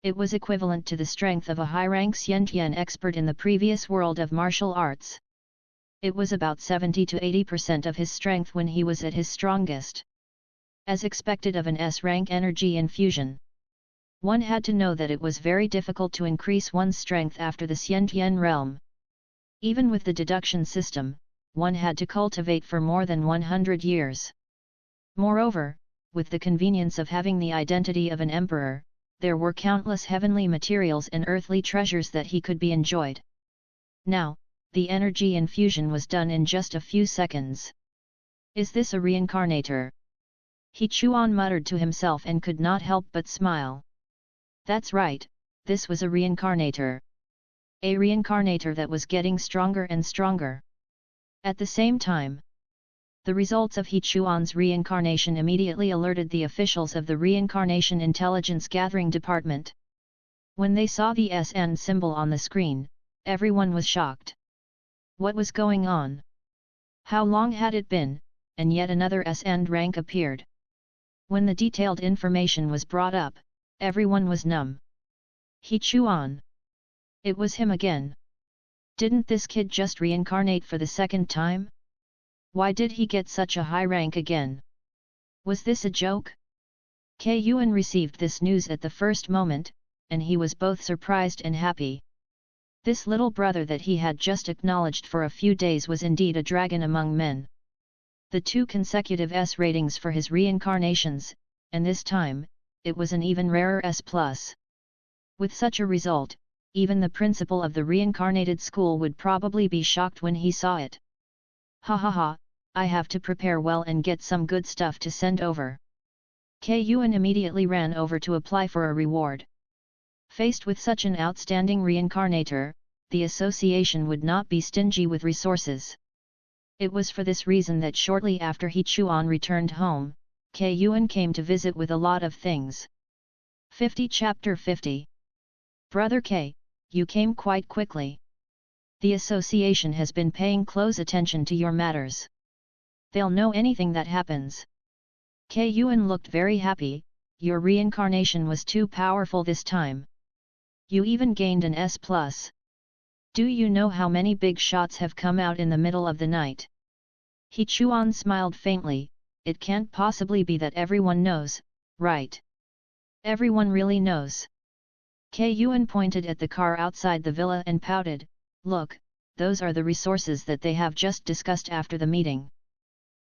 It was equivalent to the strength of a high-rank Xiantian expert in the previous world of martial arts. It was about 70 to 80% of his strength when he was at his strongest. As expected of an S-rank energy infusion. One had to know that it was very difficult to increase one's strength after the Xiantian realm. Even with the deduction system, one had to cultivate for more than 100 years. Moreover, with the convenience of having the identity of an emperor, there were countless heavenly materials and earthly treasures that he could be enjoyed. Now, the energy infusion was done in just a few seconds. Is this a reincarnator? He Chuan muttered to himself and could not help but smile. That's right, this was a reincarnator. A reincarnator that was getting stronger and stronger. At the same time, the results of He Chuan's reincarnation immediately alerted the officials of the Reincarnation Intelligence Gathering Department. When they saw the SN symbol on the screen, everyone was shocked. What was going on? How long had it been, and yet another SN rank appeared? When the detailed information was brought up, everyone was numb. He Chuan. It was him again. Didn't this kid just reincarnate for the second time? Why did he get such a high rank again? Was this a joke? Ke Yuan received this news at the first moment, and he was both surprised and happy. This little brother that he had just acknowledged for a few days was indeed a dragon among men. The 2 consecutive S ratings for his reincarnations, and this time, it was an even rarer S+. With such a result, even the principal of the reincarnated school would probably be shocked when he saw it. Ha ha ha, I have to prepare well and get some good stuff to send over. Ke Yuan immediately ran over to apply for a reward. Faced with such an outstanding reincarnator, the association would not be stingy with resources. It was for this reason that shortly after He Chuan returned home, Ke Yuan came to visit with a lot of things. 50 Chapter 50 Brother K, you came quite quickly. The association has been paying close attention to your matters. They'll know anything that happens. Ke Yuan looked very happy. Your reincarnation was too powerful this time. You even gained an S+. Do you know how many big shots have come out in the middle of the night? He Chuan smiled faintly. It can't possibly be that everyone knows, right? Everyone really knows. Ke Yuan pointed at the car outside the villa and pouted. Look, those are the resources that they have just discussed after the meeting.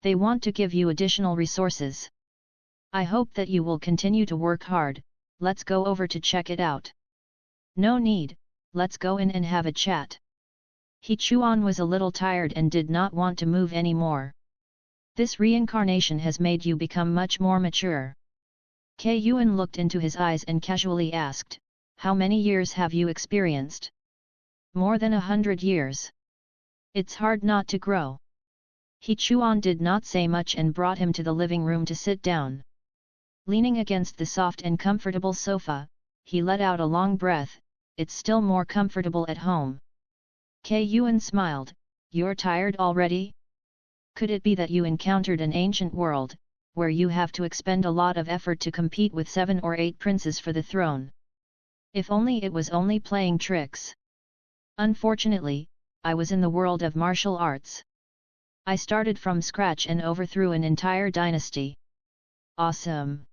They want to give you additional resources. I hope that you will continue to work hard. Let's go over to check it out. No need, let's go in and have a chat. He Chuan was a little tired and did not want to move anymore. This reincarnation has made you become much more mature. Ke Yuan looked into his eyes and casually asked, how many years have you experienced? More than 100 years. It's hard not to grow. He Chuan did not say much and brought him to the living room to sit down. Leaning against the soft and comfortable sofa, he let out a long breath. It's still more comfortable at home. Ke Yuan smiled. You're tired already? Could it be that you encountered an ancient world, where you have to expend a lot of effort to compete with 7 or 8 princes for the throne? If only it was only playing tricks. Unfortunately, I was in the world of martial arts. I started from scratch and overthrew an entire dynasty. Awesome!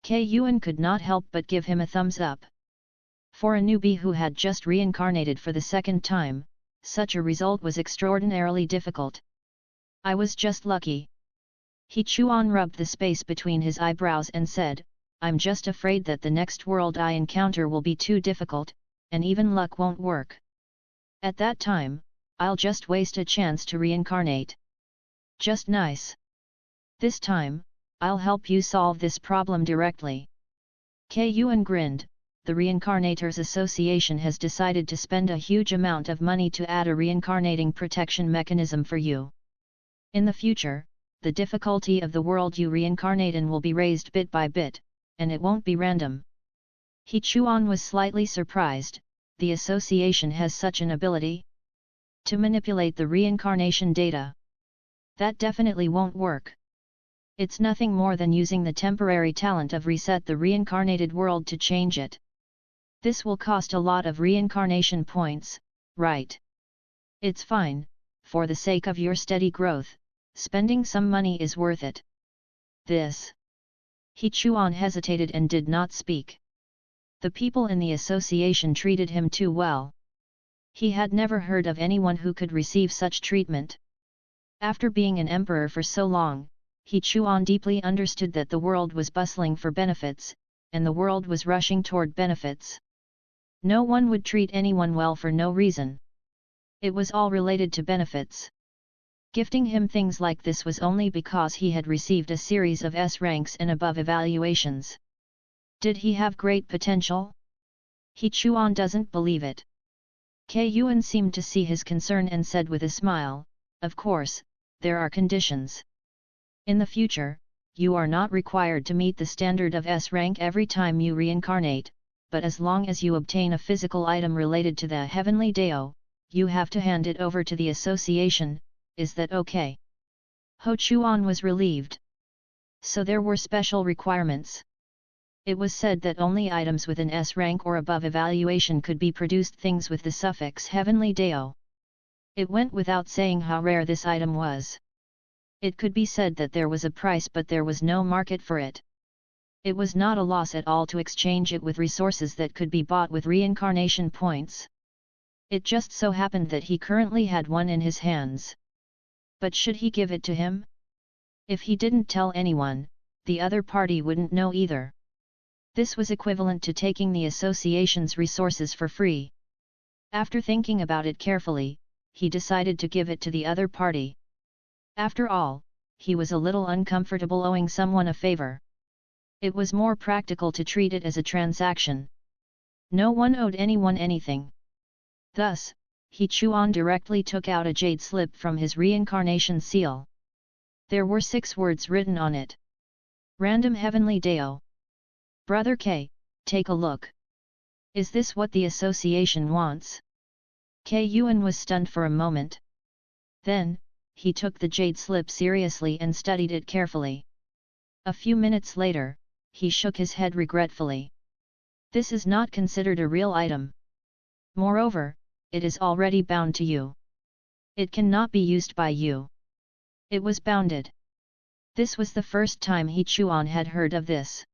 Ke Yuan could not help but give him a thumbs up. For a newbie who had just reincarnated for the second time, such a result was extraordinarily difficult. I was just lucky. He Chuan rubbed the space between his eyebrows and said, I'm just afraid that the next world I encounter will be too difficult, and even luck won't work. At that time, I'll just waste a chance to reincarnate. Just nice. This time, I'll help you solve this problem directly. Ke Yuan grinned, the Reincarnators Association has decided to spend a huge amount of money to add a reincarnating protection mechanism for you. In the future, the difficulty of the world you reincarnate in will be raised bit by bit, and it won't be random. He Chuan was slightly surprised. The association has such an ability to manipulate the reincarnation data. That definitely won't work. It's nothing more than using the temporary talent of reset the reincarnated world to change it. This will cost a lot of reincarnation points, right? It's fine, for the sake of your steady growth, spending some money is worth it. This. He Chuan hesitated and did not speak. The people in the association treated him too well. He had never heard of anyone who could receive such treatment. After being an emperor for so long, He Chuan deeply understood that the world was bustling for benefits, and the world was rushing toward benefits. No one would treat anyone well for no reason. It was all related to benefits. Gifting him things like this was only because he had received a series of S ranks and above evaluations. Did he have great potential? He Chuan doesn't believe it. Ke Yuan seemed to see his concern and said with a smile, "Of course, there are conditions. In the future, you are not required to meet the standard of S rank every time you reincarnate, but as long as you obtain a physical item related to the heavenly Dao, you have to hand it over to the association. Is that okay?" Ho Chuan was relieved. So there were special requirements. It was said that only items with an S rank or above evaluation could be produced, things with the suffix heavenly Dao. It went without saying how rare this item was. It could be said that there was a price, but there was no market for it. It was not a loss at all to exchange it with resources that could be bought with reincarnation points. It just so happened that he currently had one in his hands. But should he give it to him? If he didn't tell anyone, the other party wouldn't know either. This was equivalent to taking the association's resources for free. After thinking about it carefully, he decided to give it to the other party. After all, he was a little uncomfortable owing someone a favor. It was more practical to treat it as a transaction. No one owed anyone anything. Thus, He Chuan directly took out a jade slip from his reincarnation seal. There were 6 words written on it. Random Heavenly Dao. Brother K, take a look. Is this what the association wants? Ke Yuan was stunned for a moment. Then, he took the jade slip seriously and studied it carefully. A few minutes later, he shook his head regretfully. This is not considered a real item. Moreover, it is already bound to you. It cannot be used by you. It was bounded. This was the first time He Chuan had heard of this.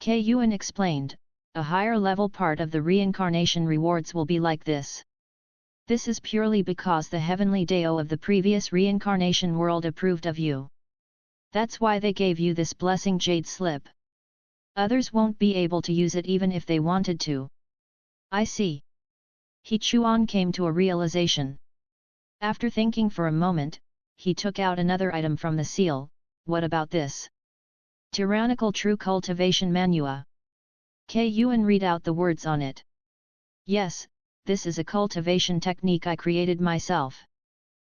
Ke Yuan explained, a higher level part of the reincarnation rewards will be like this. This is purely because the heavenly Dao of the previous reincarnation world approved of you. That's why they gave you this blessing jade slip. Others won't be able to use it even if they wanted to. I see. He Chuan came to a realization. After thinking for a moment, he took out another item from the seal. What about this? Tyrannical True Cultivation Manua. Ke Yuan read out the words on it. Yes, this is a cultivation technique I created myself.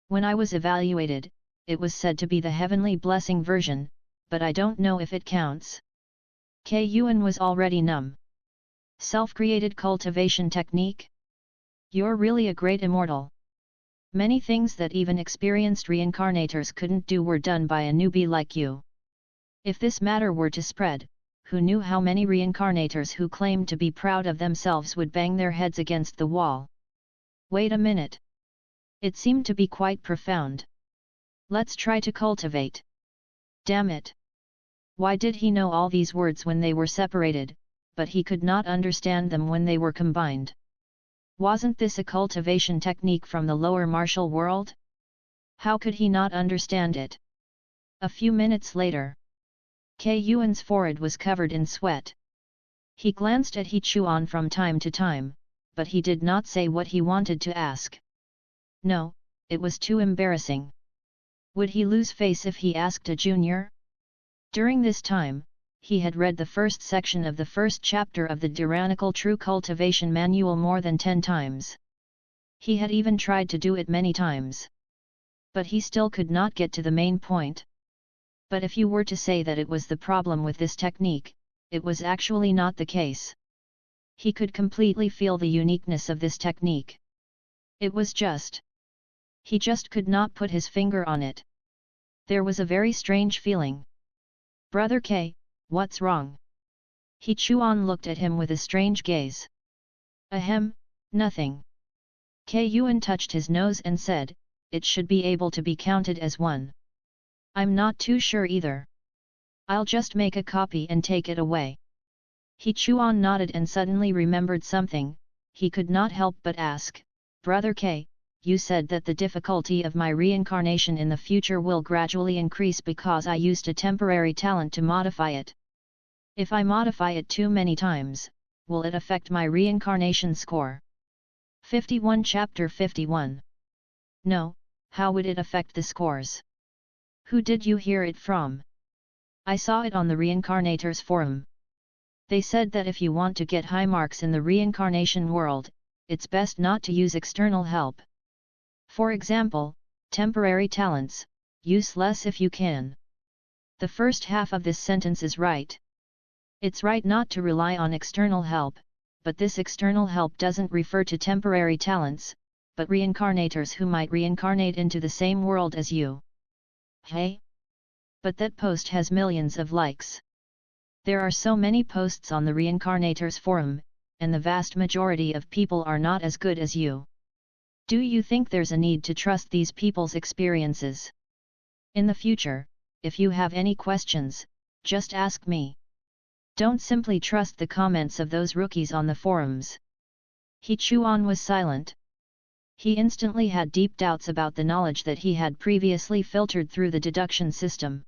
When I was evaluated, it was said to be the heavenly blessing version, but I don't know if it counts. Ke Yuan was already numb. Self-created cultivation technique? You're really a great immortal. Many things that even experienced reincarnators couldn't do were done by a newbie like you. If this matter were to spread, who knew how many reincarnators who claimed to be proud of themselves would bang their heads against the wall? Wait a minute. It seemed to be quite profound. Let's try to cultivate. Damn it! Why did he know all these words when they were separated, but he could not understand them when they were combined? Wasn't this a cultivation technique from the lower martial world? How could he not understand it? A few minutes later, Ke Yuan's forehead was covered in sweat. He glanced at He Chuan from time to time, but he did not say what he wanted to ask. No, it was too embarrassing. Would he lose face if he asked a junior? During this time, he had read the first section of the first chapter of the Tyrannical True Cultivation Manual more than 10 times. He had even tried to do it many times. But he still could not get to the main point. But if you were to say that it was the problem with this technique, it was actually not the case. He could completely feel the uniqueness of this technique. It was just. He just could not put his finger on it. There was a very strange feeling. Brother K, what's wrong? He Chuan looked at him with a strange gaze. Ahem, nothing. K Yuan touched his nose and said, it should be able to be counted as one. I'm not too sure either. I'll just make a copy and take it away. He Chuan nodded and suddenly remembered something. He could not help but ask, Brother K, you said that the difficulty of my reincarnation in the future will gradually increase because I used a temporary talent to modify it. If I modify it too many times, will it affect my reincarnation score? 51 Chapter 51. No, how would it affect the scores? Who did you hear it from? I saw it on the Reincarnators forum. They said that if you want to get high marks in the reincarnation world, it's best not to use external help. For example, temporary talents, use less if you can. The first half of this sentence is right. It's right not to rely on external help, but this external help doesn't refer to temporary talents, but reincarnators who might reincarnate into the same world as you. Hey? But that post has millions of likes. There are so many posts on the Reincarnators forum, and the vast majority of people are not as good as you. Do you think there's a need to trust these people's experiences? In the future, if you have any questions, just ask me. Don't simply trust the comments of those rookies on the forums. He Chuan was silent. He instantly had deep doubts about the knowledge that he had previously filtered through the deduction system.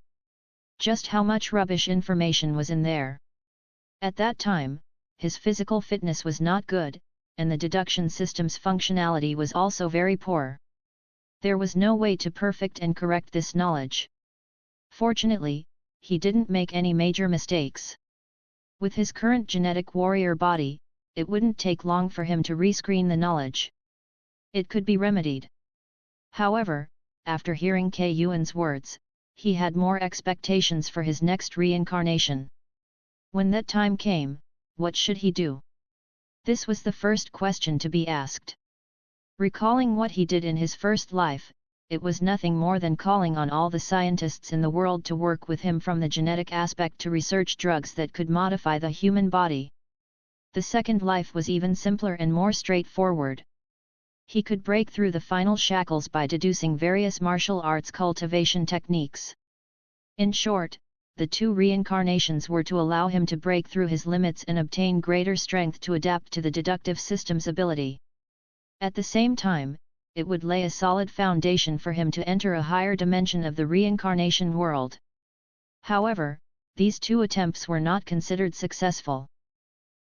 Just how much rubbish information was in there? At that time, his physical fitness was not good, and the deduction system's functionality was also very poor. There was no way to perfect and correct this knowledge. Fortunately, he didn't make any major mistakes. With his current genetic warrior body, it wouldn't take long for him to rescreen the knowledge. It could be remedied. However, after hearing K Yuan's words, he had more expectations for his next reincarnation. When that time came, what should he do? This was the first question to be asked. Recalling what he did in his first life, it was nothing more than calling on all the scientists in the world to work with him from the genetic aspect to research drugs that could modify the human body. The second life was even simpler and more straightforward. He could break through the final shackles by deducing various martial arts cultivation techniques. In short, the two reincarnations were to allow him to break through his limits and obtain greater strength to adapt to the deductive system's ability. At the same time, it would lay a solid foundation for him to enter a higher dimension of the reincarnation world. However, these two attempts were not considered successful.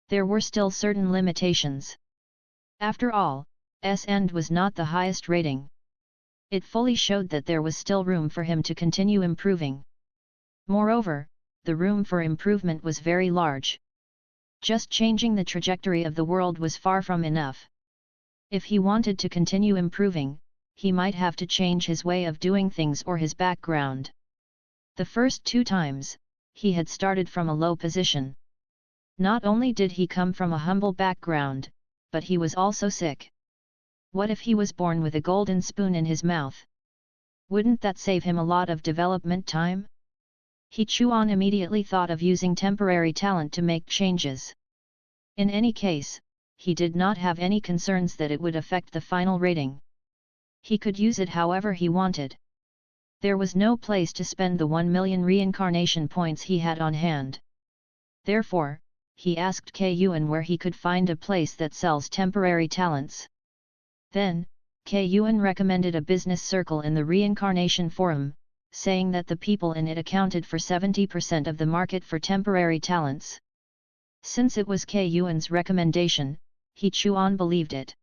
There were still certain limitations. After all, S end was not the highest rating. It fully showed that there was still room for him to continue improving. Moreover, the room for improvement was very large. Just changing the trajectory of the world was far from enough. If he wanted to continue improving, he might have to change his way of doing things or his background. The first 2 times, he had started from a low position. Not only did he come from a humble background, but he was also sick. What if he was born with a golden spoon in his mouth? Wouldn't that save him a lot of development time? He Chuan immediately thought of using temporary talent to make changes. In any case, he did not have any concerns that it would affect the final rating. He could use it however he wanted. There was no place to spend the 1 million reincarnation points he had on hand. Therefore, he asked K Yuan where he could find a place that sells temporary talents. Then, K Yuan recommended a business circle in the Reincarnation Forum, saying that the people in it accounted for 70% of the market for temporary talents. Since it was K Yuan's recommendation, He Chuan believed it.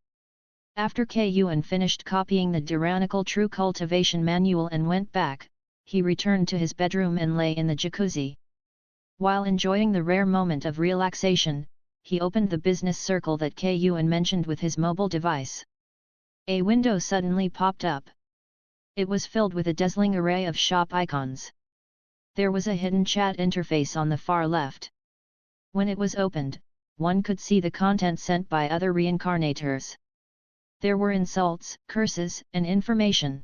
After K Yuan finished copying the Tyrannical True Cultivation Manual and went back, he returned to his bedroom and lay in the jacuzzi. While enjoying the rare moment of relaxation, he opened the business circle that Kun mentioned with his mobile device. A window suddenly popped up. It was filled with a dazzling array of shop icons. There was a hidden chat interface on the far left. When it was opened, one could see the content sent by other reincarnators. There were insults, curses, and information.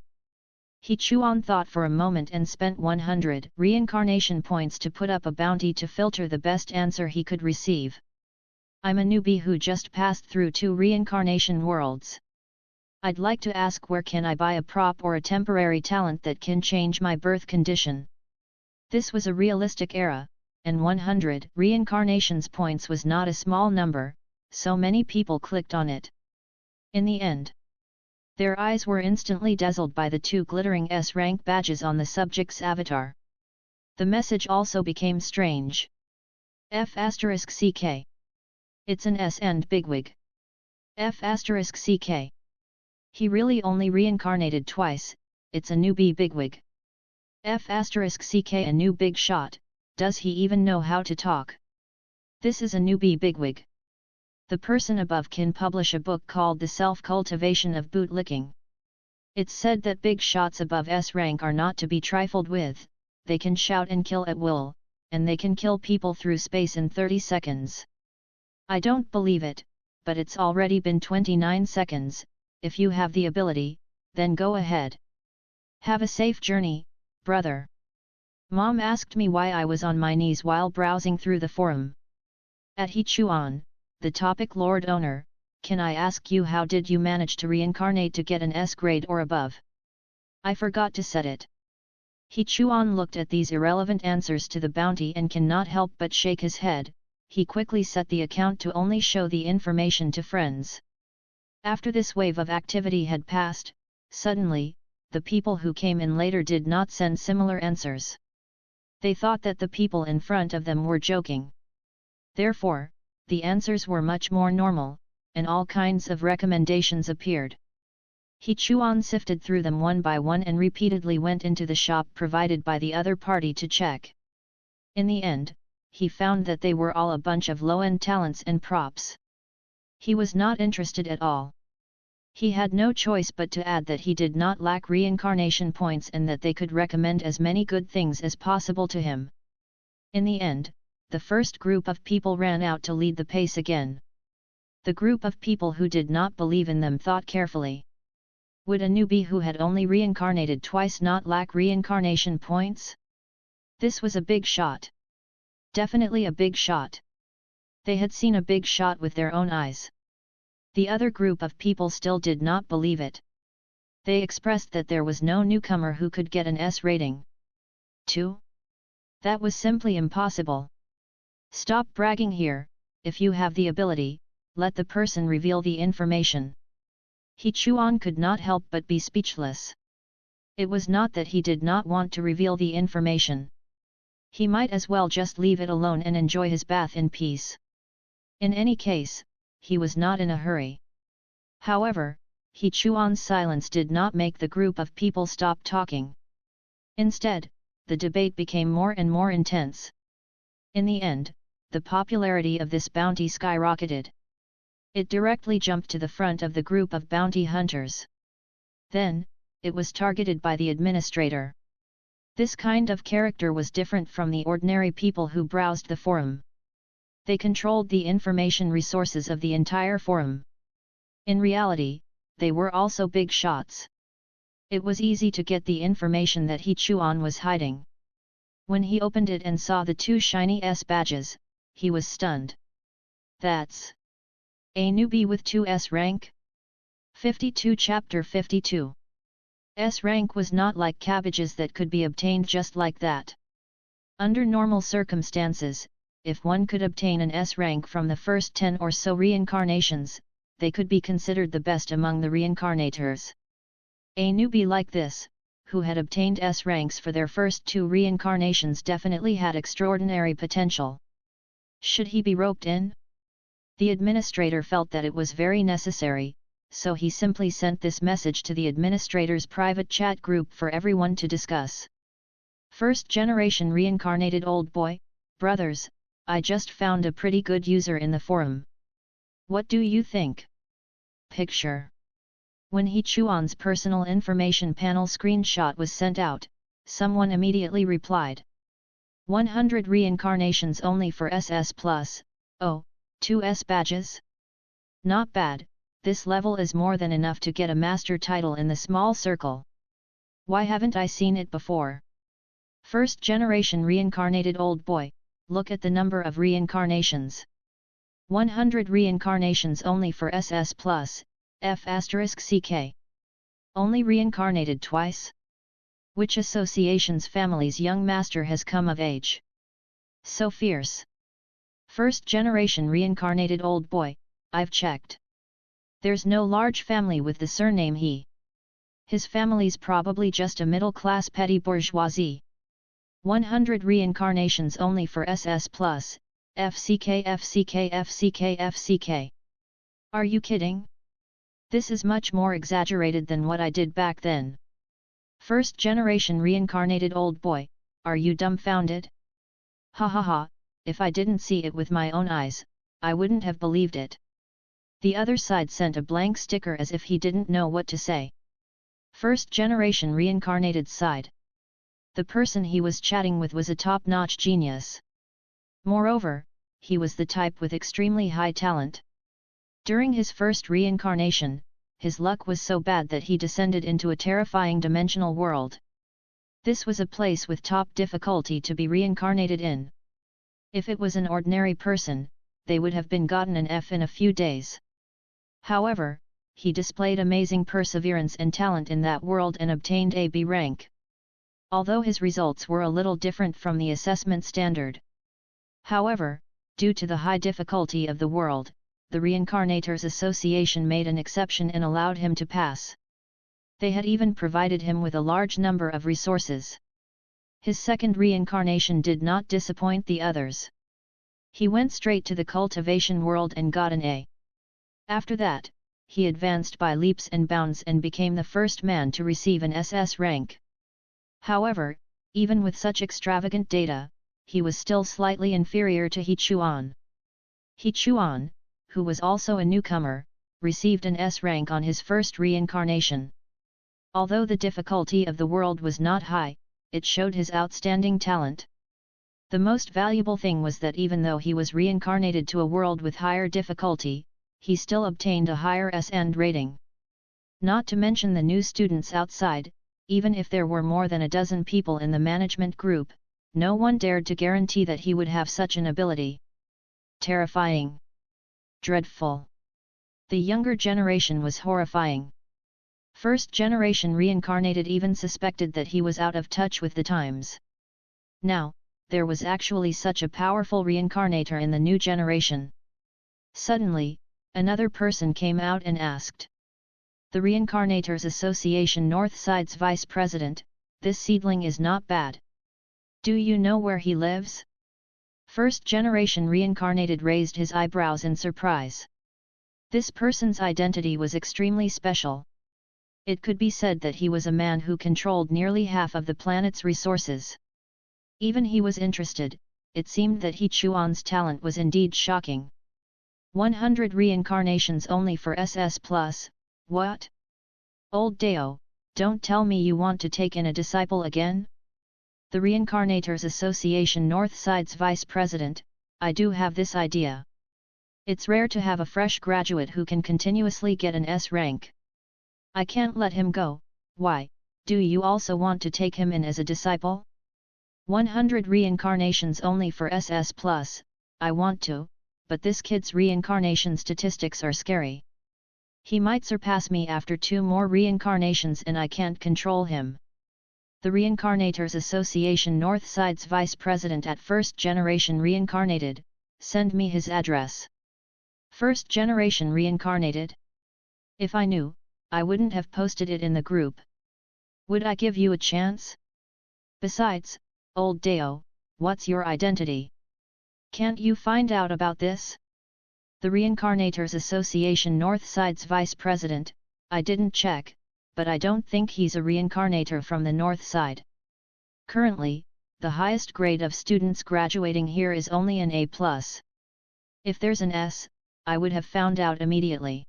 Chuan thought for a moment and spent 100 reincarnation points to put up a bounty to filter the best answer he could receive. I'm a newbie who just passed through 2 reincarnation worlds. I'd like to ask where can I buy a prop or a temporary talent that can change my birth condition. This was a realistic era, and 100 reincarnations points was not a small number, so many people clicked on it. In the end, their eyes were instantly dazzled by the 2 glittering S-rank badges on the subject's avatar. The message also became strange. F***CK. It's an S and bigwig. F***CK. He really only reincarnated twice, it's a newbie bigwig. F***CK a new big shot, does he even know how to talk? This is a newbie bigwig. The person above can publish a book called The Self-Cultivation of Bootlicking. It's said that big shots above S rank are not to be trifled with, they can shout and kill at will, and they can kill people through space in 30 seconds. I don't believe it, but it's already been 29 seconds, if you have the ability, then go ahead. Have a safe journey, brother. Mom asked me why I was on my knees while browsing through the forum. At Chuan, the topic Lord Owner, can I ask you how did you manage to reincarnate to get an S grade or above? I forgot to set it. Chuan looked at these irrelevant answers to the bounty and cannot help but shake his head. He quickly set the account to only show the information to friends. After this wave of activity had passed, suddenly, the people who came in later did not send similar answers. They thought that the people in front of them were joking. Therefore, the answers were much more normal, and all kinds of recommendations appeared. Chuan sifted through them one by one and repeatedly went into the shop provided by the other party to check. In the end, he found that they were all a bunch of low-end talents and props. He was not interested at all. He had no choice but to add that he did not lack reincarnation points and that they could recommend as many good things as possible to him. In the end, the first group of people ran out to lead the pace again. The group of people who did not believe in them thought carefully. Would a newbie who had only reincarnated twice not lack reincarnation points? This was a big shot. Definitely a big shot. They had seen a big shot with their own eyes. The other group of people still did not believe it. They expressed that there was no newcomer who could get an S rating. 2. That was simply impossible. Stop bragging here, if you have the ability, let the person reveal the information. Chuan could not help but be speechless. It was not that he did not want to reveal the information. He might as well just leave it alone and enjoy his bath in peace. In any case, he was not in a hurry. However, Chuan's silence did not make the group of people stop talking. Instead, the debate became more and more intense. In the end, the popularity of this bounty skyrocketed. It directly jumped to the front of the group of bounty hunters. Then, it was targeted by the administrator. This kind of character was different from the ordinary people who browsed the forum. They controlled the information resources of the entire forum. In reality, they were also big shots. It was easy to get the information that Chuan was hiding. When he opened it and saw the 2 shiny S badges, he was stunned. That's a newbie with 2 S rank? 52 Chapter 52. S rank was not like cabbages that could be obtained just like that. Under normal circumstances, if one could obtain an S rank from the first 10 or so reincarnations, they could be considered the best among the reincarnators. A newbie like this, who had obtained S ranks for their first 2 reincarnations, definitely had extraordinary potential. Should he be roped in? The administrator felt that it was very necessary, so he simply sent this message to the administrator's private chat group for everyone to discuss. First generation reincarnated old boy, Brothers, I just found a pretty good user in the forum. What do you think? Picture. When He Chuan's personal information panel screenshot was sent out, someone immediately replied. 100 reincarnations only for SS+, oh, 2S badges? Not bad, this level is more than enough to get a master title in the small circle. Why haven't I seen it before? First generation reincarnated old boy, look at the number of reincarnations. 100 reincarnations only for SS+, F***ck. Only reincarnated twice? Which association's family's young master has come of age? So fierce. First generation reincarnated old boy, I've checked. There's no large family with the surname He. His family's probably just a middle-class petty bourgeoisie. 100 reincarnations only for SS+, FCK. Are you kidding? This is much more exaggerated than what I did back then. First generation reincarnated old boy, are you dumbfounded? Ha ha ha, if I didn't see it with my own eyes, I wouldn't have believed it. The other side sent a blank sticker as if he didn't know what to say. First generation reincarnated side. The person he was chatting with was a top-notch genius. Moreover, he was the type with extremely high talent. During his first reincarnation, his luck was so bad that he descended into a terrifying dimensional world. This was a place with top difficulty to be reincarnated in. If it was an ordinary person, they would have been gotten an F in a few days. However, he displayed amazing perseverance and talent in that world and obtained a B rank. Although his results were a little different from the assessment standard. However, due to the high difficulty of the world, the Reincarnators Association made an exception and allowed him to pass. They had even provided him with a large number of resources. His second reincarnation did not disappoint the others. He went straight to the cultivation world and got an A. After that, he advanced by leaps and bounds and became the first man to receive an SS rank. However, even with such extravagant data, he was still slightly inferior to He Chuan. He Chuan, who was also a newcomer, received an S rank on his first reincarnation. Although the difficulty of the world was not high, it showed his outstanding talent. The most valuable thing was that even though he was reincarnated to a world with higher difficulty, he still obtained a higher S&D rating. Not to mention the new students outside, even if there were more than a dozen people in the management group, no one dared to guarantee that he would have such an ability. Terrifying. Dreadful. The younger generation was horrifying. First generation reincarnated even suspected that he was out of touch with the times. Now, there was actually such a powerful reincarnator in the new generation. Suddenly, another person came out and asked. The Reincarnators Association Northside's vice president, this seedling is not bad. Do you know where he lives? First generation reincarnated raised his eyebrows in surprise. This person's identity was extremely special. It could be said that he was a man who controlled nearly half of the planet's resources. Even he was interested. It seemed that He Chuan's talent was indeed shocking. 100 reincarnations only for SS+, what? Old Deo, don't tell me you want to take in a disciple again? The Reincarnators Association Northside's vice president, I do have this idea. It's rare to have a fresh graduate who can continuously get an S rank. I can't let him go. Why, do you also want to take him in as a disciple? 100 reincarnations only for SS+, I want to, but this kid's reincarnation statistics are scary. He might surpass me after 2 more reincarnations and I can't control him. The Reincarnators Association Northside's vice president at First Generation Reincarnated, send me his address. First Generation Reincarnated? If I knew, I wouldn't have posted it in the group. Would I give you a chance? Besides, Old Deo, what's your identity? Can't you find out about this? The Reincarnators Association Northside's vice president, I didn't check, but I don't think he's a reincarnator from the North Side. Currently, the highest grade of students graduating here is only an A+. If there's an S, I would have found out immediately.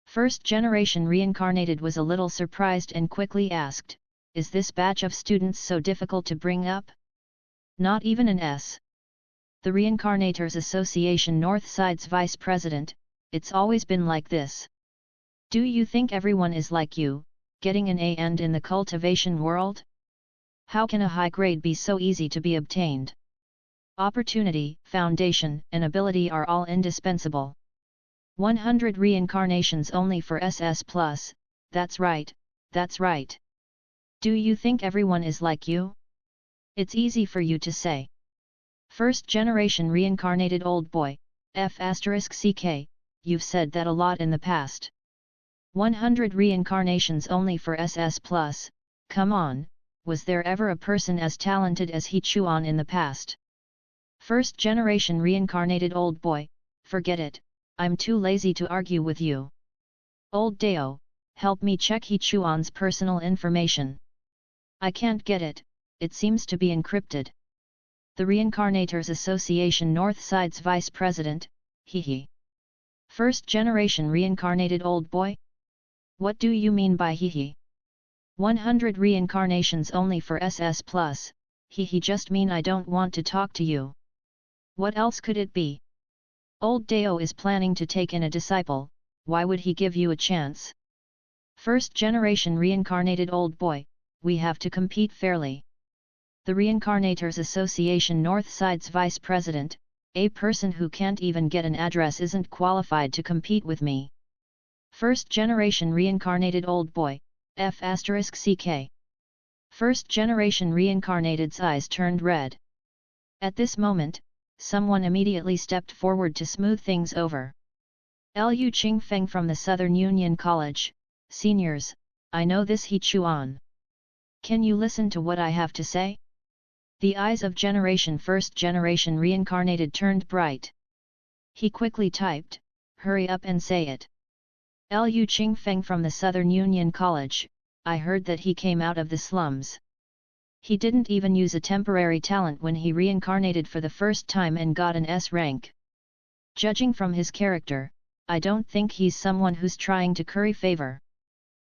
First generation reincarnated was a little surprised and quickly asked, is this batch of students so difficult to bring up? Not even an S. The Reincarnators Association Northside's vice president, it's always been like this. Do you think everyone is like you, getting an A and in the cultivation world? How can a high grade be so easy to be obtained? Opportunity, foundation, and ability are all indispensable. 100 reincarnations only for SS+, that's right, that's right. Do you think everyone is like you? It's easy for you to say. First generation reincarnated old boy, F***ck, you've said that a lot in the past. 100 reincarnations only for SS+, come on, was there ever a person as talented as He Chuan in the past? First generation reincarnated old boy, forget it, I'm too lazy to argue with you. Old Deo, help me check He Chuan's personal information. I can't get it, it seems to be encrypted. The Reincarnators Association Northside's vice president, hee. First generation reincarnated old boy? What do you mean by hee? 100 reincarnations only for SS+, hee just mean I don't want to talk to you. What else could it be? Old Deo is planning to take in a disciple, why would he give you a chance? First generation reincarnated old boy, we have to compete fairly. The Reincarnators Association Northside's vice president, a person who can't even get an address isn't qualified to compete with me. First generation reincarnated old boy, F***ck. First generation reincarnated's eyes turned red. At this moment, someone immediately stepped forward to smooth things over. Lu Qingfeng from the Southern Union College, seniors, I know this He Chuan. Can you listen to what I have to say? The eyes of first generation reincarnated turned bright. He quickly typed, hurry up and say it. Lu Qingfeng from the Southern Union College, I heard that he came out of the slums. He didn't even use a temporary talent when he reincarnated for the first time and got an S rank. Judging from his character, I don't think he's someone who's trying to curry favor.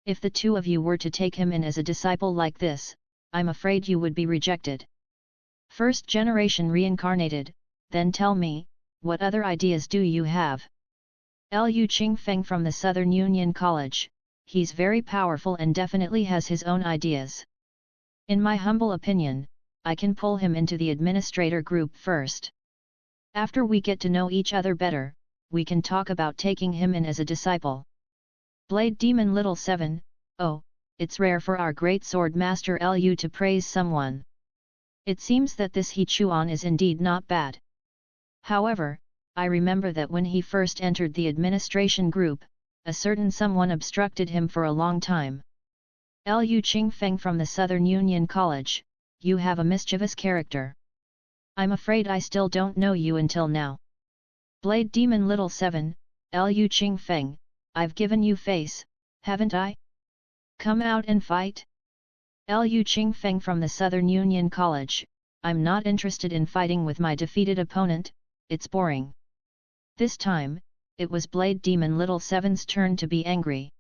If the two of you were to take him in as a disciple like this, I'm afraid you would be rejected. First generation reincarnated, then tell me, what other ideas do you have? Lu Qingfeng from the Southern Union College, he's very powerful and definitely has his own ideas. In my humble opinion, I can pull him into the administrator group first. After we get to know each other better, we can talk about taking him in as a disciple. Blade Demon Little 7, oh, it's rare for our great sword master Lu to praise someone. It seems that this He Chuan is indeed not bad. However, I remember that when he first entered the administration group, a certain someone obstructed him for a long time. Lu Qingfeng from the Southern Union College, you have a mischievous character. I'm afraid I still don't know you until now. Blade Demon Little 7, Lu Qingfeng, I've given you face, haven't I? Come out and fight? Lu Qingfeng from the Southern Union College, I'm not interested in fighting with my defeated opponent, it's boring. This time, it was Blade Demon Little 7's turn to be angry.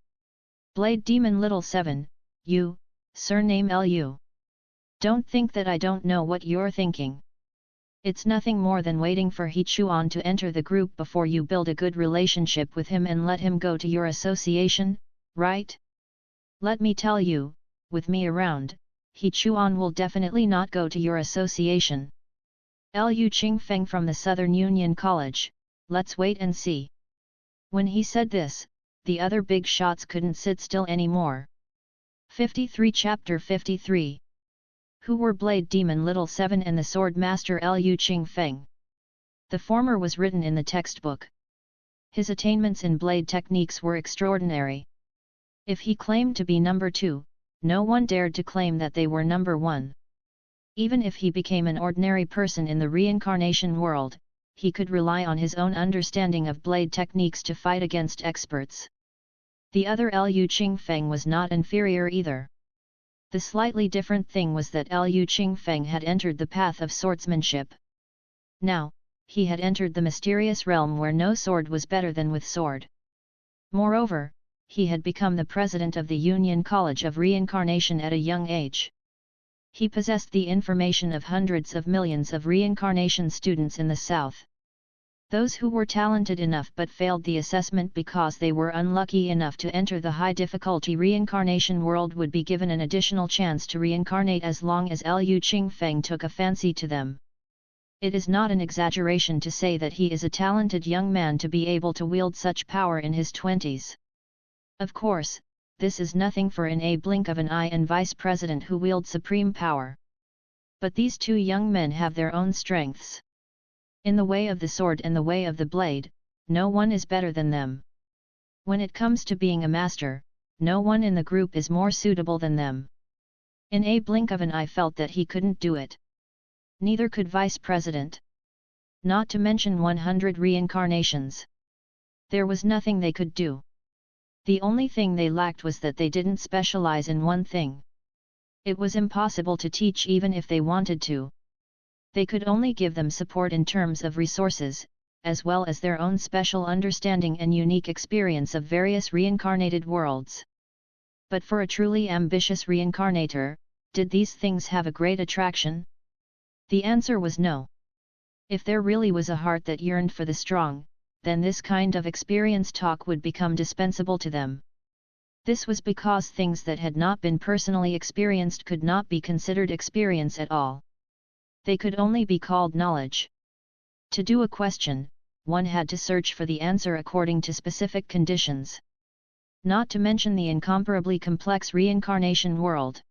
Blade Demon Little 7, you, surname Lu. Don't think that I don't know what you're thinking. It's nothing more than waiting for He Chuan to enter the group before you build a good relationship with him and let him go to your association, right? Let me tell you, with me around, He Chuan will definitely not go to your association. Lu Qingfeng from the Southern Union College, let's wait and see. When he said this, the other big shots couldn't sit still anymore. 53 Chapter 53. Who were Blade Demon Little 7 and the Sword Master Lu Qingfeng? The former was written in the textbook. His attainments in blade techniques were extraordinary. If he claimed to be number 2, no one dared to claim that they were number 1. Even if he became an ordinary person in the reincarnation world, he could rely on his own understanding of blade techniques to fight against experts. The other Lu Qingfeng was not inferior either. The slightly different thing was that Liu Qingfeng had entered the path of swordsmanship. Now, he had entered the mysterious realm where no sword was better than with sword. Moreover, he had become the president of the Union College of Reincarnation at a young age. He possessed the information of hundreds of millions of reincarnation students in the South. Those who were talented enough but failed the assessment because they were unlucky enough to enter the high-difficulty reincarnation world would be given an additional chance to reincarnate as long as Liu Qingfeng took a fancy to them. It is not an exaggeration to say that he is a talented young man to be able to wield such power in his 20s. Of course, this is nothing for a blink of an eye and vice president who wield supreme power. But these two young men have their own strengths. In the way of the sword and the way of the blade, no one is better than them. When it comes to being a master, no one in the group is more suitable than them. In a blink of an eye felt that he couldn't do it. Neither could vice president. Not to mention 100 reincarnations. There was nothing they could do. The only thing they lacked was that they didn't specialize in one thing. It was impossible to teach even if they wanted to. They could only give them support in terms of resources, as well as their own special understanding and unique experience of various reincarnated worlds. But for a truly ambitious reincarnator, did these things have a great attraction? The answer was no. If there really was a heart that yearned for the strong, then this kind of experience talk would become dispensable to them. This was because things that had not been personally experienced could not be considered experience at all. They could only be called knowledge. To do a question, one had to search for the answer according to specific conditions. Not to mention the incomparably complex reincarnation world.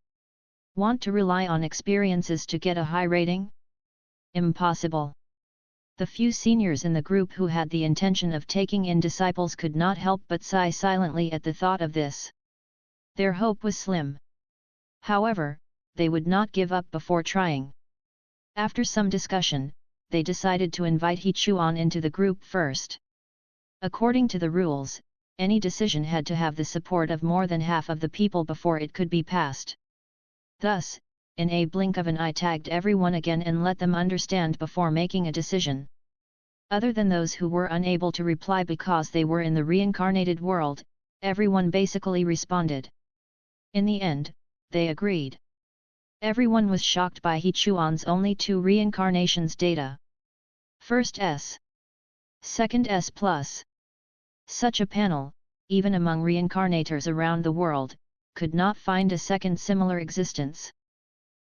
Want to rely on experiences to get a high rating? Impossible. The few seniors in the group who had the intention of taking in disciples could not help but sigh silently at the thought of this. Their hope was slim. However, they would not give up before trying. After some discussion, they decided to invite He Chuan into the group first. According to the rules, any decision had to have the support of more than half of the people before it could be passed. Thus, in a blink of an eye tagged everyone again and let them understand before making a decision. Other than those who were unable to reply because they were in the reincarnated world, everyone basically responded. In the end, they agreed. Everyone was shocked by He Chuan's only 2 reincarnations data. First S. Second S+. Such a panel, even among reincarnators around the world, could not find a second similar existence.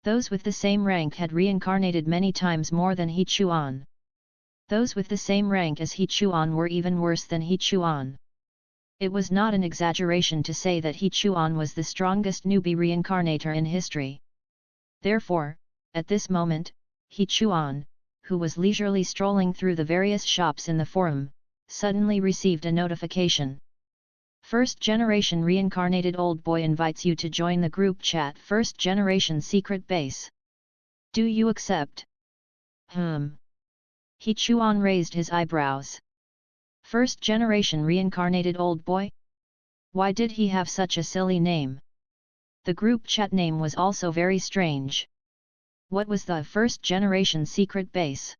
Those with the same rank had reincarnated many times more than He Chuan. Those with the same rank as He Chuan were even worse than He Chuan. It was not an exaggeration to say that He Chuan was the strongest newbie reincarnator in history. Therefore, at this moment, He Chuan, who was leisurely strolling through the various shops in the forum, suddenly received a notification. First generation reincarnated old boy invites you to join the group chat First Generation Secret Base. Do you accept? He Chuan raised his eyebrows. First generation reincarnated old boy? Why did he have such a silly name? The group chat name was also very strange. What was the first generation secret base?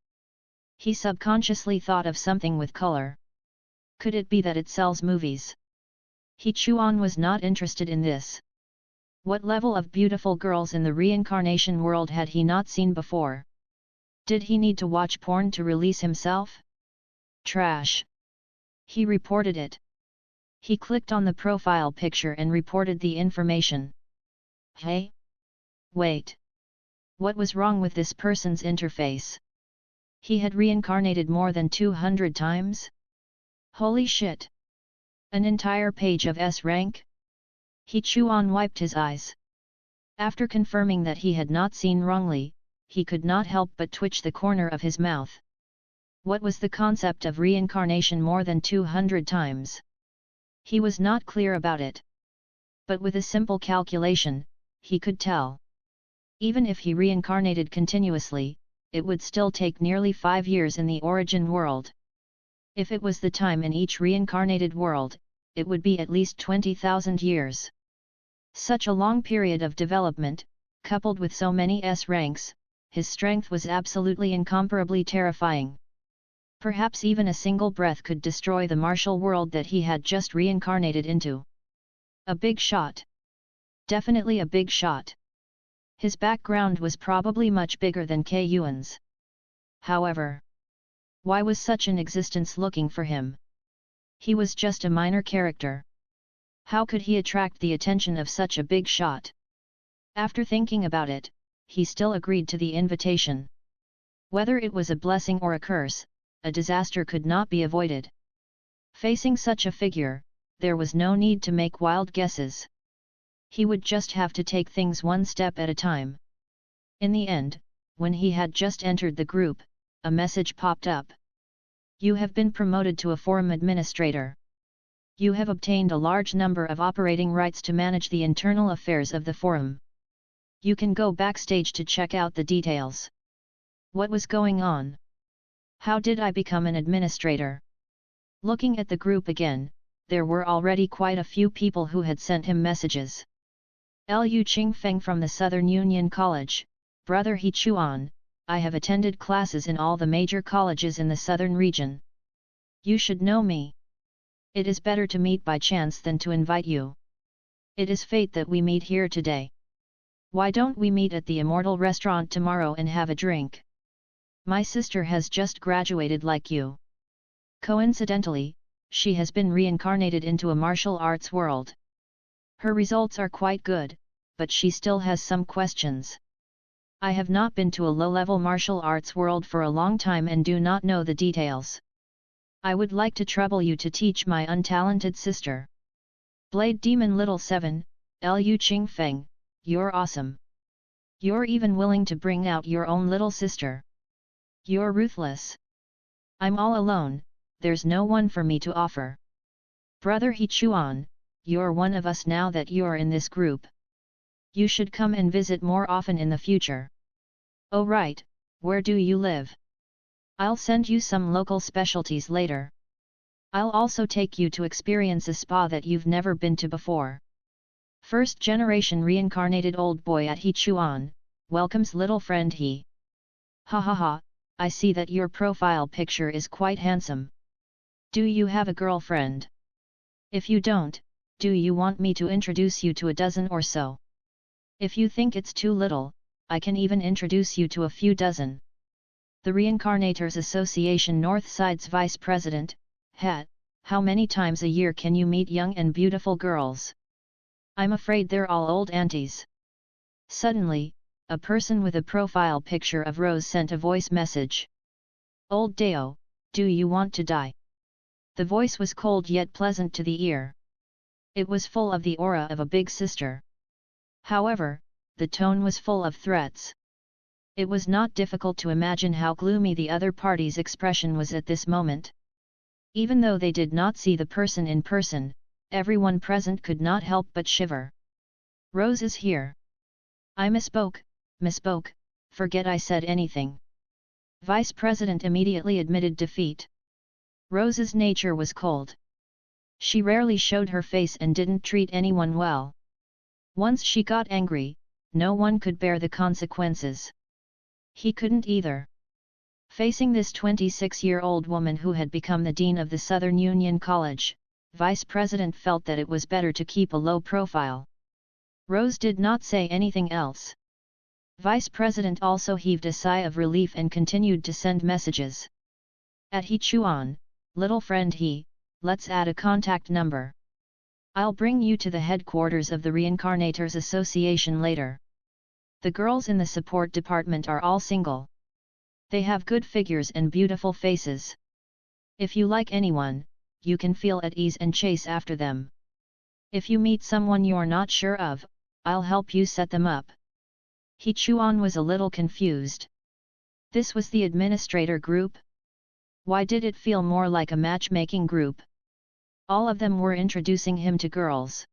He subconsciously thought of something with color. Could it be that it sells movies? He Chuan was not interested in this. What level of beautiful girls in the reincarnation world had he not seen before? Did he need to watch porn to release himself? Trash. He reported it. He clicked on the profile picture and reported the information. Hey? Wait. What was wrong with this person's interface? He had reincarnated more than 200 times? Holy shit! An entire page of S rank? He Chuan wiped his eyes. After confirming that he had not seen wrongly, he could not help but twitch the corner of his mouth. What was the concept of reincarnation more than 200 times? He was not clear about it. But with a simple calculation, he could tell. Even if he reincarnated continuously, it would still take nearly 5 years in the origin world. If it was the time in each reincarnated world, it would be at least 20,000 years. Such a long period of development, coupled with so many S ranks, his strength was absolutely incomparably terrifying. Perhaps even a single breath could destroy the martial world that he had just reincarnated into. A big shot. Definitely a big shot. His background was probably much bigger than K Yuan's. However, why was such an existence looking for him? He was just a minor character. How could he attract the attention of such a big shot? After thinking about it, he still agreed to the invitation. Whether it was a blessing or a curse, a disaster could not be avoided. Facing such a figure, there was no need to make wild guesses. He would just have to take things one step at a time. In the end, when he had just entered the group, a message popped up. You have been promoted to a forum administrator. You have obtained a large number of operating rights to manage the internal affairs of the forum. You can go backstage to check out the details. What was going on? How did I become an administrator? Looking at the group again, there were already quite a few people who had sent him messages. Lu Qingfeng from the Southern Union College, Brother He Chuan, I have attended classes in all the major colleges in the southern region. You should know me. It is better to meet by chance than to invite you. It is fate that we meet here today. Why don't we meet at the Immortal Restaurant tomorrow and have a drink? My sister has just graduated like you. Coincidentally, she has been reincarnated into a martial arts world. Her results are quite good, but she still has some questions. I have not been to a low-level martial arts world for a long time and do not know the details. I would like to trouble you to teach my untalented sister. Blade Demon Little 7, Lu Qingfeng, you're awesome. You're even willing to bring out your own little sister. You're ruthless. I'm all alone, there's no one for me to offer. Brother He Chuan, you're one of us now that you're in this group. You should come and visit more often in the future. Oh right, where do you live? I'll send you some local specialties later. I'll also take you to experience a spa that you've never been to before. First generation reincarnated old boy at He Chuan, welcomes little friend He. Ha ha ha, I see that your profile picture is quite handsome. Do you have a girlfriend? If you don't, do you want me to introduce you to a dozen or so? If you think it's too little, I can even introduce you to a few dozen. The Reincarnators Association Northside's Vice President, Het, how many times a year can you meet young and beautiful girls? I'm afraid they're all old aunties. Suddenly, a person with a profile picture of Rose sent a voice message. Old Deo, do you want to die? The voice was cold yet pleasant to the ear. It was full of the aura of a big sister. However, the tone was full of threats. It was not difficult to imagine how gloomy the other party's expression was at this moment. Even though they did not see the person in person, everyone present could not help but shiver. Rose is here. I misspoke, forget I said anything. Vice President immediately admitted defeat. Rose's nature was cold. She rarely showed her face and didn't treat anyone well. Once she got angry, no one could bear the consequences. He couldn't either. Facing this 26-year-old woman who had become the dean of the Southern Union College, Vice President felt that it was better to keep a low profile. Rose did not say anything else. Vice President also heaved a sigh of relief and continued to send messages. At He Chuan, little friend He, let's add a contact number. I'll bring you to the headquarters of the Reincarnators Association later. The girls in the support department are all single. They have good figures and beautiful faces. If you like anyone, you can feel at ease and chase after them. If you meet someone you're not sure of, I'll help you set them up. He Chuan was a little confused. This was the administrator group? Why did it feel more like a matchmaking group? All of them were introducing him to girls.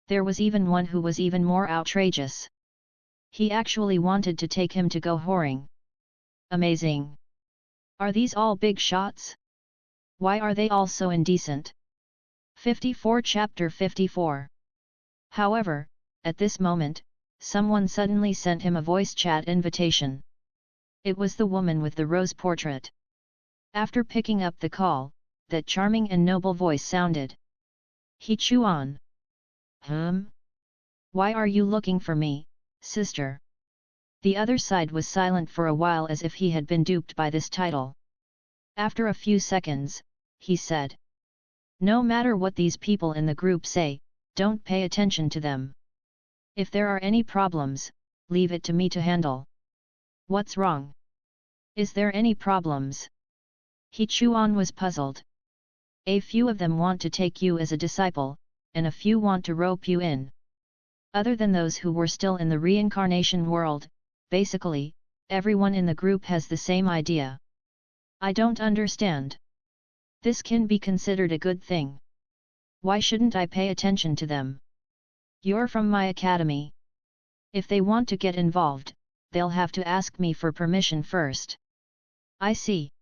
There was even one who was even more outrageous. He actually wanted to take him to go whoring. Amazing! Are these all big shots? Why are they all so indecent? 54 Chapter 54. However, At this moment, someone suddenly sent him a voice chat invitation. It was the woman with the rose portrait. After picking up the call, that charming and noble voice sounded. He Chuan. Why are you looking for me, sister? The other side was silent for a while as if he had been duped by this title. After a few seconds, he said. No matter what these people in the group say, don't pay attention to them. If there are any problems, leave it to me to handle. What's wrong? Is there any problems? He Chuan was puzzled. A few of them want to take you as a disciple, and a few want to rope you in. Other than those who were still in the reincarnation world, basically, everyone in the group has the same idea. I don't understand. This can be considered a good thing. Why shouldn't I pay attention to them? You're from my academy. If they want to get involved, they'll have to ask me for permission first. I see.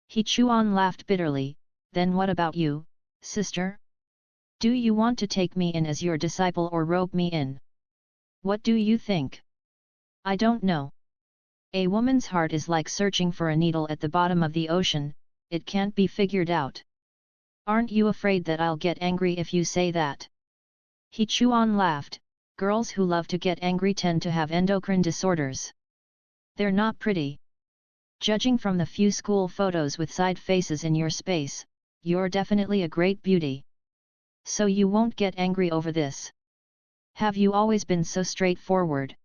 He Chuan laughed bitterly. Then what about you, sister? Do you want to take me in as your disciple or rope me in? What do you think? I don't know. A woman's heart is like searching for a needle at the bottom of the ocean, it can't be figured out. Aren't you afraid that I'll get angry if you say that? He Chuan laughed. Girls who love to get angry tend to have endocrine disorders. They're not pretty. Judging from the few school photos with side faces in your space, you're definitely a great beauty. So you won't get angry over this. Have you always been so straightforward?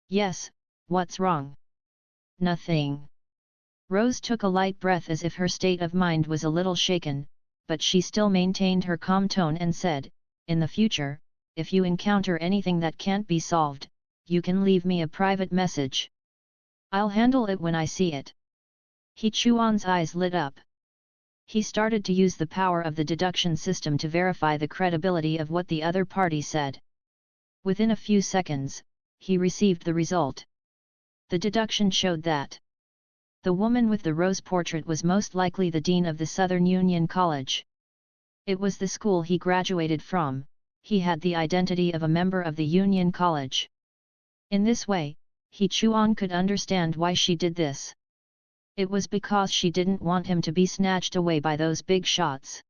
Yes, what's wrong? Nothing. Rose took a light breath as if her state of mind was a little shaken, but she still maintained her calm tone and said, in the future, if you encounter anything that can't be solved, you can leave me a private message. I'll handle it when I see it. He Chuan's eyes lit up. He started to use the power of the deduction system to verify the credibility of what the other party said. Within a few seconds, he received the result. The deduction showed that the woman with the rose portrait was most likely the dean of the Southern Union College. It was the school he graduated from. He had the identity of a member of the Union College. In this way, He Chuan could understand why she did this. It was because she didn't want him to be snatched away by those big shots.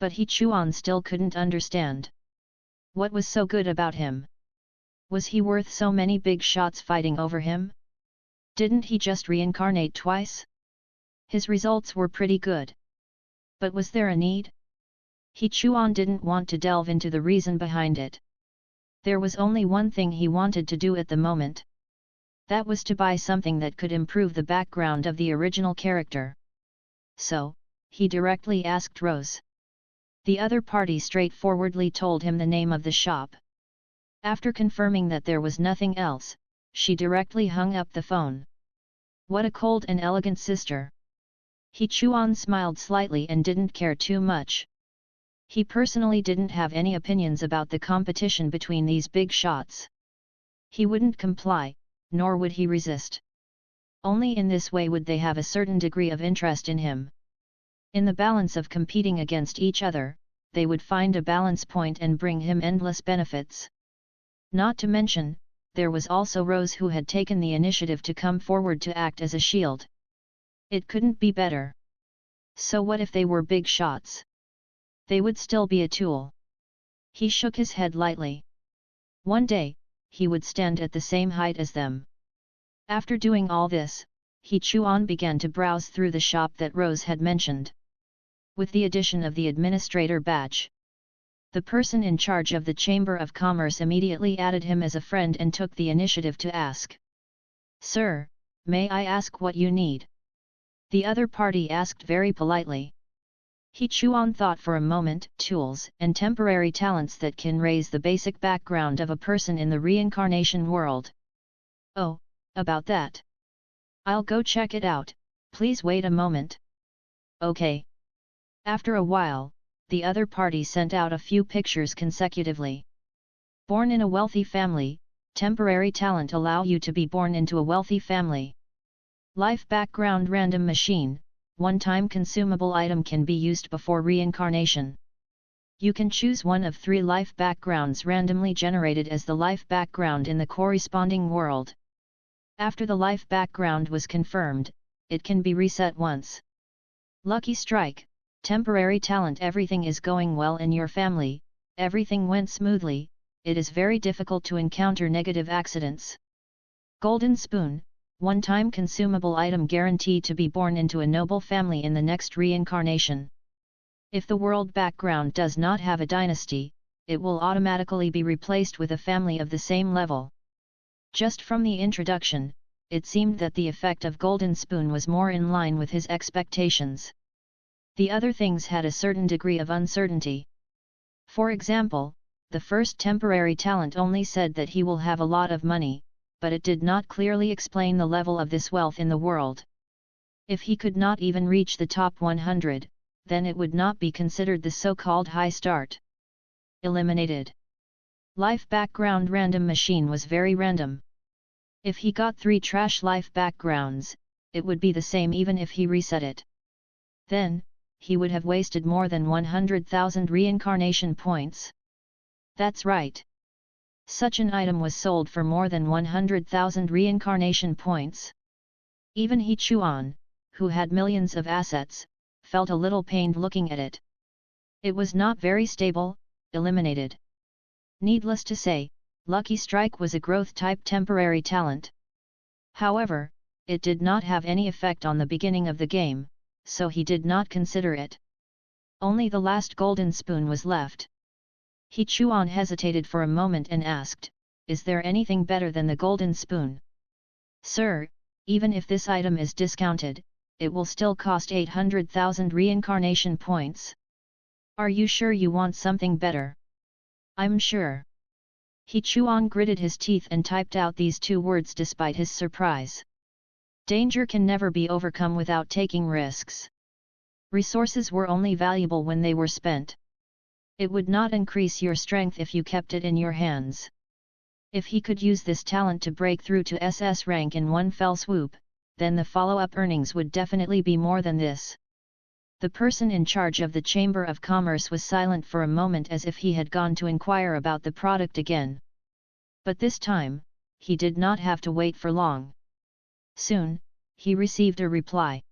But He Chuan still couldn't understand. What was so good about him? Was he worth so many big shots fighting over him? Didn't he just reincarnate twice? His results were pretty good. But was there a need? He Chuan didn't want to delve into the reason behind it. There was only one thing he wanted to do at the moment. That was to buy something that could improve the background of the original character. So, he directly asked Rose. The other party straightforwardly told him the name of the shop. After confirming that there was nothing else, she directly hung up the phone. What a cold and elegant sister. He Chuan smiled slightly and didn't care too much. He personally didn't have any opinions about the competition between these big shots. He wouldn't comply, nor would he resist. Only in this way would they have a certain degree of interest in him. In the balance of competing against each other, they would find a balance point and bring him endless benefits. Not to mention, there was also Rose who had taken the initiative to come forward to act as a shield. It couldn't be better. So what if they were big shots? They would still be a tool. He shook his head lightly. One day, he would stand at the same height as them. After doing all this, He Chuan began to browse through the shop that Rose had mentioned. With the addition of the administrator badge, the person in charge of the Chamber of Commerce immediately added him as a friend and took the initiative to ask. Sir, may I ask what you need? The other party asked very politely. He Chuan thought for a moment. Tools and temporary talents that can raise the basic background of a person in the reincarnation world. Oh, about that. I'll go check it out, please wait a moment. Okay. After a while, the other party sent out a few pictures consecutively. Born in a wealthy family, temporary talent allow you to be born into a wealthy family. Life background random machine, one-time consumable item can be used before reincarnation. You can choose one of 3 life backgrounds randomly generated as the life background in the corresponding world. After the life background was confirmed, it can be reset once. Lucky strike, temporary talent. Everything is going well in your family, everything went smoothly, it is very difficult to encounter negative accidents. Golden spoon, one-time consumable item guaranteed to be born into a noble family in the next reincarnation. If the world background does not have a dynasty, it will automatically be replaced with a family of the same level. Just from the introduction, it seemed that the effect of Golden Spoon was more in line with his expectations. The other things had a certain degree of uncertainty. For example, the first temporary talent only said that he will have a lot of money, but it did not clearly explain the level of this wealth in the world. If he could not even reach the top 100, then it would not be considered the so-called high start. Eliminated. Life background random machine was very random. If he got 3 trash life backgrounds, it would be the same even if he reset it. Then, he would have wasted more than 100,000 reincarnation points. That's right. Such an item was sold for more than 100,000 reincarnation points. Even He Chuan, who had millions of assets, felt a little pained looking at it. It was not very stable. Eliminated. Needless to say, Lucky Strike was a growth-type temporary talent. However, it did not have any effect on the beginning of the game, so he did not consider it. Only the last Golden Spoon was left. He Chuan hesitated for a moment and asked, "Is there anything better than the Golden Spoon?" "Sir, even if this item is discounted, it will still cost 800,000 reincarnation points. Are you sure you want something better?" "I'm sure." He Chuan gritted his teeth and typed out these 2 words despite his surprise. Danger can never be overcome without taking risks. Resources were only valuable when they were spent. It would not increase your strength if you kept it in your hands. If he could use this talent to break through to SS rank in one fell swoop, then the follow-up earnings would definitely be more than this. The person in charge of the Chamber of Commerce was silent for a moment as if he had gone to inquire about the product again. But this time, he did not have to wait for long. Soon, he received a reply.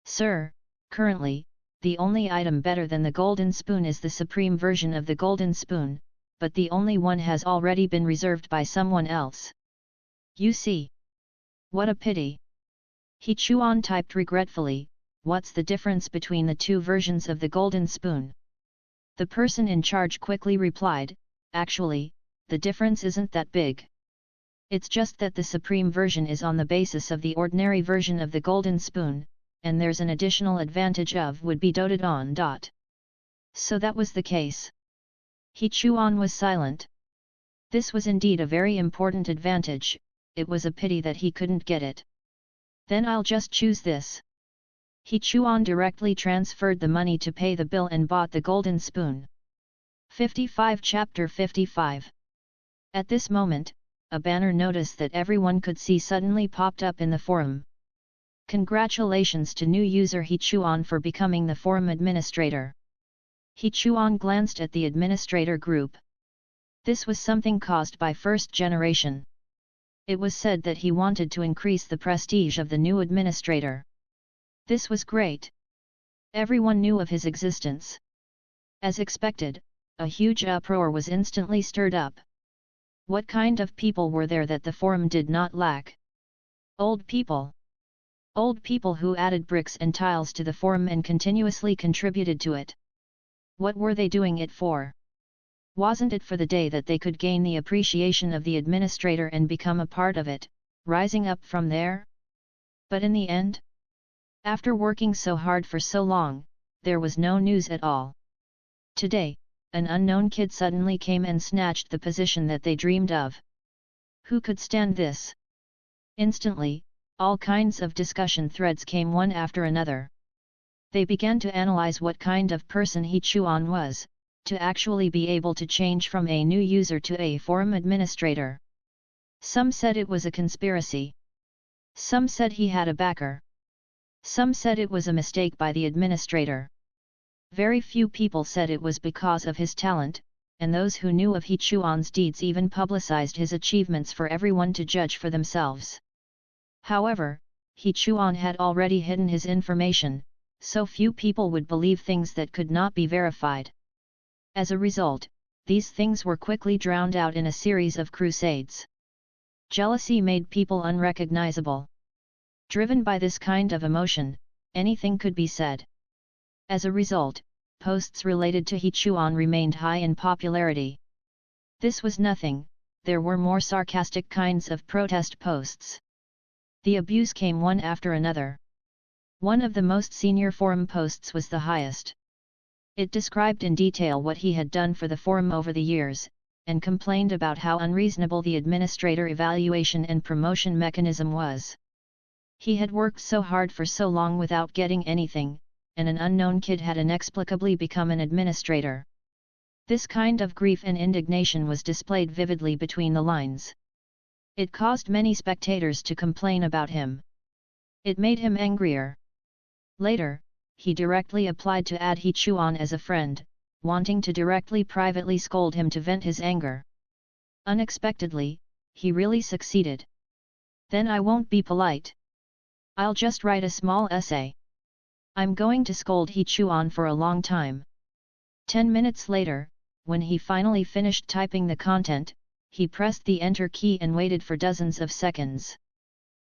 "Sir, currently, the only item better than the Golden Spoon is the supreme version of the Golden Spoon, but the only one has already been reserved by someone else." "You see. What a pity." He Chuan typed regretfully, "What's the difference between the 2 versions of the Golden Spoon?" The person in charge quickly replied, "Actually, the difference isn't that big. It's just that the supreme version is on the basis of the ordinary version of the Golden Spoon, and there's an additional advantage of would be doted on. So that was the case." He Chuan was silent. This was indeed a very important advantage, it was a pity that he couldn't get it. "Then I'll just choose this." He Chuan directly transferred the money to pay the bill and bought the Golden Spoon. 55 Chapter 55. At this moment, a banner notice that everyone could see suddenly popped up in the forum. "Congratulations to new user He Chuan for becoming the forum administrator." He Chuan glanced at the administrator group. This was something caused by first generation. It was said that he wanted to increase the prestige of the new administrator. This was great. Everyone knew of his existence. As expected, a huge uproar was instantly stirred up. What kind of people were there that the forum did not lack? Old people. Old people who added bricks and tiles to the forum and continuously contributed to it. What were they doing it for? Wasn't it for the day that they could gain the appreciation of the administrator and become a part of it, rising up from there? But in the end? After working so hard for so long, there was no news at all. Today, an unknown kid suddenly came and snatched the position that they dreamed of. Who could stand this? Instantly, all kinds of discussion threads came one after another. They began to analyze what kind of person He Chuan was, to actually be able to change from a new user to a forum administrator. Some said it was a conspiracy. Some said he had a backer. Some said it was a mistake by the administrator. Very few people said it was because of his talent, and those who knew of He Chuan's deeds even publicized his achievements for everyone to judge for themselves. However, He Chuan had already hidden his information, so few people would believe things that could not be verified. As a result, these things were quickly drowned out in a series of crusades. Jealousy made people unrecognizable. Driven by this kind of emotion, anything could be said. As a result, posts related to He Chuan remained high in popularity. This was nothing, there were more sarcastic kinds of protest posts. The abuse came one after another. One of the most senior forum posts was the highest. It described in detail what he had done for the forum over the years, and complained about how unreasonable the administrator evaluation and promotion mechanism was. He had worked so hard for so long without getting anything, and an unknown kid had inexplicably become an administrator. This kind of grief and indignation was displayed vividly between the lines. It caused many spectators to complain about him. It made him angrier. Later, he directly applied to add He Chuan as a friend, wanting to directly privately scold him to vent his anger. Unexpectedly, he really succeeded. Then I won't be polite. I'll just write a small essay. I'm going to scold He Chuan for a long time. 10 minutes later, when he finally finished typing the content, he pressed the enter key and waited for dozens of seconds.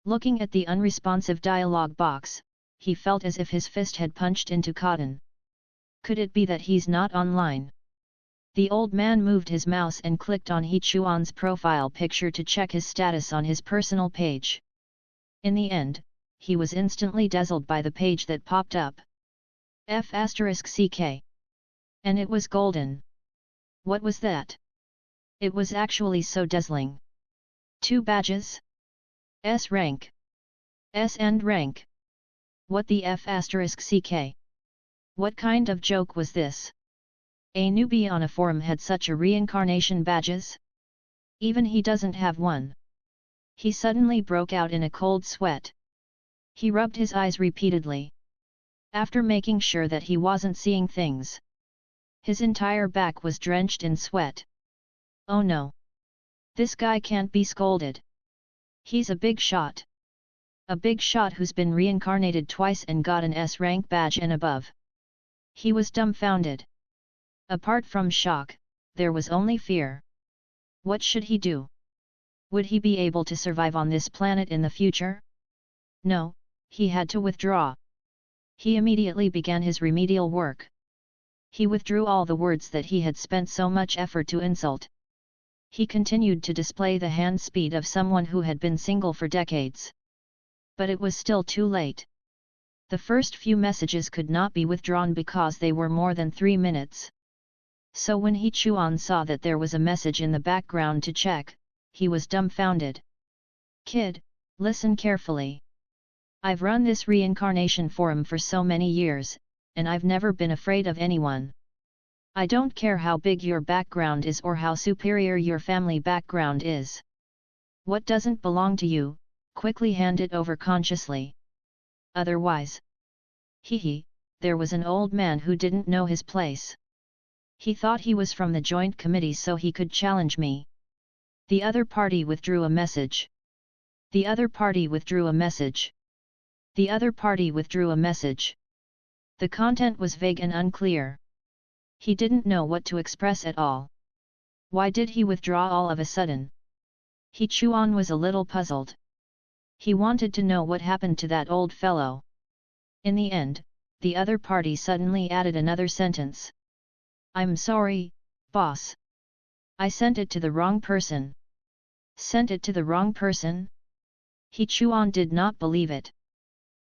Looking at the unresponsive dialog box, he felt as if his fist had punched into cotton. Could it be that he's not online? The old man moved his mouse and clicked on He Chuan's profile picture to check his status on his personal page. In the end, he was instantly dazzled by the page that popped up. F***CK. And it was golden. What was that? It was actually so dazzling. 2 badges? S rank. S and rank. What the F***CK? What kind of joke was this? A newbie on a forum had such a reincarnation badges? Even he doesn't have one. He suddenly broke out in a cold sweat. He rubbed his eyes repeatedly. After making sure that he wasn't seeing things, his entire back was drenched in sweat. Oh no! This guy can't be scolded. He's a big shot. A big shot who's been reincarnated twice and got an S rank badge and above. He was dumbfounded. Apart from shock, there was only fear. What should he do? Would he be able to survive on this planet in the future? No, he had to withdraw. He immediately began his remedial work. He withdrew all the words that he had spent so much effort to insult. He continued to display the hand speed of someone who had been single for decades. But it was still too late. The first few messages could not be withdrawn because they were more than 3 minutes. So when He Chuan saw that there was a message in the background to check, he was dumbfounded. Kid, listen carefully. I've run this reincarnation forum for so many years, and I've never been afraid of anyone. I don't care how big your background is or how superior your family background is. What doesn't belong to you, quickly hand it over consciously. Otherwise. There was an old man who didn't know his place. He thought he was from the joint committee so he could challenge me. The other party withdrew a message. The other party withdrew a message. The other party withdrew a message. The content was vague and unclear. He didn't know what to express at all. Why did he withdraw all of a sudden? He Chuan was a little puzzled. He wanted to know what happened to that old fellow. In the end, the other party suddenly added another sentence. I'm sorry, boss. I sent it to the wrong person. Sent it to the wrong person? He Chuan did not believe it.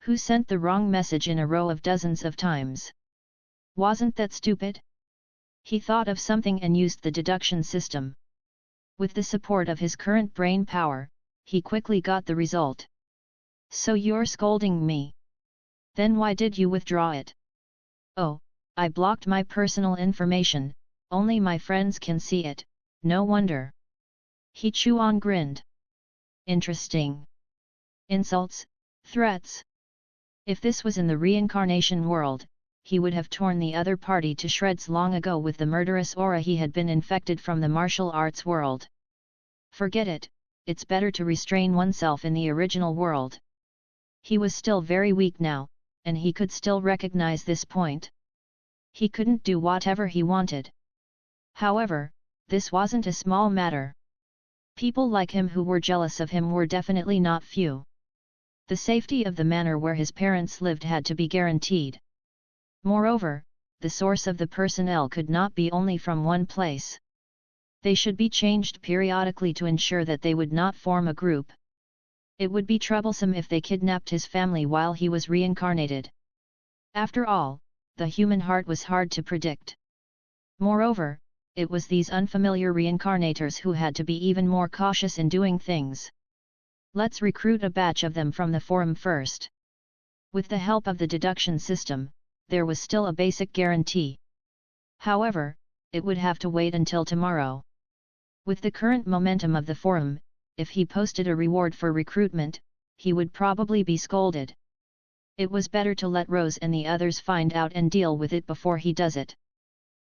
Who sent the wrong message in a row of dozens of times? Wasn't that stupid? He thought of something and used the deduction system. With the support of his current brain power, he quickly got the result. So you're scolding me? Then why did you withdraw it? Oh, I blocked my personal information, only my friends can see it, no wonder. He Chuan grinned. Interesting. Insults, threats. If this was in the reincarnation world, he would have torn the other party to shreds long ago with the murderous aura he had been infected from the martial arts world. Forget it, it's better to restrain oneself in the original world. He was still very weak now, and he could still recognize this point. He couldn't do whatever he wanted. However, this wasn't a small matter. People like him who were jealous of him were definitely not few. The safety of the manor where his parents lived had to be guaranteed. Moreover, the source of the personnel could not be only from one place. They should be changed periodically to ensure that they would not form a group. It would be troublesome if they kidnapped his family while he was reincarnated. After all, the human heart was hard to predict. Moreover, it was these unfamiliar reincarnators who had to be even more cautious in doing things. Let's recruit a batch of them from the forum first. With the help of the deduction system, there was still a basic guarantee. However, it would have to wait until tomorrow. With the current momentum of the forum, if he posted a reward for recruitment, he would probably be scolded. It was better to let Rose and the others find out and deal with it before he does it.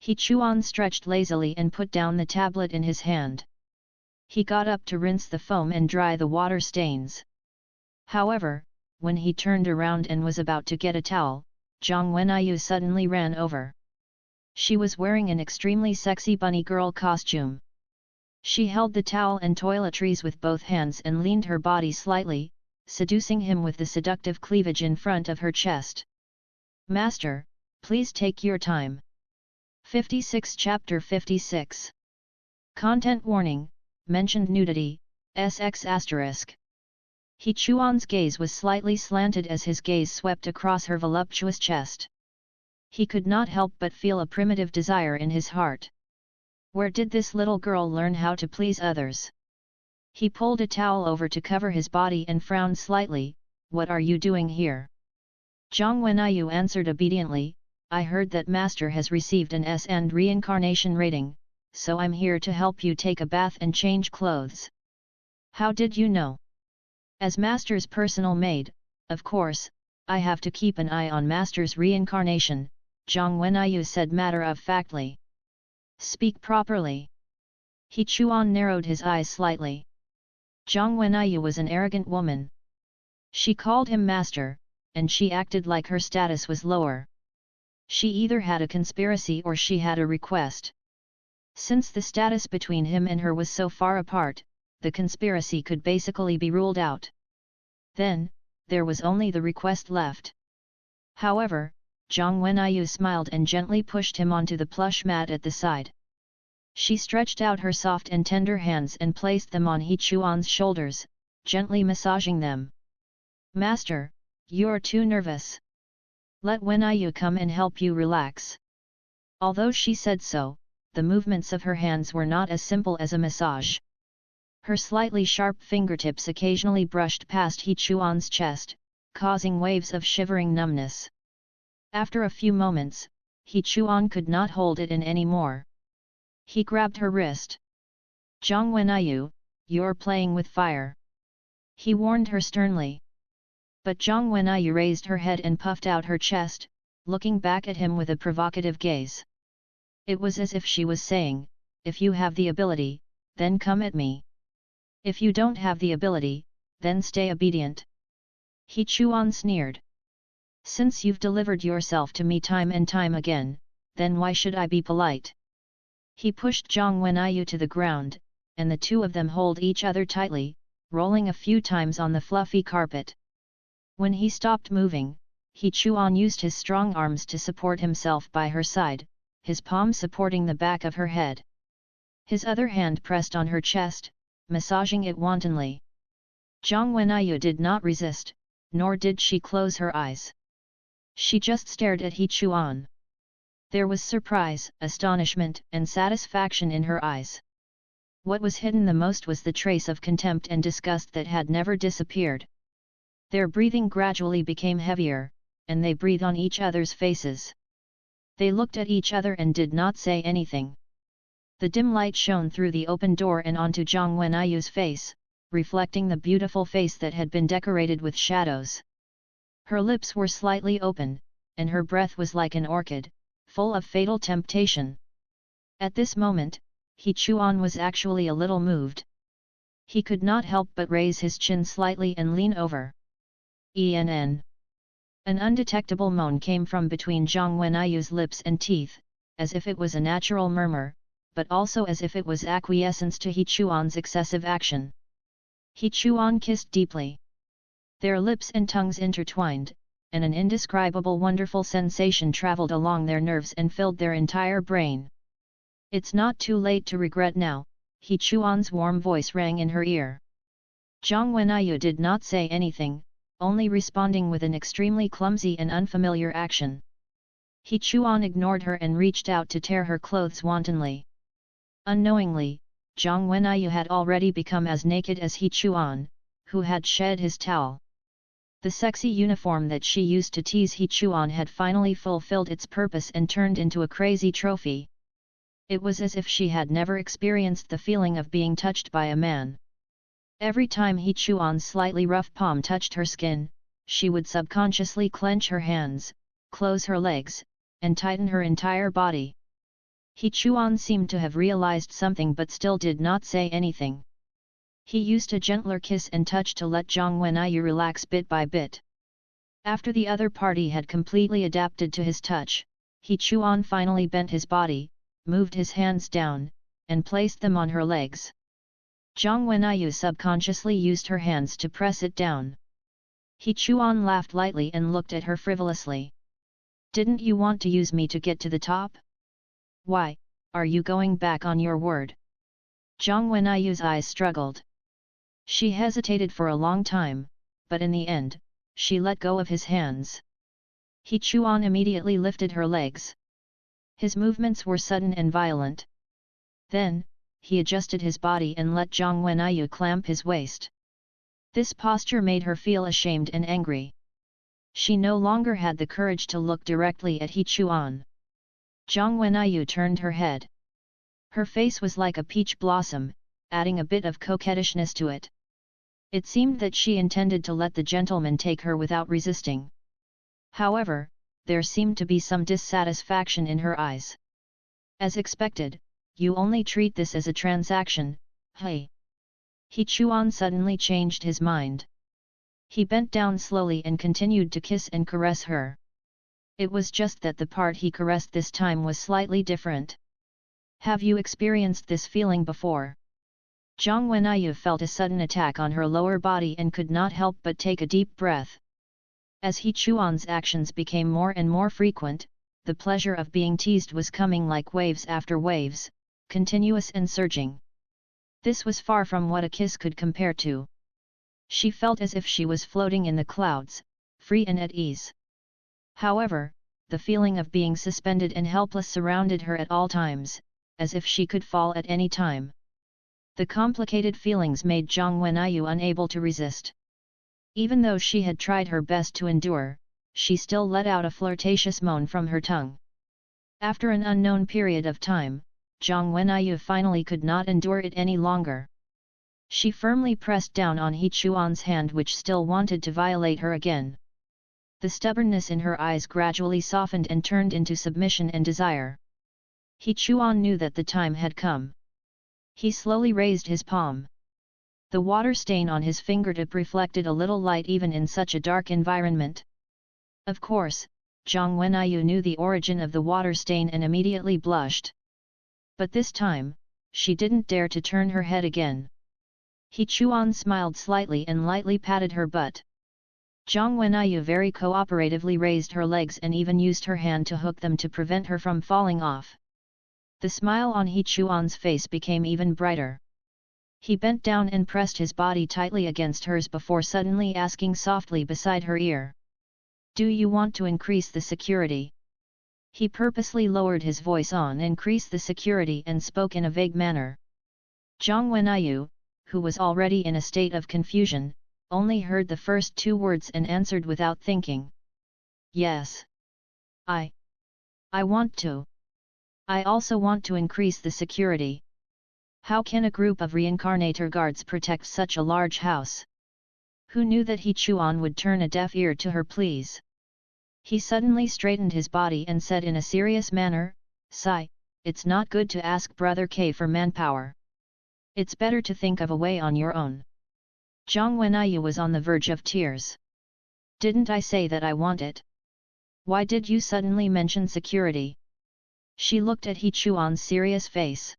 He Chuan stretched lazily and put down the tablet in his hand. He got up to rinse the foam and dry the water stains. However, when he turned around and was about to get a towel, Zhang Wenyu suddenly ran over. She was wearing an extremely sexy bunny girl costume. She held the towel and toiletries with both hands and leaned her body slightly, seducing him with the seductive cleavage in front of her chest. "Master, please take your time." 56 Chapter 56. Content warning, mentioned nudity, SX*. He Chuan's gaze was slightly slanted as his gaze swept across her voluptuous chest. He could not help but feel a primitive desire in his heart. Where did this little girl learn how to please others? He pulled a towel over to cover his body and frowned slightly. "What are you doing here?" Zhang Wenyu answered obediently, "I heard that Master has received an S and reincarnation rating, so I'm here to help you take a bath and change clothes." "How did you know?" "As Master's personal maid, of course, I have to keep an eye on Master's reincarnation," Zhang Wenyu said matter-of-factly. "Speak properly." He Chuan narrowed his eyes slightly. Zhang Wenyu was an arrogant woman. She called him master, and she acted like her status was lower. She either had a conspiracy or she had a request. Since the status between him and her was so far apart, the conspiracy could basically be ruled out. Then, there was only the request left. However, Zhang Wenyu smiled and gently pushed him onto the plush mat at the side. She stretched out her soft and tender hands and placed them on He Chuan's shoulders, gently massaging them. "Master, you're too nervous. Let Wenyu come and help you relax." Although she said so, the movements of her hands were not as simple as a massage. Her slightly sharp fingertips occasionally brushed past He Chuan's chest, causing waves of shivering numbness. After a few moments, He Chuan could not hold it in any more. He grabbed her wrist. "Zhang Wenyu, you're playing with fire," he warned her sternly. But Zhang Wenyu raised her head and puffed out her chest, looking back at him with a provocative gaze. It was as if she was saying, "If you have the ability, then come at me. If you don't have the ability, then stay obedient." He Chuan sneered. "Since you've delivered yourself to me time and time again, then why should I be polite?" He pushed Zhang Wenyu to the ground, and the two of them held each other tightly, rolling a few times on the fluffy carpet. When he stopped moving, He Chuan used his strong arms to support himself by her side, his palm supporting the back of her head. His other hand pressed on her chest, massaging it wantonly. Zhang Wenyu did not resist, nor did she close her eyes. She just stared at He Chuan. There was surprise, astonishment, and satisfaction in her eyes. What was hidden the most was the trace of contempt and disgust that had never disappeared. Their breathing gradually became heavier, and they breathed on each other's faces. They looked at each other and did not say anything. The dim light shone through the open door and onto Zhang Wenyu's face, reflecting the beautiful face that had been decorated with shadows. Her lips were slightly open, and her breath was like an orchid, full of fatal temptation. At this moment, He Chuan was actually a little moved. He could not help but raise his chin slightly and lean over. An undetectable moan came from between Zhang Wenayu's lips and teeth, as if it was a natural murmur, but also as if it was acquiescence to He Chuan's excessive action. He Chuan kissed deeply. Their lips and tongues intertwined, and an indescribable wonderful sensation traveled along their nerves and filled their entire brain. "It's not too late to regret now," He Chuan's warm voice rang in her ear. Zhang Wenayu did not say anything, only responding with an extremely clumsy and unfamiliar action. He Chuan ignored her and reached out to tear her clothes wantonly. Unknowingly, Zhang Wenayu had already become as naked as He Chuan, who had shed his towel. The sexy uniform that she used to tease He Chuan had finally fulfilled its purpose and turned into a crazy trophy. It was as if she had never experienced the feeling of being touched by a man. Every time He Chuan's slightly rough palm touched her skin, she would subconsciously clench her hands, close her legs, and tighten her entire body. He Chuan seemed to have realized something but still did not say anything. He used a gentler kiss and touch to let Zhang Wenayu relax bit by bit. After the other party had completely adapted to his touch, He Chuan finally bent his body, moved his hands down, and placed them on her legs. Zhang Wenayu subconsciously used her hands to press it down. He Chuan laughed lightly and looked at her frivolously. "Didn't you want to use me to get to the top? Why, are you going back on your word?" Zhang Wenayu's eyes struggled. She hesitated for a long time, but in the end, she let go of his hands. He Chuan immediately lifted her legs. His movements were sudden and violent. Then, he adjusted his body and let Zhang Wenayu clamp his waist. This posture made her feel ashamed and angry. She no longer had the courage to look directly at He Chuan. Zhang Wenayu turned her head. Her face was like a peach blossom, adding a bit of coquettishness to it. It seemed that she intended to let the gentleman take her without resisting. However, there seemed to be some dissatisfaction in her eyes. "As expected, you only treat this as a transaction, hey?" He Chuan suddenly changed his mind. He bent down slowly and continued to kiss and caress her. It was just that the part he caressed this time was slightly different. "Have you experienced this feeling before?" Zhang Wenayu felt a sudden attack on her lower body and could not help but take a deep breath. As He Chuan's actions became more and more frequent, the pleasure of being teased was coming like waves after waves, continuous and surging. This was far from what a kiss could compare to. She felt as if she was floating in the clouds, free and at ease. However, the feeling of being suspended and helpless surrounded her at all times, as if she could fall at any time. The complicated feelings made Zhang Wenayu unable to resist. Even though she had tried her best to endure, she still let out a flirtatious moan from her tongue. After an unknown period of time, Zhang Wenayu finally could not endure it any longer. She firmly pressed down on He Chuan's hand which still wanted to violate her again. The stubbornness in her eyes gradually softened and turned into submission and desire. He Chuan knew that the time had come. He slowly raised his palm. The water stain on his fingertip reflected a little light even in such a dark environment. Of course, Zhang Wenayu knew the origin of the water stain and immediately blushed. But this time, she didn't dare to turn her head again. He Chuan smiled slightly and lightly patted her butt. Zhang Wenayu very cooperatively raised her legs and even used her hand to hook them to prevent her from falling off. The smile on He Chuan's face became even brighter. He bent down and pressed his body tightly against hers before suddenly asking softly beside her ear. "Do you want to increase the security?" He purposely lowered his voice on increase the security and spoke in a vague manner. Zhang Wenayu, who was already in a state of confusion, only heard the first two words and answered without thinking. "Yes. I want to. I also want to increase the security. How can a group of reincarnator guards protect such a large house?" Who knew that He Chuan would turn a deaf ear to her pleas? He suddenly straightened his body and said in a serious manner, "Sai, it's not good to ask Brother K for manpower. It's better to think of a way on your own." Zhang Wenyu was on the verge of tears. "Didn't I say that I want it? Why did you suddenly mention security?" She looked at He Chuan's serious face.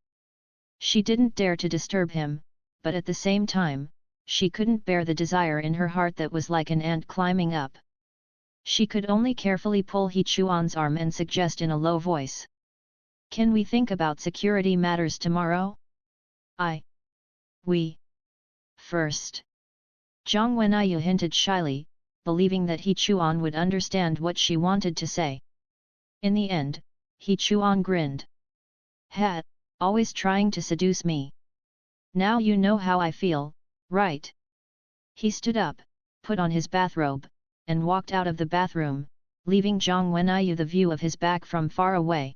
She didn't dare to disturb him, but at the same time, she couldn't bear the desire in her heart that was like an ant climbing up. She could only carefully pull He Chuan's arm and suggest in a low voice, "Can we think about security matters tomorrow? We. First." Zhang Wenyu hinted shyly, believing that He Chuan would understand what she wanted to say. In the end, He Chuan grinned. "Ha, always trying to seduce me. Now you know how I feel, right?" He stood up, put on his bathrobe, and walked out of the bathroom, leaving Zhang Wenyu the view of his back from far away.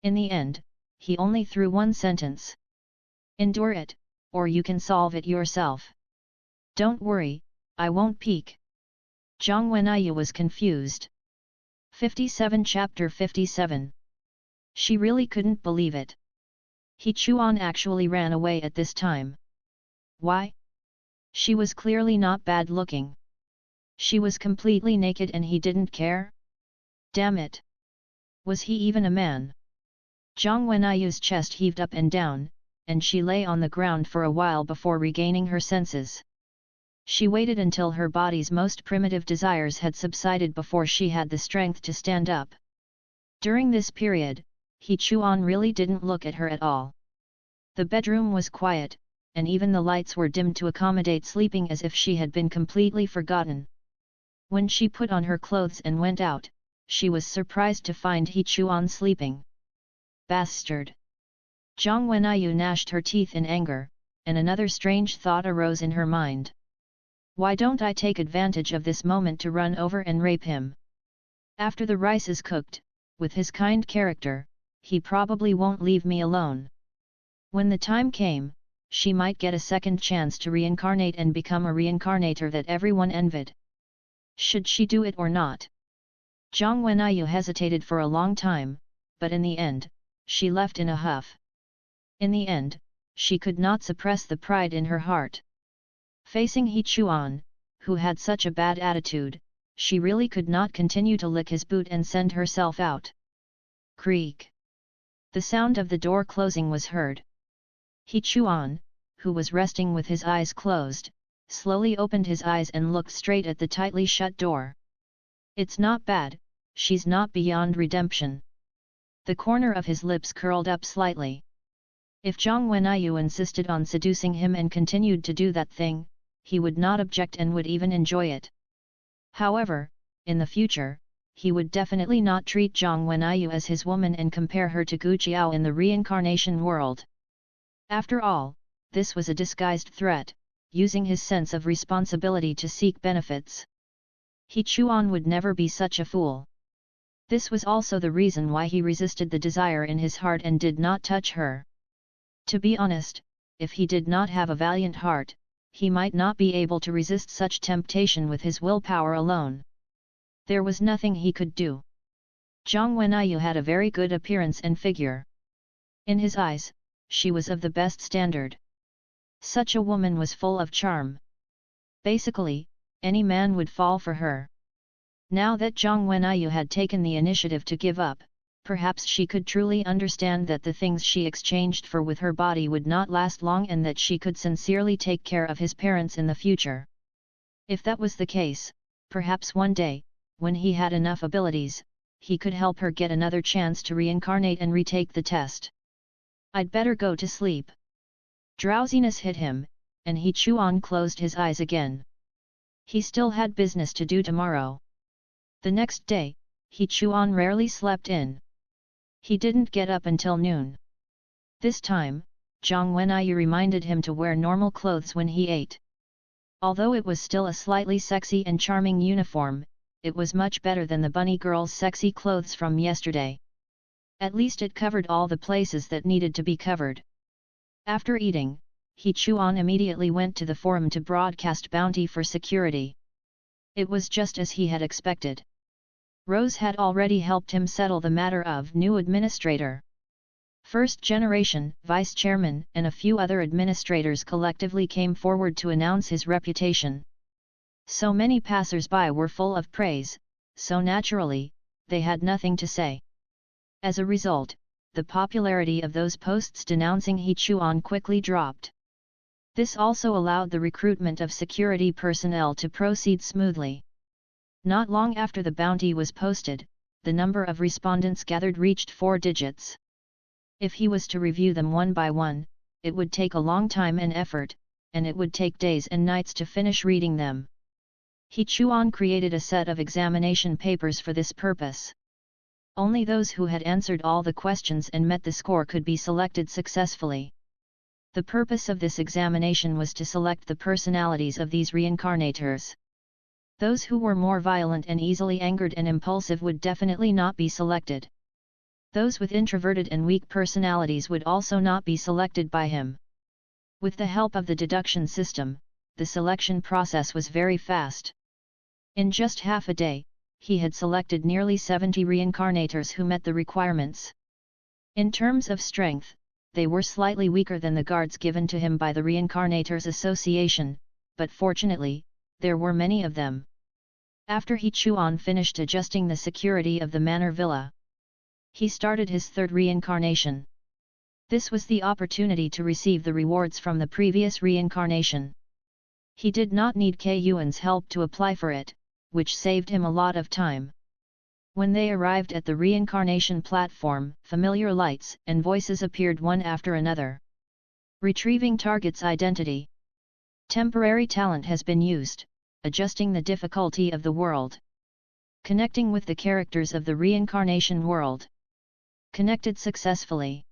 In the end, he only threw one sentence. "Endure it, or you can solve it yourself. Don't worry, I won't peek." Zhang Wenyu was confused. 57 Chapter 57. She really couldn't believe it. He Chuan actually ran away at this time. Why? She was clearly not bad looking. She was completely naked and he didn't care? Damn it! Was he even a man? Zhang Wenyu's chest heaved up and down, and she lay on the ground for a while before regaining her senses. She waited until her body's most primitive desires had subsided before she had the strength to stand up. During this period, He Chuan really didn't look at her at all. The bedroom was quiet, and even the lights were dimmed to accommodate sleeping as if she had been completely forgotten. When she put on her clothes and went out, she was surprised to find He Chuan sleeping. Bastard! Zhang Wenyu gnashed her teeth in anger, and another strange thought arose in her mind. Why don't I take advantage of this moment to run over and rape him? After the rice is cooked, with his kind character, he probably won't leave me alone. When the time came, she might get a second chance to reincarnate and become a reincarnator that everyone envied. Should she do it or not? Zhang Wenyu hesitated for a long time, but in the end, she left in a huff. In the end, she could not suppress the pride in her heart. Facing He Chuan, who had such a bad attitude, she really could not continue to lick his boot and send herself out. Creak! The sound of the door closing was heard. He Chuan, who was resting with his eyes closed, slowly opened his eyes and looked straight at the tightly shut door. It's not bad, she's not beyond redemption. The corner of his lips curled up slightly. If Zhang Wenyu insisted on seducing him and continued to do that thing, he would not object and would even enjoy it. However, in the future, he would definitely not treat Zhang Wenyu as his woman and compare her to Gu Jiao in the reincarnation world. After all, this was a disguised threat, using his sense of responsibility to seek benefits. He Chuan would never be such a fool. This was also the reason why he resisted the desire in his heart and did not touch her. To be honest, if he did not have a valiant heart, he might not be able to resist such temptation with his willpower alone. There was nothing he could do. Zhang Wenyu had a very good appearance and figure. In his eyes, she was of the best standard. Such a woman was full of charm. Basically, any man would fall for her. Now that Zhang Wenyu had taken the initiative to give up, perhaps she could truly understand that the things she exchanged for with her body would not last long and that she could sincerely take care of his parents in the future. If that was the case, perhaps one day, when he had enough abilities, he could help her get another chance to reincarnate and retake the test. I'd better go to sleep. Drowsiness hit him, and He Chuan closed his eyes again. He still had business to do tomorrow. The next day, He Chuan rarely slept in. He didn't get up until noon. This time, Zhang Wenyu reminded him to wear normal clothes when he ate. Although it was still a slightly sexy and charming uniform, it was much better than the bunny girl's sexy clothes from yesterday. At least it covered all the places that needed to be covered. After eating, He Chuan immediately went to the forum to broadcast bounty for security. It was just as he had expected. Rose had already helped him settle the matter of new administrator. First generation, vice chairman, and a few other administrators collectively came forward to announce his reputation. So many passers-by were full of praise, so naturally, they had nothing to say. As a result, the popularity of those posts denouncing He Chuan quickly dropped. This also allowed the recruitment of security personnel to proceed smoothly. Not long after the bounty was posted, the number of respondents gathered reached 4 digits. If he was to review them one by one, it would take a long time and effort, and it would take days and nights to finish reading them. He Chuan created a set of examination papers for this purpose. Only those who had answered all the questions and met the score could be selected successfully. The purpose of this examination was to select the personalities of these reincarnators. Those who were more violent and easily angered and impulsive would definitely not be selected. Those with introverted and weak personalities would also not be selected by him. With the help of the deduction system, the selection process was very fast. In just half a day, he had selected nearly 70 reincarnators who met the requirements. In terms of strength, they were slightly weaker than the guards given to him by the Reincarnators Association, but fortunately, there were many of them. After He Chuan finished adjusting the security of the manor villa, he started his third reincarnation. This was the opportunity to receive the rewards from the previous reincarnation. He did not need K Yuan's help to apply for it, which saved him a lot of time. When they arrived at the reincarnation platform, familiar lights and voices appeared one after another. Retrieving target's identity. Temporary talent has been used, adjusting the difficulty of the world. Connecting with the characters of the reincarnation world. Connected successfully.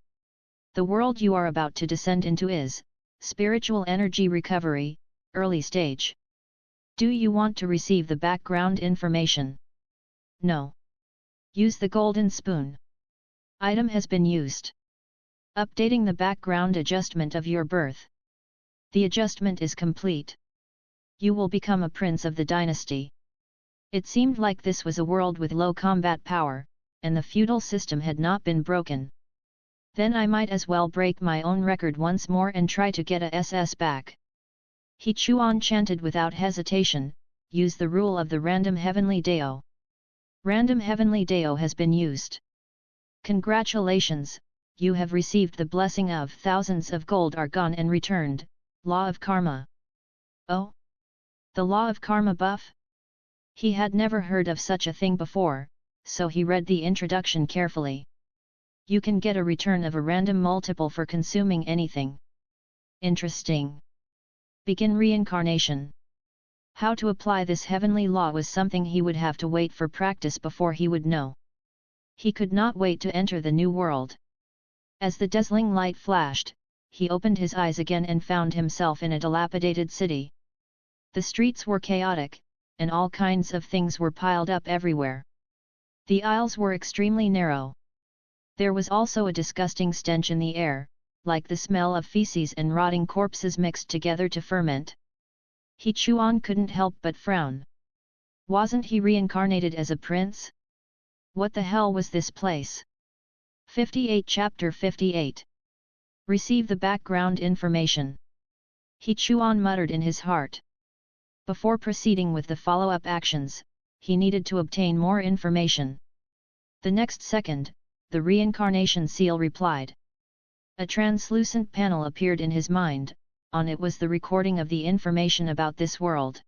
The world you are about to descend into is spiritual energy recovery, early stage. Do you want to receive the background information? No. Use the golden spoon. Item has been used. Updating the background adjustment of your birth. The adjustment is complete. You will become a prince of the dynasty. It seemed like this was a world with low combat power, and the feudal system had not been broken. Then I might as well break my own record once more and try to get a SS back. He Chuan chanted without hesitation, use the rule of the random heavenly Dao. Random heavenly Dao has been used. Congratulations, you have received the blessing of thousands of gold are gone and returned, law of karma. Oh? The law of karma buff? He had never heard of such a thing before, so he read the introduction carefully. You can get a return of a random multiple for consuming anything. Interesting. Begin reincarnation. How to apply this heavenly law was something he would have to wait for practice before he would know. He could not wait to enter the new world. As the dazzling light flashed, he opened his eyes again and found himself in a dilapidated city. The streets were chaotic, and all kinds of things were piled up everywhere. The aisles were extremely narrow. There was also a disgusting stench in the air, like the smell of feces and rotting corpses mixed together to ferment. He Chuan couldn't help but frown. Wasn't he reincarnated as a prince? What the hell was this place? 58 Chapter 58. Receive the background information. He Chuan muttered in his heart. Before proceeding with the follow-up actions, he needed to obtain more information. The next second, the reincarnation seal replied. A translucent panel appeared in his mind, on it was the recording of the information about this world.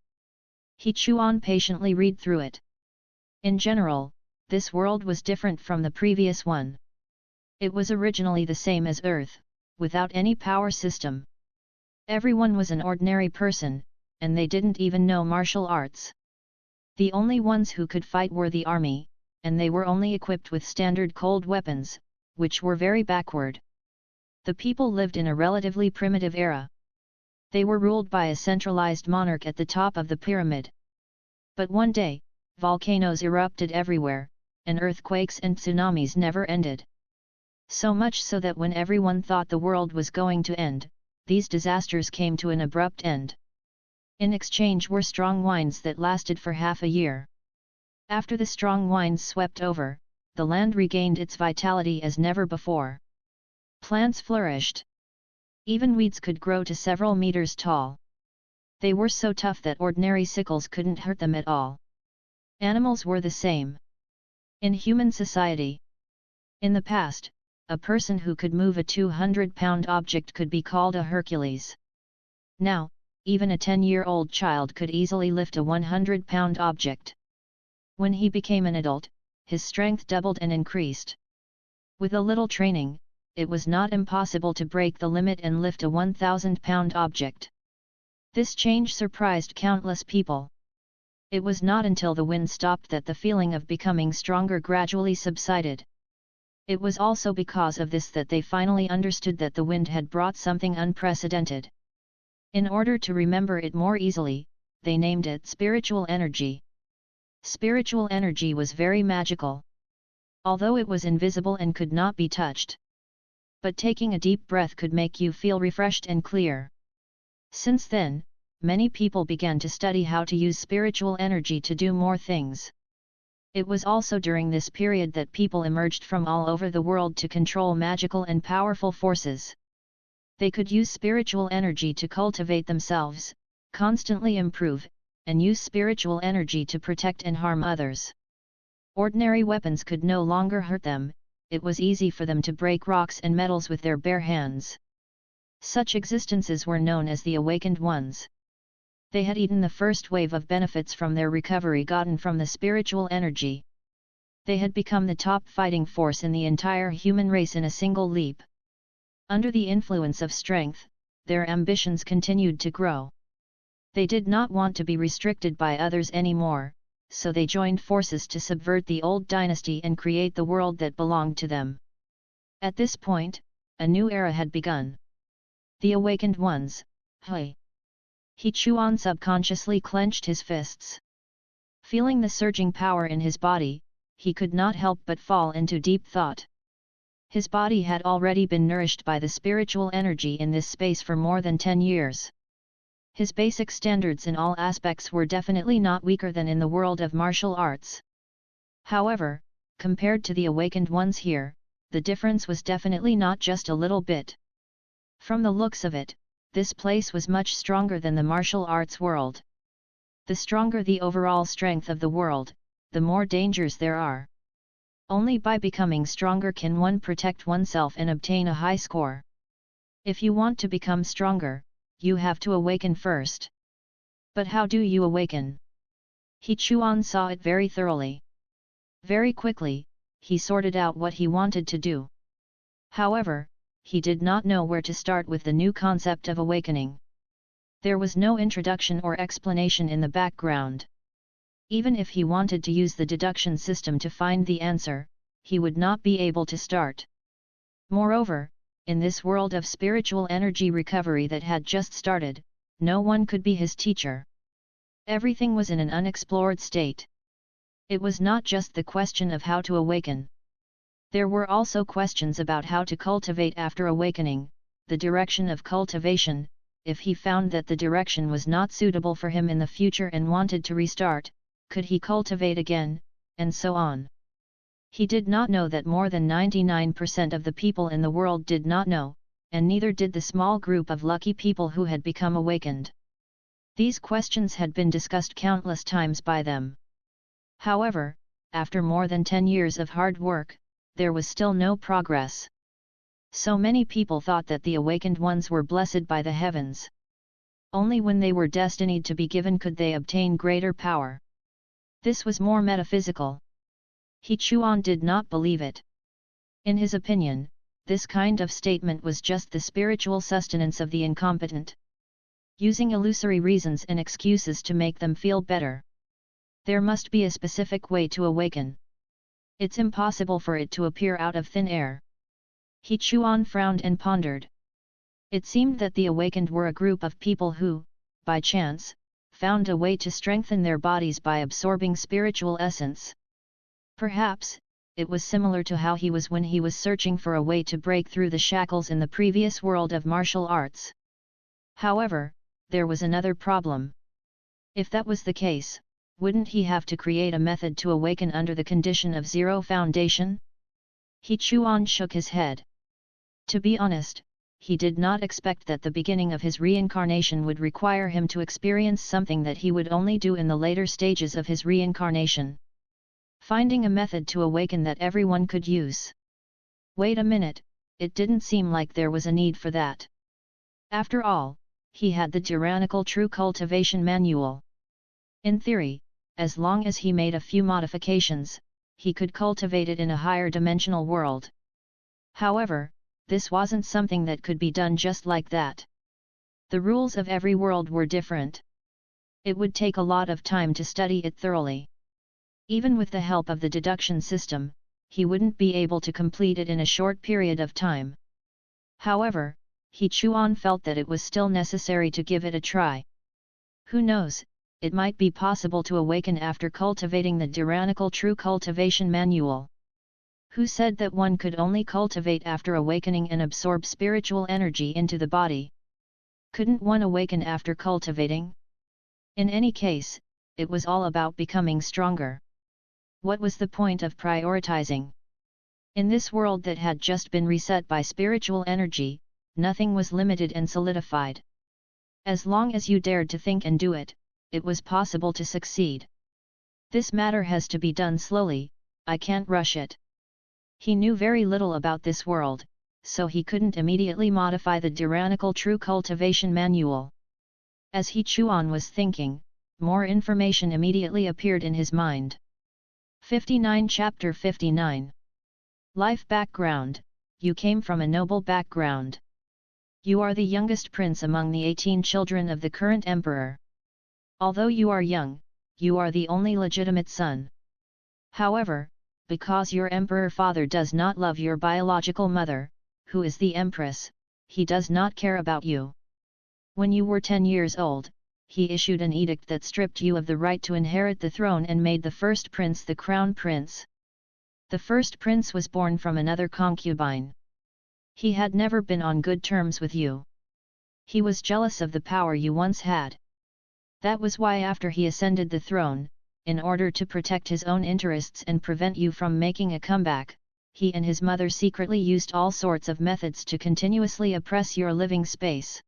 He Chuan patiently read through it. In general, this world was different from the previous one. It was originally the same as Earth, without any power system. Everyone was an ordinary person, and they didn't even know martial arts. The only ones who could fight were the army, and they were only equipped with standard cold weapons, which were very backward. The people lived in a relatively primitive era. They were ruled by a centralized monarch at the top of the pyramid. But one day, volcanoes erupted everywhere, and earthquakes and tsunamis never ended. So much so that when everyone thought the world was going to end, these disasters came to an abrupt end. In exchange were strong winds that lasted for half a year. After the strong winds swept over, the land regained its vitality as never before. Plants flourished. Even weeds could grow to several meters tall. They were so tough that ordinary sickles couldn't hurt them at all. Animals were the same. In human society, in the past, a person who could move a 200-pound object could be called a Hercules. Now, even a 10-year-old child could easily lift a 100-pound object. When he became an adult, his strength doubled and increased. With a little training, it was not impossible to break the limit and lift a 1,000-pound object. This change surprised countless people. It was not until the wind stopped that the feeling of becoming stronger gradually subsided. It was also because of this that they finally understood that the wind had brought something unprecedented. In order to remember it more easily, they named it spiritual energy. Spiritual energy was very magical. Although it was invisible and could not be touched. But taking a deep breath could make you feel refreshed and clear. Since then, many people began to study how to use spiritual energy to do more things. It was also during this period that people emerged from all over the world to control magical and powerful forces. They could use spiritual energy to cultivate themselves, constantly improve, and use spiritual energy to protect and harm others. Ordinary weapons could no longer hurt them, it was easy for them to break rocks and metals with their bare hands. Such existences were known as the Awakened Ones. They had eaten the first wave of benefits from their recovery gotten from the spiritual energy. They had become the top fighting force in the entire human race in a single leap. Under the influence of strength, their ambitions continued to grow. They did not want to be restricted by others anymore, so they joined forces to subvert the old dynasty and create the world that belonged to them. At this point, a new era had begun. The Awakened Ones, Hui. He Chuan subconsciously clenched his fists. Feeling the surging power in his body, he could not help but fall into deep thought. His body had already been nourished by the spiritual energy in this space for more than 10 years. His basic standards in all aspects were definitely not weaker than in the world of martial arts. However, compared to the Awakened Ones here, the difference was definitely not just a little bit. From the looks of it, this place was much stronger than the martial arts world. The stronger the overall strength of the world, the more dangers there are. Only by becoming stronger can one protect oneself and obtain a high score. If you want to become stronger, you have to awaken first. But how do you awaken? He Chuan saw it very thoroughly. Very quickly, he sorted out what he wanted to do. However, he did not know where to start with the new concept of awakening. There was no introduction or explanation in the background. Even if he wanted to use the deduction system to find the answer, he would not be able to start. Moreover, in this world of spiritual energy recovery that had just started, no one could be his teacher. Everything was in an unexplored state. It was not just the question of how to awaken. There were also questions about how to cultivate after awakening, the direction of cultivation, if he found that the direction was not suitable for him in the future and wanted to restart, could he cultivate again, and so on. He did not know that more than 99% of the people in the world did not know, and neither did the small group of lucky people who had become awakened. These questions had been discussed countless times by them. However, after more than 10 years of hard work, there was still no progress. So many people thought that the Awakened Ones were blessed by the heavens. Only when they were destined to be given could they obtain greater power. This was more metaphysical. He Chuan did not believe it. In his opinion, this kind of statement was just the spiritual sustenance of the incompetent. Using illusory reasons and excuses to make them feel better. There must be a specific way to awaken. It's impossible for it to appear out of thin air. He Chuan frowned and pondered. It seemed that the awakened were a group of people who, by chance, found a way to strengthen their bodies by absorbing spiritual essence. Perhaps, it was similar to how he was when he was searching for a way to break through the shackles in the previous world of martial arts. However, there was another problem. If that was the case, Wouldn't he have to create a method to awaken under the condition of zero foundation? He Chuan shook his head. To be honest, he did not expect that the beginning of his reincarnation would require him to experience something that he would only do in the later stages of his reincarnation. Finding a method to awaken that everyone could use. Wait a minute, it didn't seem like there was a need for that. After all, he had the tyrannical true cultivation manual. In theory, as long as he made a few modifications, he could cultivate it in a higher dimensional world. However, this wasn't something that could be done just like that. The rules of every world were different. It would take a lot of time to study it thoroughly. Even with the help of the deduction system, he wouldn't be able to complete it in a short period of time. However, He Chuan felt that it was still necessary to give it a try. Who knows, it might be possible to awaken after cultivating the tyrannical true cultivation manual. Who said that one could only cultivate after awakening and absorb spiritual energy into the body? Couldn't one awaken after cultivating? In any case, it was all about becoming stronger. What was the point of prioritizing? In this world that had just been reset by spiritual energy, nothing was limited and solidified. As long as you dared to think and do it, it was possible to succeed. This matter has to be done slowly, I can't rush it. He knew very little about this world, so he couldn't immediately modify the tyrannical true cultivation manual. As He Chuan was thinking, more information immediately appeared in his mind. 59 Chapter 59 Life Background. You came from a noble background. You are the youngest prince among the 18 children of the current emperor. Although you are young, you are the only legitimate son. However, because your emperor father does not love your biological mother, who is the empress, he does not care about you. When you were 10 years old, he issued an edict that stripped you of the right to inherit the throne and made the first prince the crown prince. The first prince was born from another concubine. He had never been on good terms with you. He was jealous of the power you once had. That was why after he ascended the throne, in order to protect his own interests and prevent you from making a comeback, he and his mother secretly used all sorts of methods to continuously oppress your living space.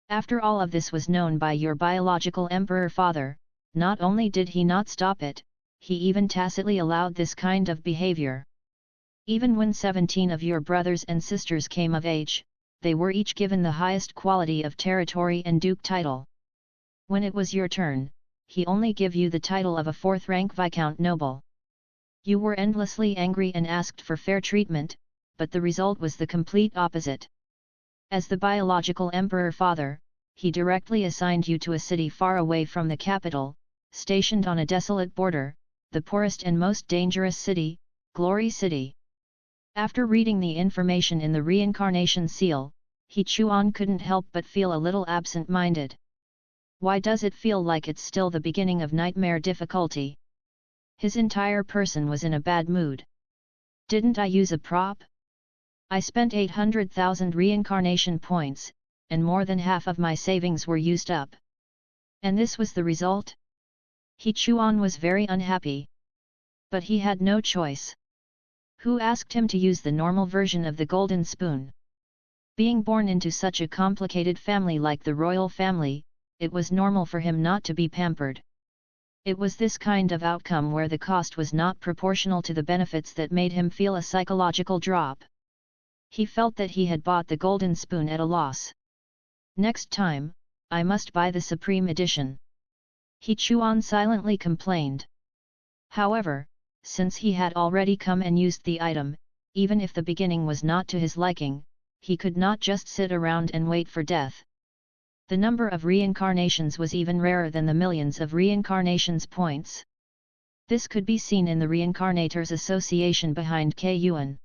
After all of this was known by your biological emperor father, not only did he not stop it, he even tacitly allowed this kind of behavior. Even when 17 of your brothers and sisters came of age, they were each given the highest quality of territory and duke title. When it was your turn, he only gave you the title of a 4th-rank Viscount Noble. You were endlessly angry and asked for fair treatment, but the result was the complete opposite. As the biological emperor father, he directly assigned you to a city far away from the capital, stationed on a desolate border, the poorest and most dangerous city, Glory City. After reading the information in the reincarnation seal, He Chuan couldn't help but feel a little absent-minded. Why does it feel like it's still the beginning of nightmare difficulty? His entire person was in a bad mood. Didn't I use a prop? I spent 800,000 reincarnation points, and more than half of my savings were used up. And this was the result? He Chuan was very unhappy. But he had no choice. Who asked him to use the normal version of the golden spoon? Being born into such a complicated family like the royal family, it was normal for him not to be pampered. It was this kind of outcome where the cost was not proportional to the benefits that made him feel a psychological drop. He felt that he had bought the golden spoon at a loss. Next time, I must buy the Supreme Edition. He Chuan silently complained. However, since he had already come and used the item, even if the beginning was not to his liking, he could not just sit around and wait for death. The number of reincarnations was even rarer than the millions of reincarnations points. This could be seen in the Reincarnators Association behind Kun.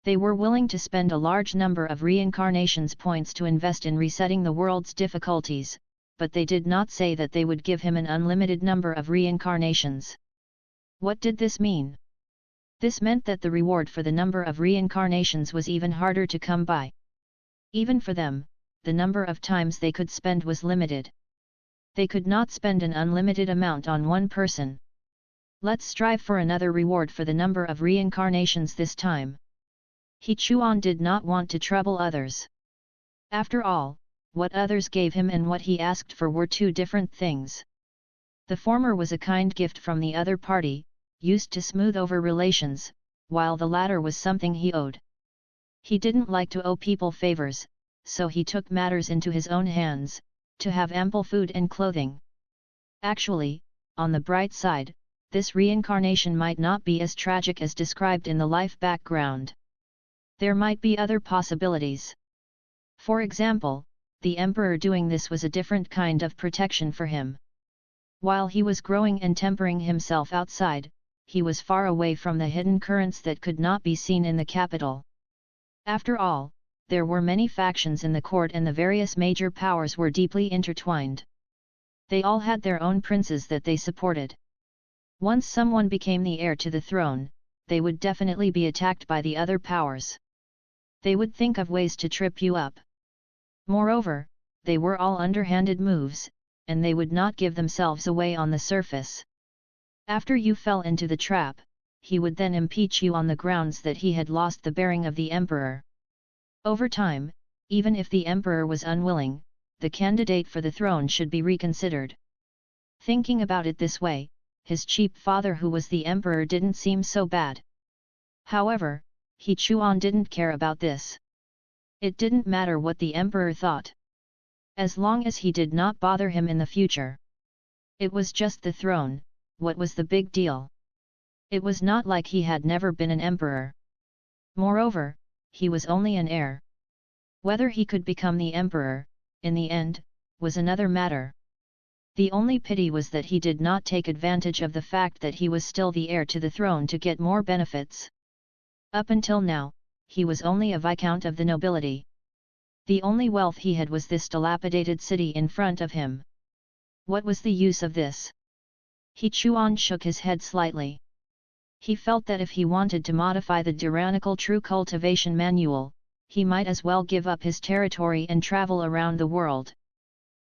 They were willing to spend a large number of reincarnations points to invest in resetting the world's difficulties, but they did not say that they would give him an unlimited number of reincarnations. What did this mean? This meant that the reward for the number of reincarnations was even harder to come by. Even for them, the number of times they could spend was limited. They could not spend an unlimited amount on one person. Let's strive for another reward for the number of reincarnations this time. He Chuan did not want to trouble others. After all, what others gave him and what he asked for were two different things. The former was a kind gift from the other party, used to smooth over relations, while the latter was something he owed. He didn't like to owe people favors, so he took matters into his own hands, to have ample food and clothing. Actually, on the bright side, this reincarnation might not be as tragic as described in the life background. There might be other possibilities. For example, the emperor doing this was a different kind of protection for him. While he was growing and tempering himself outside, he was far away from the hidden currents that could not be seen in the capital. After all, there were many factions in the court and the various major powers were deeply intertwined. They all had their own princes that they supported. Once someone became the heir to the throne, they would definitely be attacked by the other powers. They would think of ways to trip you up. Moreover, they were all underhanded moves, and they would not give themselves away on the surface. After you fell into the trap, he would then impeach you on the grounds that he had lost the bearing of the emperor. Over time, even if the emperor was unwilling, the candidate for the throne should be reconsidered. Thinking about it this way, his cheap father who was the emperor didn't seem so bad. However, He Chuan didn't care about this. It didn't matter what the emperor thought. As long as he did not bother him in the future. It was just the throne, what was the big deal? It was not like he had never been an emperor. Moreover, he was only an heir. Whether he could become the emperor, in the end, was another matter. The only pity was that he did not take advantage of the fact that he was still the heir to the throne to get more benefits. Up until now, he was only a viscount of the nobility. The only wealth he had was this dilapidated city in front of him. What was the use of this? He Chuan shook his head slightly. He felt that if he wanted to modify the tyrannical true cultivation manual, he might as well give up his territory and travel around the world.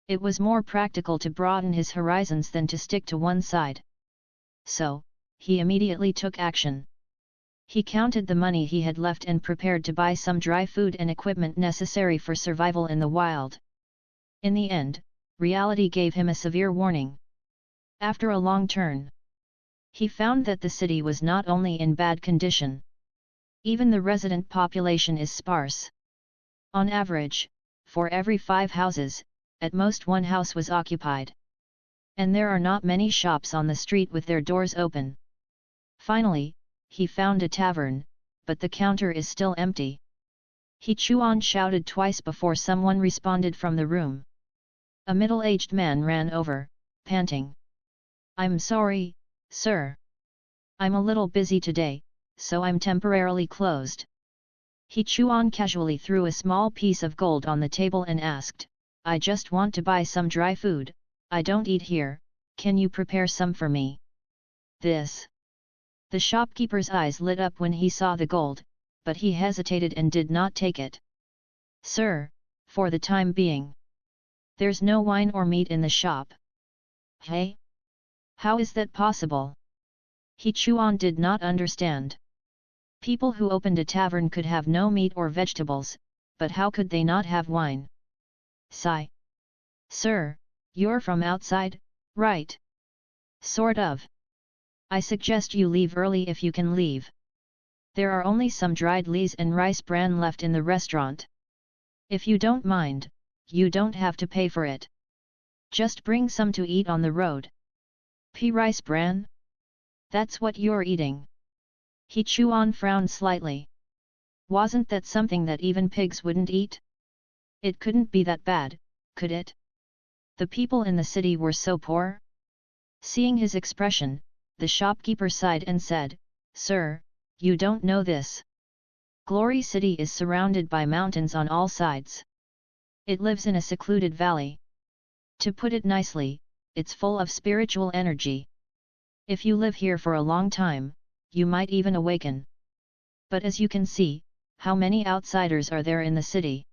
It was more practical to broaden his horizons than to stick to one side. So, he immediately took action. He counted the money he had left and prepared to buy some dry food and equipment necessary for survival in the wild. In the end, reality gave him a severe warning. After a long turn, he found that the city was not only in bad condition. Even the resident population is sparse. On average, for every 5 houses, at most one house was occupied. And there are not many shops on the street with their doors open. Finally, he found a tavern, but the counter is still empty. He Chuan shouted twice before someone responded from the room. A middle-aged man ran over, panting. "I'm sorry, sir. I'm a little busy today, so I'm temporarily closed." He Chuan casually threw a small piece of gold on the table and asked, "I just want to buy some dry food, I don't eat here, can you prepare some for me?" This. The shopkeeper's eyes lit up when he saw the gold, but he hesitated and did not take it. "Sir, for the time being. There's no wine or meat in the shop." "Hey? How is that possible?" He Chuan did not understand. People who opened a tavern could have no meat or vegetables, but how could they not have wine? Sigh. "Sir, you're from outside, right?" "Sort of. I suggest you leave early if you can leave. There are only some dried lees and rice bran left in the restaurant. If you don't mind, you don't have to pay for it. Just bring some to eat on the road." Rice bran? That's what you're eating?" He Chuan frowned slightly. Wasn't that something that even pigs wouldn't eat? It couldn't be that bad, could it? The people in the city were so poor? Seeing his expression, the shopkeeper sighed and said, "Sir, you don't know this. Glory City is surrounded by mountains on all sides. It lives in a secluded valley. To put it nicely, it's full of spiritual energy. If you live here for a long time, you might even awaken. But as you can see, how many outsiders are there in the city?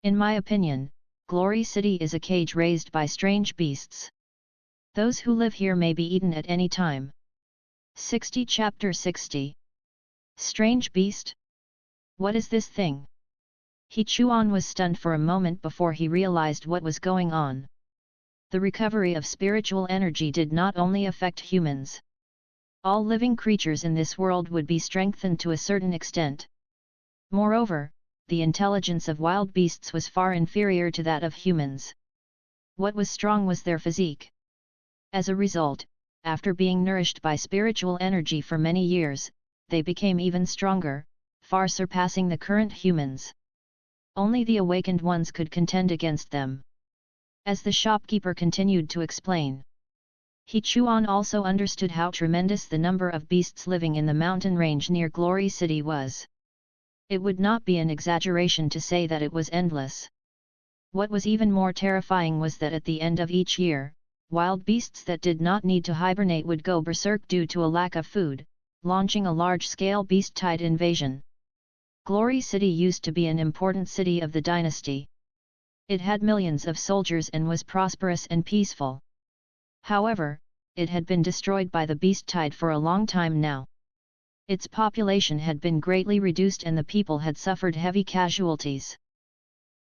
In my opinion, Glory City is a cage raised by strange beasts. Those who live here may be eaten at any time. 60 Chapter 60. Strange beast? What is this thing? He Chuan was stunned for a moment before he realized what was going on. The recovery of spiritual energy did not only affect humans. All living creatures in this world would be strengthened to a certain extent. Moreover, the intelligence of wild beasts was far inferior to that of humans. What was strong was their physique. As a result, after being nourished by spiritual energy for many years, they became even stronger, far surpassing the current humans. Only the awakened ones could contend against them. As the shopkeeper continued to explain, He Chuan also understood how tremendous the number of beasts living in the mountain range near Glory City was. It would not be an exaggeration to say that it was endless. What was even more terrifying was that at the end of each year, wild beasts that did not need to hibernate would go berserk due to a lack of food, launching a large-scale beast tide invasion. Glory City used to be an important city of the dynasty. It had millions of soldiers and was prosperous and peaceful. However, it had been destroyed by the beast tide for a long time now. Its population had been greatly reduced and the people had suffered heavy casualties.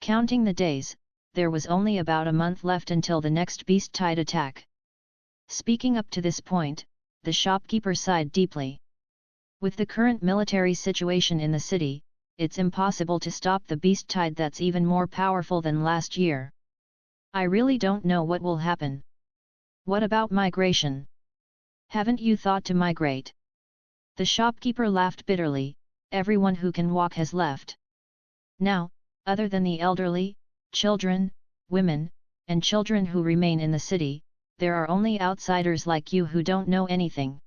Counting the days, there was only about a month left until the next beast tide attack. Speaking up to this point, the shopkeeper sighed deeply. With the current military situation in the city, it's impossible to stop the beast tide that's even more powerful than last year. I really don't know what will happen. What about migration? Haven't you thought to migrate? The shopkeeper laughed bitterly. Everyone who can walk has left. Now, other than the elderly, children, women, and children who remain in the city, there are only outsiders like you who don't know anything.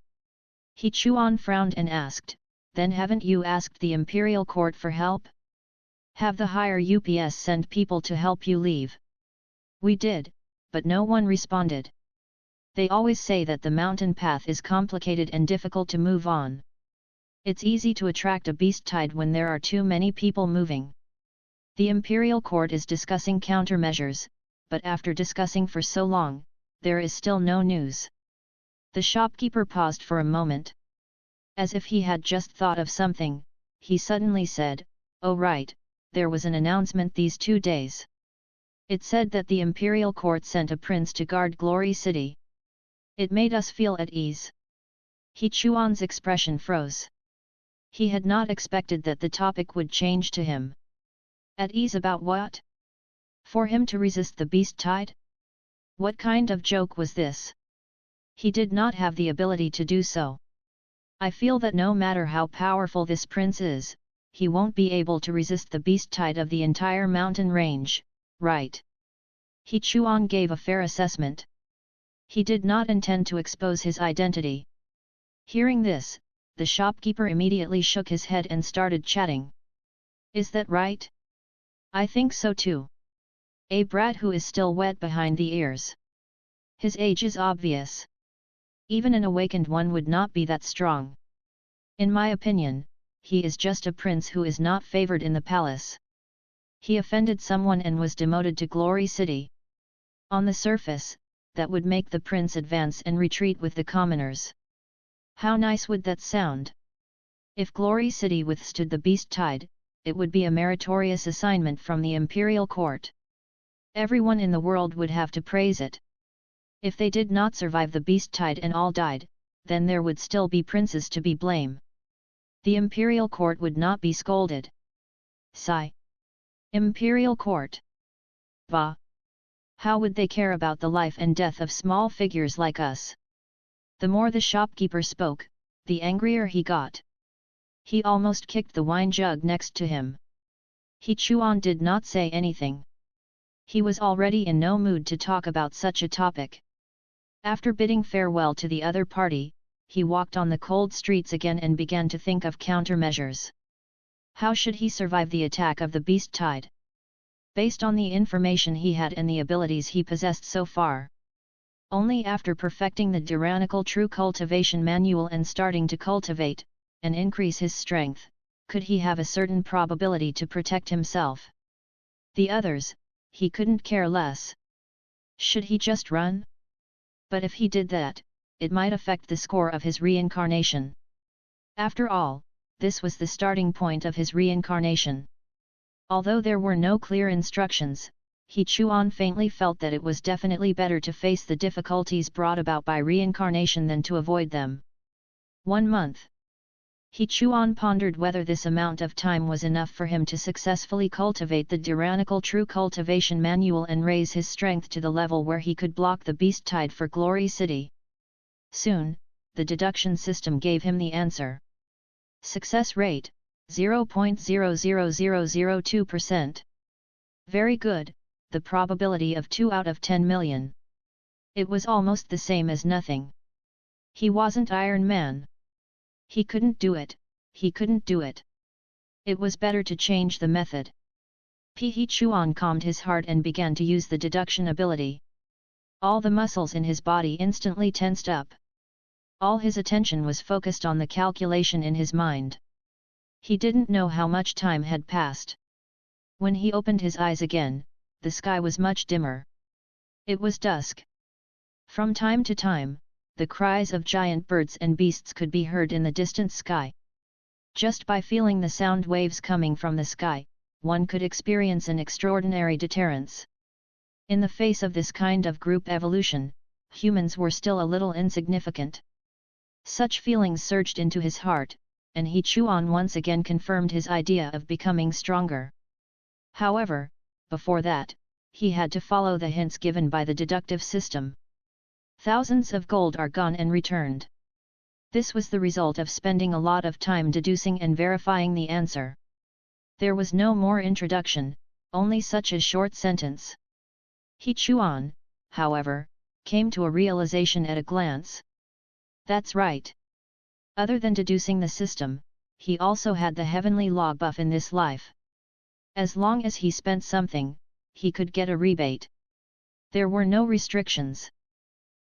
He Chuan frowned and asked, then haven't you asked the imperial court for help? Have the higher UPS send people to help you leave? We did, but no one responded. They always say that the mountain path is complicated and difficult to move on. It's easy to attract a beast tide when there are too many people moving. The imperial court is discussing countermeasures, but after discussing for so long, there is still no news. The shopkeeper paused for a moment. As if he had just thought of something, he suddenly said, "Oh right, there was an announcement these 2 days. It said that the imperial court sent a prince to guard Glory City. It made us feel at ease." He Chuan's expression froze. He had not expected that the topic would change to him. At ease about what? For him to resist the beast tide? What kind of joke was this? He did not have the ability to do so. I feel that no matter how powerful this prince is, he won't be able to resist the beast tide of the entire mountain range, right? He Chuan gave a fair assessment. He did not intend to expose his identity. Hearing this, the shopkeeper immediately shook his head and started chatting. Is that right? I think so too. A brat who is still wet behind the ears. His age is obvious. Even an awakened one would not be that strong. In my opinion, he is just a prince who is not favored in the palace. He offended someone and was demoted to Glory City. On the surface, that would make the prince advance and retreat with the commoners. How nice would that sound? If Glory City withstood the beast tide, it would be a meritorious assignment from the imperial court. Everyone in the world would have to praise it. If they did not survive the beast tide and all died, then there would still be princes to be blamed. The imperial court would not be scolded. Sigh. Imperial court. Bah! How would they care about the life and death of small figures like us? The more the shopkeeper spoke, the angrier he got. He almost kicked the wine jug next to him. He Chuan did not say anything. He was already in no mood to talk about such a topic. After bidding farewell to the other party, he walked on the cold streets again and began to think of countermeasures. How should he survive the attack of the beast tide? Based on the information he had and the abilities he possessed so far. Only after perfecting the tyrannical true cultivation manual and starting to cultivate, and increase his strength, could he have a certain probability to protect himself. The others, he couldn't care less. Should he just run? But if he did that, it might affect the score of his reincarnation. After all, this was the starting point of his reincarnation. Although there were no clear instructions, He Chuan faintly felt that it was definitely better to face the difficulties brought about by reincarnation than to avoid them. 1 month. He Chuan pondered whether this amount of time was enough for him to successfully cultivate the tyrannical true cultivation manual and raise his strength to the level where he could block the beast tide for Glory City. Soon, the deduction system gave him the answer. Success rate, 0.00002%. Very good, the probability of 2 out of 10 million. It was almost the same as nothing. He wasn't Iron Man. He couldn't do it, he couldn't do it. It was better to change the method. He Chuan calmed his heart and began to use the deduction ability. All the muscles in his body instantly tensed up. All his attention was focused on the calculation in his mind. He didn't know how much time had passed. When he opened his eyes again, the sky was much dimmer. It was dusk. From time to time, the cries of giant birds and beasts could be heard in the distant sky. Just by feeling the sound waves coming from the sky, one could experience an extraordinary deterrence. In the face of this kind of group evolution, humans were still a little insignificant. Such feelings surged into his heart, and He Chuan once again confirmed his idea of becoming stronger. However, before that, he had to follow the hints given by the deductive system. Thousands of gold are gone and returned. This was the result of spending a lot of time deducing and verifying the answer. There was no more introduction, only such a short sentence. He Chuan, however, came to a realization at a glance. That's right. Other than deducing the system, he also had the heavenly law buff in this life. As long as he spent something, he could get a rebate. There were no restrictions.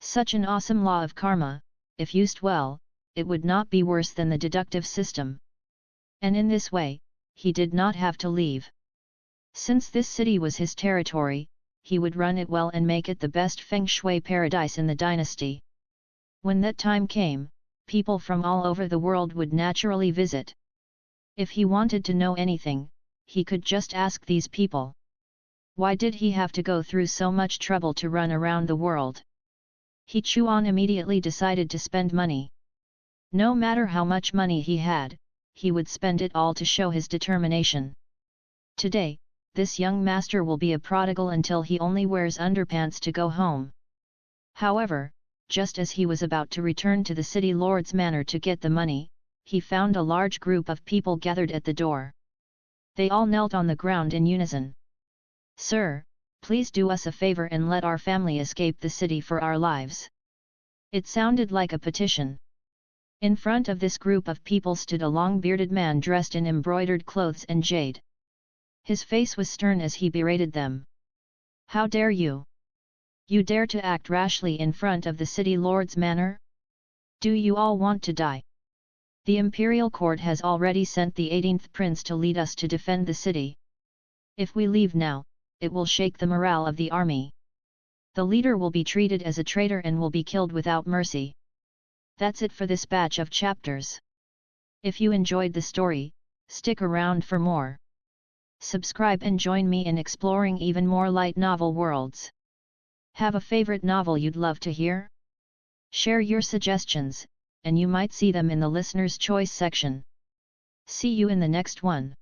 Such an awesome law of karma, if used well, it would not be worse than the deductive system. And in this way, he did not have to leave. Since this city was his territory, he would run it well and make it the best feng shui paradise in the dynasty. When that time came, people from all over the world would naturally visit. If he wanted to know anything, he could just ask these people. Why did he have to go through so much trouble to run around the world? He Chuan immediately decided to spend money. No matter how much money he had, he would spend it all to show his determination. Today, this young master will be a prodigal until he only wears underpants to go home. However, just as he was about to return to the city lord's manor to get the money, he found a large group of people gathered at the door. They all knelt on the ground in unison. "Sir, please do us a favor and let our family escape the city for our lives." It sounded like a petition. In front of this group of people stood a long-bearded man dressed in embroidered clothes and jade. His face was stern as he berated them. "How dare you? You dare to act rashly in front of the city lord's manor? Do you all want to die? The imperial court has already sent the 18th prince to lead us to defend the city. If we leave now, it will shake the morale of the army. The leader will be treated as a traitor and will be killed without mercy." That's it for this batch of chapters. If you enjoyed the story, stick around for more. Subscribe and join me in exploring even more light novel worlds. Have a favorite novel you'd love to hear? Share your suggestions, and you might see them in the listener's choice section. See you in the next one.